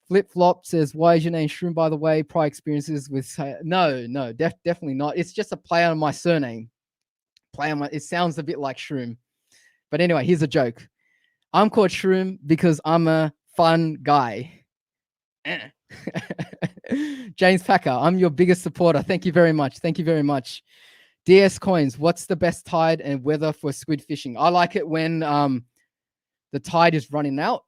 Flip Flop says, why is your name Shroom, by the way? Prior experiences with no, definitely not. It's just a play on my surname. It sounds a bit like Shroom. But anyway, here's a joke. I'm called Shroom because I'm a fun guy. James Packer, I'm your biggest supporter. Thank you very much. Thank you very much. DS Coins, what's the best tide and weather for squid fishing? I like it when the tide is running out,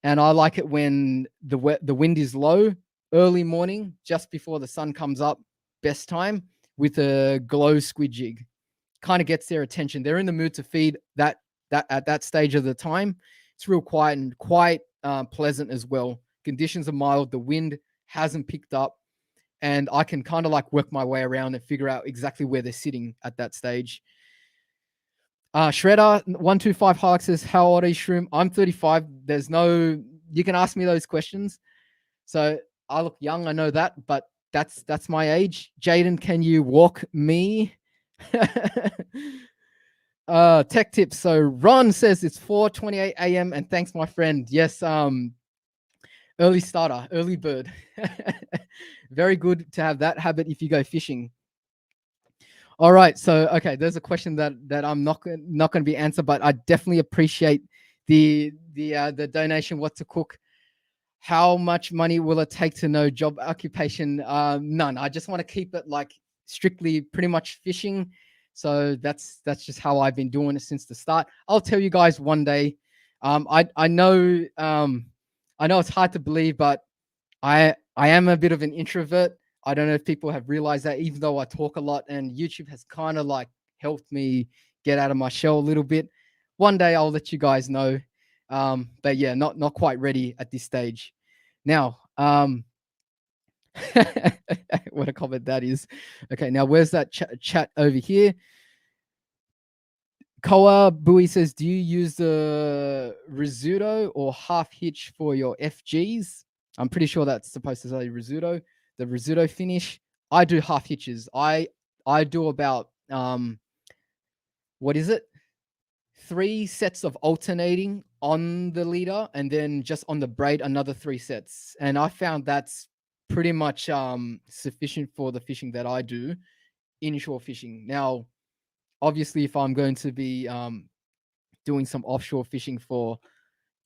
and I like it when the wind is low, early morning, just before the sun comes up, best time, with a glow squid jig. Kind of gets their attention. They're in the mood to feed that at that stage of the time. It's real quiet and quite pleasant as well. Conditions are mild. The wind hasn't picked up, and I can kind of like work my way around and figure out exactly where they're sitting at that stage. Shredder 125 Hilux says, how old are you, Shroom? I'm 35. There's no, you can ask me those questions. So I look young, I know that, but that's my age. Jaden, can you walk me? Tech tips. So Ron says it's 4:28 a.m. and thanks, my friend. Yes, early starter, early bird. Very good to have that habit if you go fishing. All right. So, okay, there's a question that I'm not going to be answered, but I definitely appreciate the donation. What to cook? How much money will it take to know job occupation? None. I just want to keep it like strictly pretty much fishing. So that's just how I've been doing it since the start. I'll tell you guys one day. I know it's hard to believe, but I am a bit of an introvert. I don't know if people have realized that, even though I talk a lot, and YouTube has kind of like helped me get out of my shell a little bit. One day I'll let you guys know. But yeah, not quite ready at this stage. Now, what a comment that is. Okay, now where's that chat over here? Koa Bui says, do you use the risotto or half hitch for your FGs? I'm pretty sure that's supposed to say risotto, the risotto finish. I do half hitches. I do about what is it? 3 sets of alternating on the leader, and then just on the braid another 3 sets. And I found that's pretty much sufficient for the fishing that I do, inshore fishing. Now, obviously, if I'm going to be doing some offshore fishing for,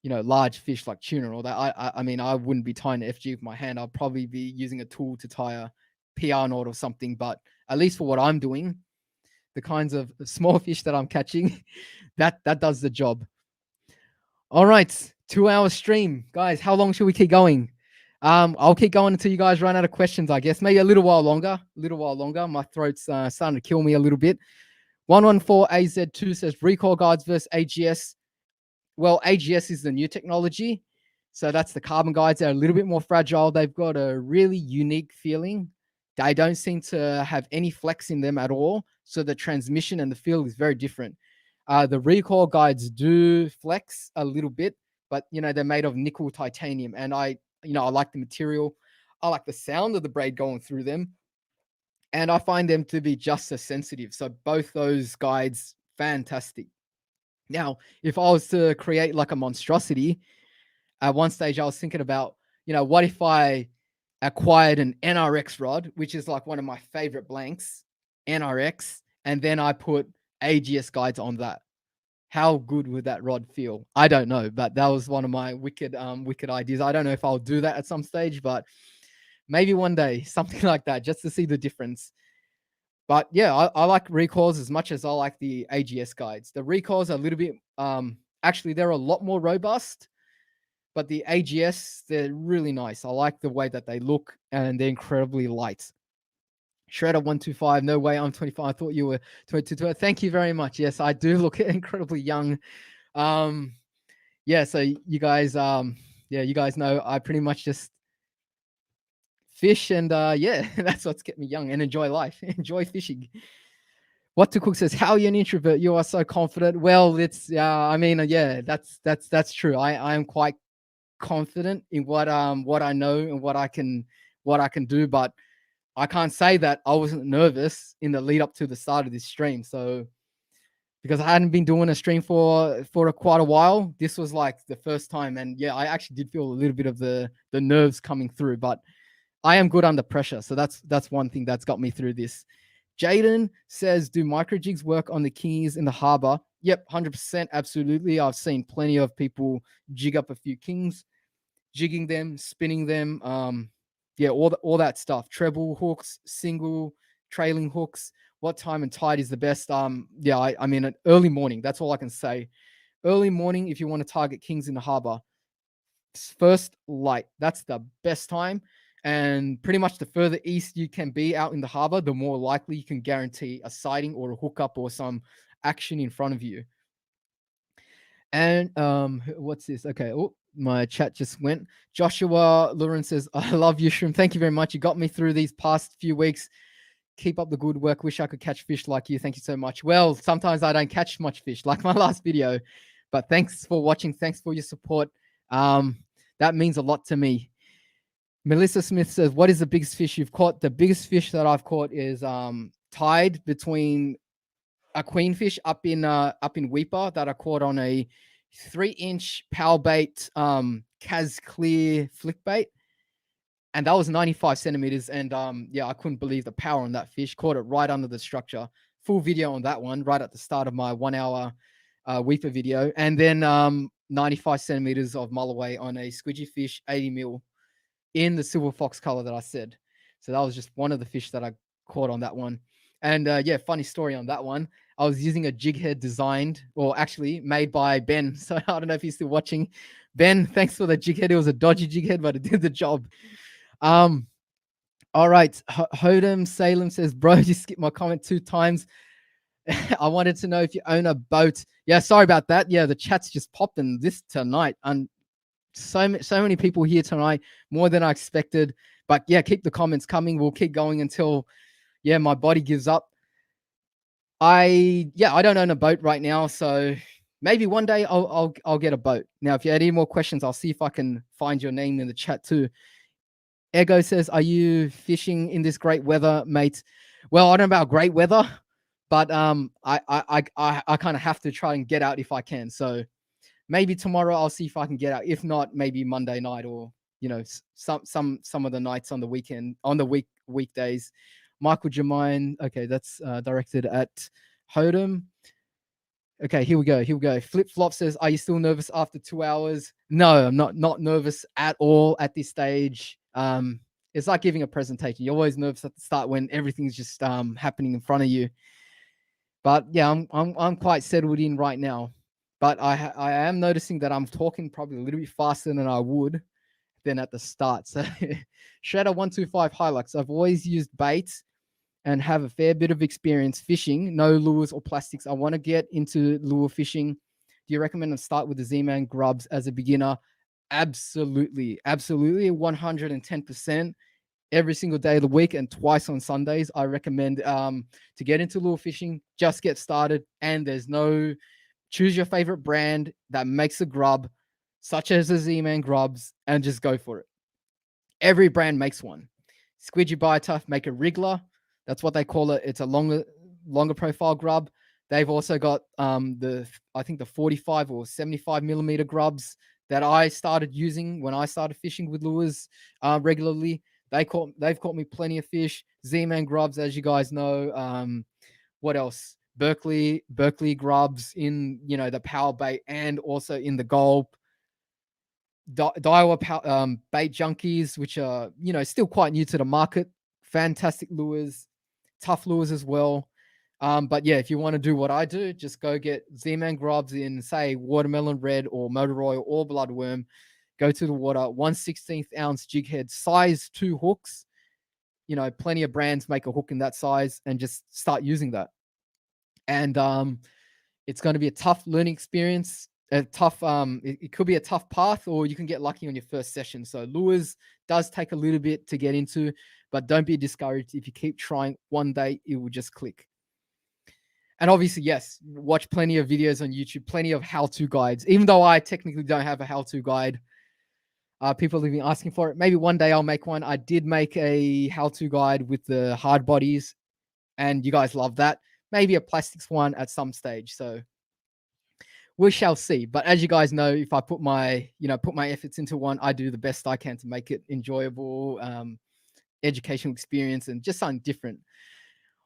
large fish like tuna or that, I mean, I wouldn't be tying an FG with my hand. I'll probably be using a tool to tie a PR knot or something. But at least for what I'm doing, the kinds of small fish that I'm catching, that does the job. All right, 2-hour stream, guys. How long should we keep going? I'll keep going until you guys run out of questions, I guess. Maybe a little while longer. My throat's starting to kill me a little bit. 114AZ2 says recoil guides versus AGS. Well, AGS is the new technology. So that's the carbon guides. They're a little bit more fragile. They've got a really unique feeling. They don't seem to have any flex in them at all. So the transmission and the feel is very different. The recoil guides do flex a little bit, but they're made of nickel titanium. And I like the material. I like the sound of the braid going through them. And I find them to be just as sensitive. So both those guides, fantastic. Now, if I was to create like a monstrosity, at one stage I was thinking about, what if I acquired an NRX rod, which is like one of my favorite blanks, NRX, and then I put AGS guides on that. How good would that rod feel? I don't know, but that was one of my wicked ideas. I don't know if I'll do that at some stage, but maybe one day, something like that, just to see the difference. But yeah, I like recoils as much as I like the AGS guides. The recoils are a little bit, actually, they're a lot more robust, but the AGS, they're really nice. I like the way that they look, and they're incredibly light. Shredder125, no way, I'm 25. I thought you were 22. Thank you very much. Yes, I do look incredibly young. Yeah, so you guys, you guys know I pretty much just fish, and yeah, that's what's kept me young and enjoy life. Enjoy fishing. What to Cook says, how are you an introvert? You are so confident. Well, it's I mean, yeah, that's true. I am quite confident in what I know and what I can do, but I can't say that I wasn't nervous in the lead up to the start of this stream. So because I hadn't been doing a stream for quite a while, this was like the first time, and yeah, I actually did feel a little bit of the nerves coming through, but I am good under pressure. So that's one thing that's got me through this. Jaden says, do micro jigs work on the kings in the harbor? Yep, 100%. Absolutely. I've seen plenty of people jig up a few kings, jigging them, spinning them. Yeah, all that stuff. Treble hooks, single, trailing hooks. What time and tide is the best? Yeah, I mean, an early morning. That's all I can say. Early morning, if you want to target kings in the harbor. First light. That's the best time. And pretty much the further east you can be out in the harbor, the more likely you can guarantee a sighting or a hookup or some action in front of you. And what's this? Okay, oh, my chat just went. Joshua Lauren says, I love you, Shroom. Thank you very much. You got me through these past few weeks. Keep up the good work. Wish I could catch fish like you. Thank you so much. Well, sometimes I don't catch much fish, like my last video. But thanks for watching. Thanks for your support. That means a lot to me. Melissa Smith says, what is the biggest fish you've caught? The biggest fish that I've caught is tied between a queenfish up in Weeper that I caught on a 3-inch power bait Kaz Clear flick bait. and that was 95 centimeters. And yeah, I couldn't believe the power on that fish. Caught it right under the structure. Full video on that one, right at the start of my 1 hour weeper video. And then 95 centimeters of mulloway on a squidgy fish, 80 mil in the silver fox color that I said. So that was just one of the fish that I caught on that one. And yeah, funny story on that one. I was using a jig head designed, or actually made by Ben. So I don't know if he's still watching. Ben, thanks for the jig head. It was a dodgy jig head, but it did the job. All right. Hodem Salem says, bro, you skipped my comment 2 times. I wanted to know if you own a boat. Yeah, sorry about that. Yeah, the chat's just popped in this tonight. And so many people here tonight, more than I expected. But yeah, keep the comments coming. We'll keep going until my body gives up. I don't own a boat right now, so maybe one day I'll get a boat. Now, if you had any more questions, I'll see if I can find your name in the chat too. Ego says, are you fishing in this great weather, mate? Well, I don't know about great weather, but I kind of have to try and get out if I can. So maybe tomorrow I'll see if I can get out. If not, maybe Monday night, or some of the nights on the weekend, on the weekdays. Michael Jermaine, okay, that's directed at Hodem. Okay, here we go. Flip Flop says, are you still nervous after 2 hours? No, I'm not nervous at all at this stage. It's like giving a presentation. You're always nervous at the start when everything's just happening in front of you. But yeah, I'm quite settled in right now. But I am noticing that I'm talking probably a little bit faster than I would than at the start. So Shredder 125 Hilux. I've always used baits and have a fair bit of experience fishing, no lures or plastics. I want to get into lure fishing. Do you recommend I start with the Z-Man grubs as a beginner? Absolutely. 110%. Every single day of the week and twice on Sundays, I recommend to get into lure fishing. Just get started, and there's no choose your favorite brand that makes a grub, such as the Z-Man grubs, and just go for it. Every brand makes one. Squidgy Biotough make a wriggler. That's what they call it. It's a longer profile grub. They've also got the 45 or 75 millimeter grubs that I started using when I started fishing with lures regularly. They've caught me plenty of fish. Z-Man grubs, as you guys know. What else? Berkeley grubs in the power bait and also in the gulp. Daiwa bait junkies, which are still quite new to the market. Fantastic lures, tough lures as well. But yeah, if you want to do what I do, just go get Z-Man grubs in, say, watermelon red or motor oil or bloodworm. Go to the water, 1/16 ounce jig head, size 2 hooks. Plenty of brands make a hook in that size, and just start using that. And it's going to be a tough learning experience. It could be a tough path, or you can get lucky on your first session. So lures does take a little bit to get into, but don't be discouraged. If you keep trying, one day it will just click. And obviously, yes, watch plenty of videos on YouTube, plenty of how-to guides. Even though I technically don't have a how-to guide, people have been asking for it. Maybe one day I'll make one. I did make a how-to guide with the hard bodies, and you guys love that. Maybe a plastics one at some stage. So we shall see. But as you guys know, if I put my efforts into one, I do the best I can to make it enjoyable, educational experience, and just something different.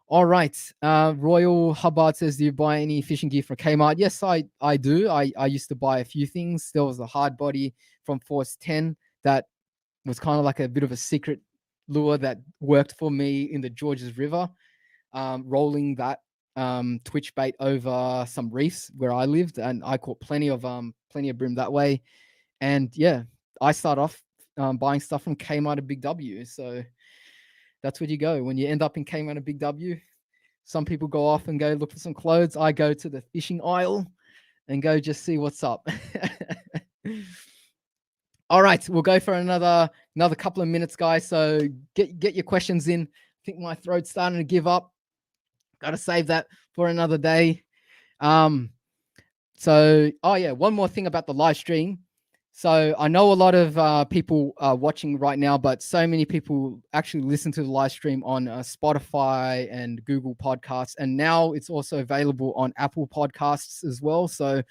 All right. Royal Hubbard says, do you buy any fishing gear from Kmart? Yes, I do. I used to buy a few things. There was a hard body from Force 10 that was kind of like a bit of a secret lure that worked for me in the Georges River, rolling that twitch bait over some reefs where I lived, and I caught plenty of brim that way. And yeah, I start off buying stuff from Kmart and Big W. So that's where you go when you end up in Kmart and Big W. Some people go off and go look for some clothes. I go to the fishing aisle and go just see what's up. All right, we'll go for another couple of minutes, guys. So get your questions in. I think my throat's starting to give up. Got to save that for another day. One more thing about the live stream. So I know a lot of people are watching right now, but so many people actually listen to the live stream on Spotify and Google Podcasts. And now it's also available on Apple Podcasts as well. So,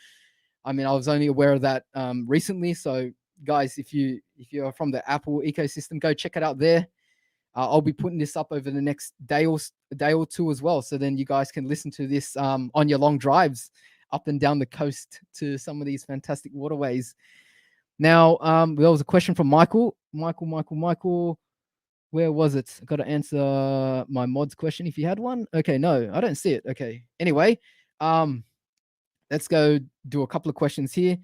I mean, I was only aware of that recently. So guys, if you're from the Apple ecosystem, go check it out there. I'll be putting this up over the next day or two as well, so then you guys can listen to this on your long drives up and down the coast to some of these fantastic waterways. Now, there was a question from Michael. Where was it? Got to answer my mods question if you had one. Okay, no, I don't see it. Okay. Anyway, let's go do a couple of questions here.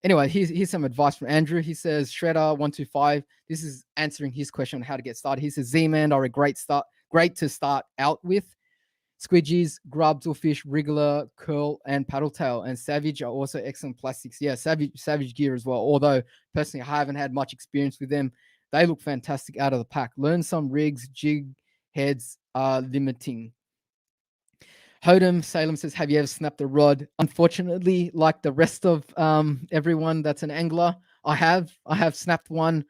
Anyway, here's some advice from Andrew. He says, Shredder125. This is answering his question on how to get started. He says, Z-Man are a great to start out with. Squidgies, grubs or fish, wriggler, curl, and paddle tail. And Savage are also excellent plastics. Yeah, Savage gear as well. Although personally, I haven't had much experience with them. They look fantastic out of the pack. Learn some rigs, jig heads are limiting. Hodem Salem says, have you ever snapped a rod? Unfortunately, like the rest of everyone that's an angler, I have snapped one.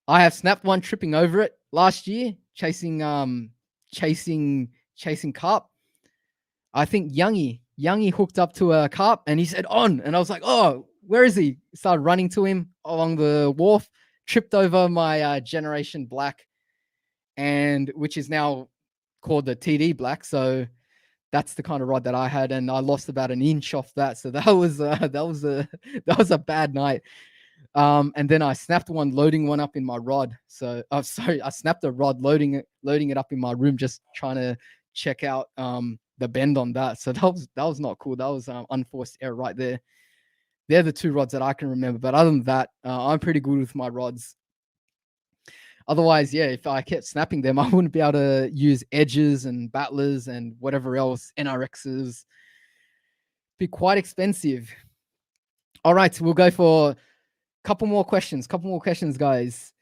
I have snapped one tripping over it last year, chasing carp. I think Youngie hooked up to a carp and he said on, and I was like, oh, where is he? Started running to him along the wharf, tripped over my Generation Black, and which is now called the TD Black. So that's the kind of rod that I had, and I lost about an inch off that. So that was a bad night. And then I snapped one, loading one up in my rod. So I snapped a rod, loading it up in my room, just trying to check out the bend on that. So that was not cool. That was unforced error right there. They're the two rods that I can remember. But other than that, I'm pretty good with my rods. Otherwise, yeah, if I kept snapping them, I wouldn't be able to use edges and battlers and whatever else, NRXs. Be quite expensive. All right, so we'll go for couple more questions, guys.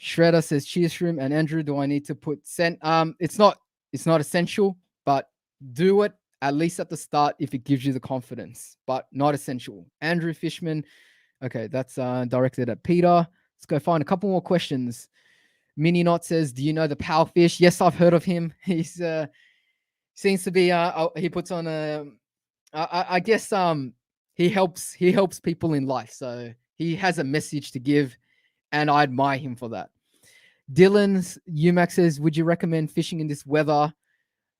Shredder says, cheers, Shroom and Andrew. Do I need to put scent? It's not essential, but do it at least at the start if it gives you the confidence, but not essential. Andrew Fishman. Okay, that's directed at Peter. Let's go find a couple more questions. Mini Knot says, do you know the Powerfish? Yes, I've heard of him. He's seems to be he puts on I guess he helps people in life. So he has a message to give, and I admire him for that. Dylan's Umax says, would you recommend fishing in this weather?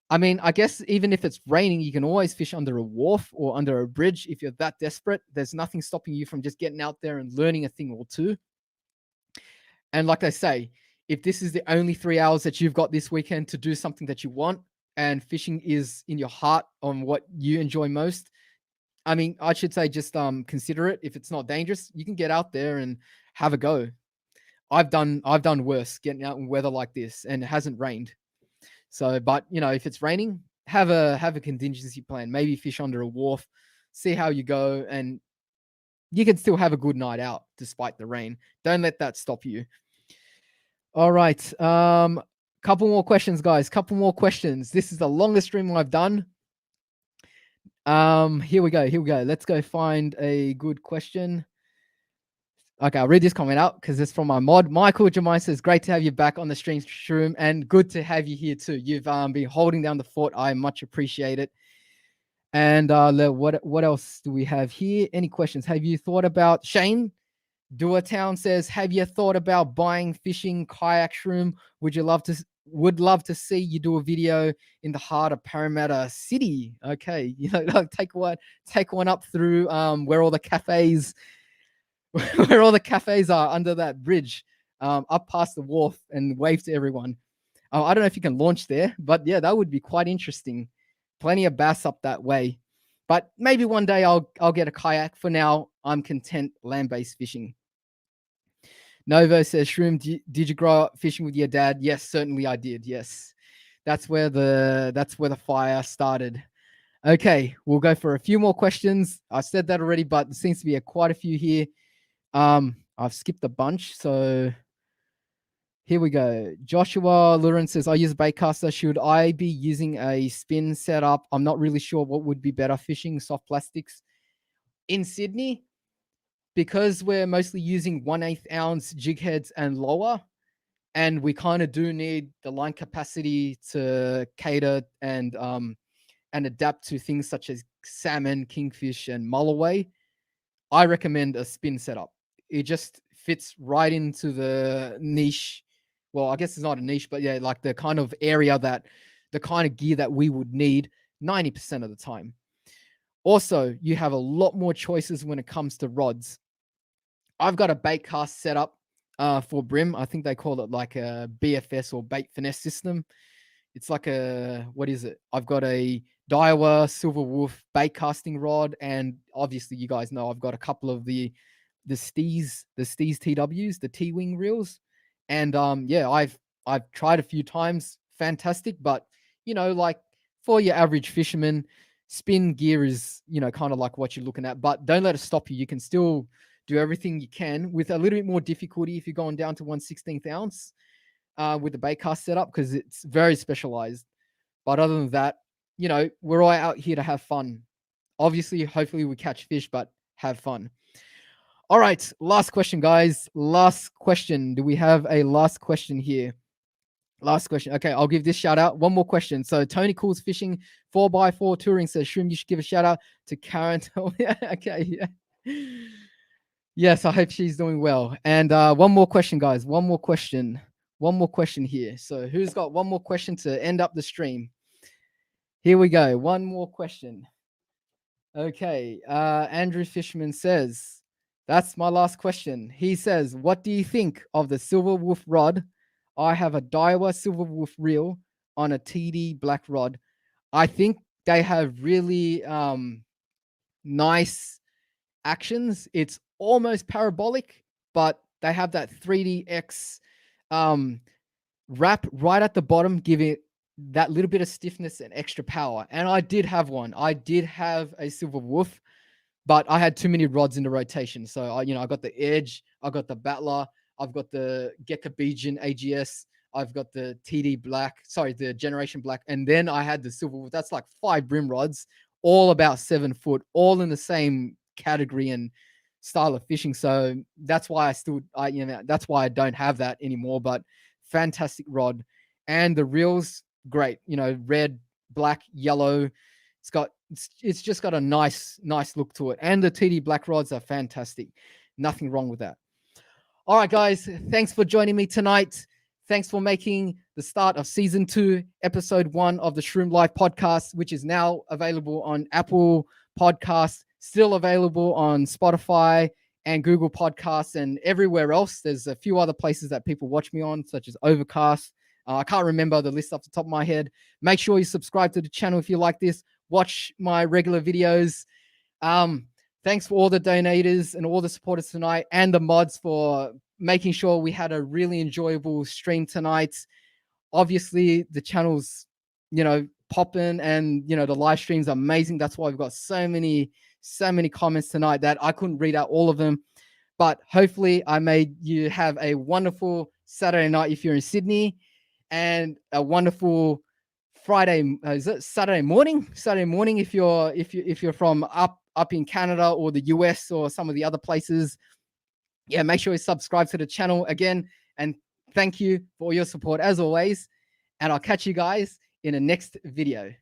I mean, I guess even if it's raining, you can always fish under a wharf or under a bridge if you're that desperate. There's nothing stopping you from just getting out there and learning a thing or two. And like I say, if this is the only 3 hours that you've got this weekend to do something that you want, and fishing is in your heart on what you enjoy most, I mean, I should say just consider it. If it's not dangerous, you can get out there and have a go. I've done worse getting out in weather like this, and it hasn't rained. So, but you know, if it's raining, have a contingency plan. Maybe fish under a wharf, see how you go, and you can still have a good night out despite the rain. Don't let that stop you. All right. Couple more questions, guys. Couple more questions. This is the longest stream I've done. Here we go. Let's go find a good question. Okay, I'll read this comment out because it's from my mod. Michael Jemai says, great to have you back on the stream, Shroom, and good to have you here too. You've been holding down the fort. I much appreciate it. And what else do we have here? Any questions? Have you thought about Shane? Town says, have you thought about buying fishing kayak, Shroom? Would love to see you do a video in the heart of Parramatta City. Okay, you know, take one up through where all the cafes are under that bridge, up past the wharf, and wave to everyone. I don't know if you can launch there, but yeah, that would be quite interesting. Plenty of bass up that way, but maybe one day I'll get a kayak. For now, I'm content land-based fishing. Novo says, Shroom, did you grow up fishing with your dad? Yes, certainly I did. Yes, that's where the fire started. Okay, we'll go for a few more questions. I said that already, but there seems to be quite a few here. I've skipped a bunch, so here we go. Joshua Lurin says, I use a baitcaster. Should I be using a spin setup? I'm not really sure what would be better, fishing soft plastics in Sydney, because we're mostly using 1/8 ounce jig heads and lower, and we kind of do need the line capacity to cater and adapt to things such as salmon, kingfish, and mulloway. I recommend a spin setup. It just fits right into the niche. Well, I guess it's not a niche, but yeah, like the kind of area that the kind of gear that we would need 90% of the time. Also, you have a lot more choices when it comes to rods. I've got a bait cast setup for brim. I think they call it like a BFS or bait finesse system. It's like a, what is it? I've got a Daiwa Silver Wolf bait casting rod, and obviously you guys know I've got a couple of the Steez TWs, the T-wing reels, and yeah, I've tried a few times, fantastic, but you know, like for your average fisherman, spin gear is, you know, kind of like what you're looking at, but don't let it stop you. You can still do everything you can with a little bit more difficulty if you're going down to 1/16th ounce with the bait cast setup, because it's very specialized. But other than that, you know, we're all out here to have fun. Obviously, hopefully we catch fish, but have fun. All right, last question, guys. Last question. Do we have a last question here? Last question. Okay, I'll give this shout out. One more question. So Tony Cool's Fishing 4x4 Touring says, Shroom, you should give a shout out to Karen. Yeah, okay, yeah. Yes, I hope she's doing well. And one more question, guys. One more question. One more question here. So who's got one more question to end up the stream? Here we go. One more question. Okay. Andrew Fishman says, that's my last question. He says, what do you think of the Silver Wolf rod? I have a Daiwa Silver Wolf reel on a TD black rod. I think they have really nice actions. It's almost parabolic, but they have that 3DX wrap right at the bottom, giving it that little bit of stiffness and extra power. And I did have one. I did have a Silver Wolf, but I had too many rods in the rotation. So I got the Edge, I got the Battler, I've got the Geckobegian AGS, I've got the the Generation Black, and then I had the Silver Wolf. That's like 5 brim rods, all about 7 foot, all in the same category and style of fishing. So that's why that's why I don't have that anymore. But fantastic rod, and the reels great. Red, black, yellow. It's just got a nice look to it, and the TD black rods are fantastic. Nothing wrong with that. All right, guys, thanks for joining me tonight. Thanks for making the start of season 2, episode 1 of the Shroom Life podcast, which is now available on Apple Podcasts, still available on Spotify and Google Podcasts and everywhere else. There's a few other places that people watch me on, such as Overcast. I can't remember the list off the top of my head. Make sure you subscribe to the channel if you like this. Watch my regular videos. Thanks for all the donators and all the supporters tonight, and the mods for making sure we had a really enjoyable stream tonight. Obviously, the channel's, popping, and, the live stream's amazing. That's why we've got so many comments tonight that I couldn't read out all of them. But hopefully I made you have a wonderful Saturday night if you're in Sydney, and a wonderful Friday. Is it Saturday morning? Saturday morning if you're from up in Canada or the US or some of the other places. Yeah, make sure you subscribe to the channel again, and thank you for all your support as always. And I'll catch you guys in the next video.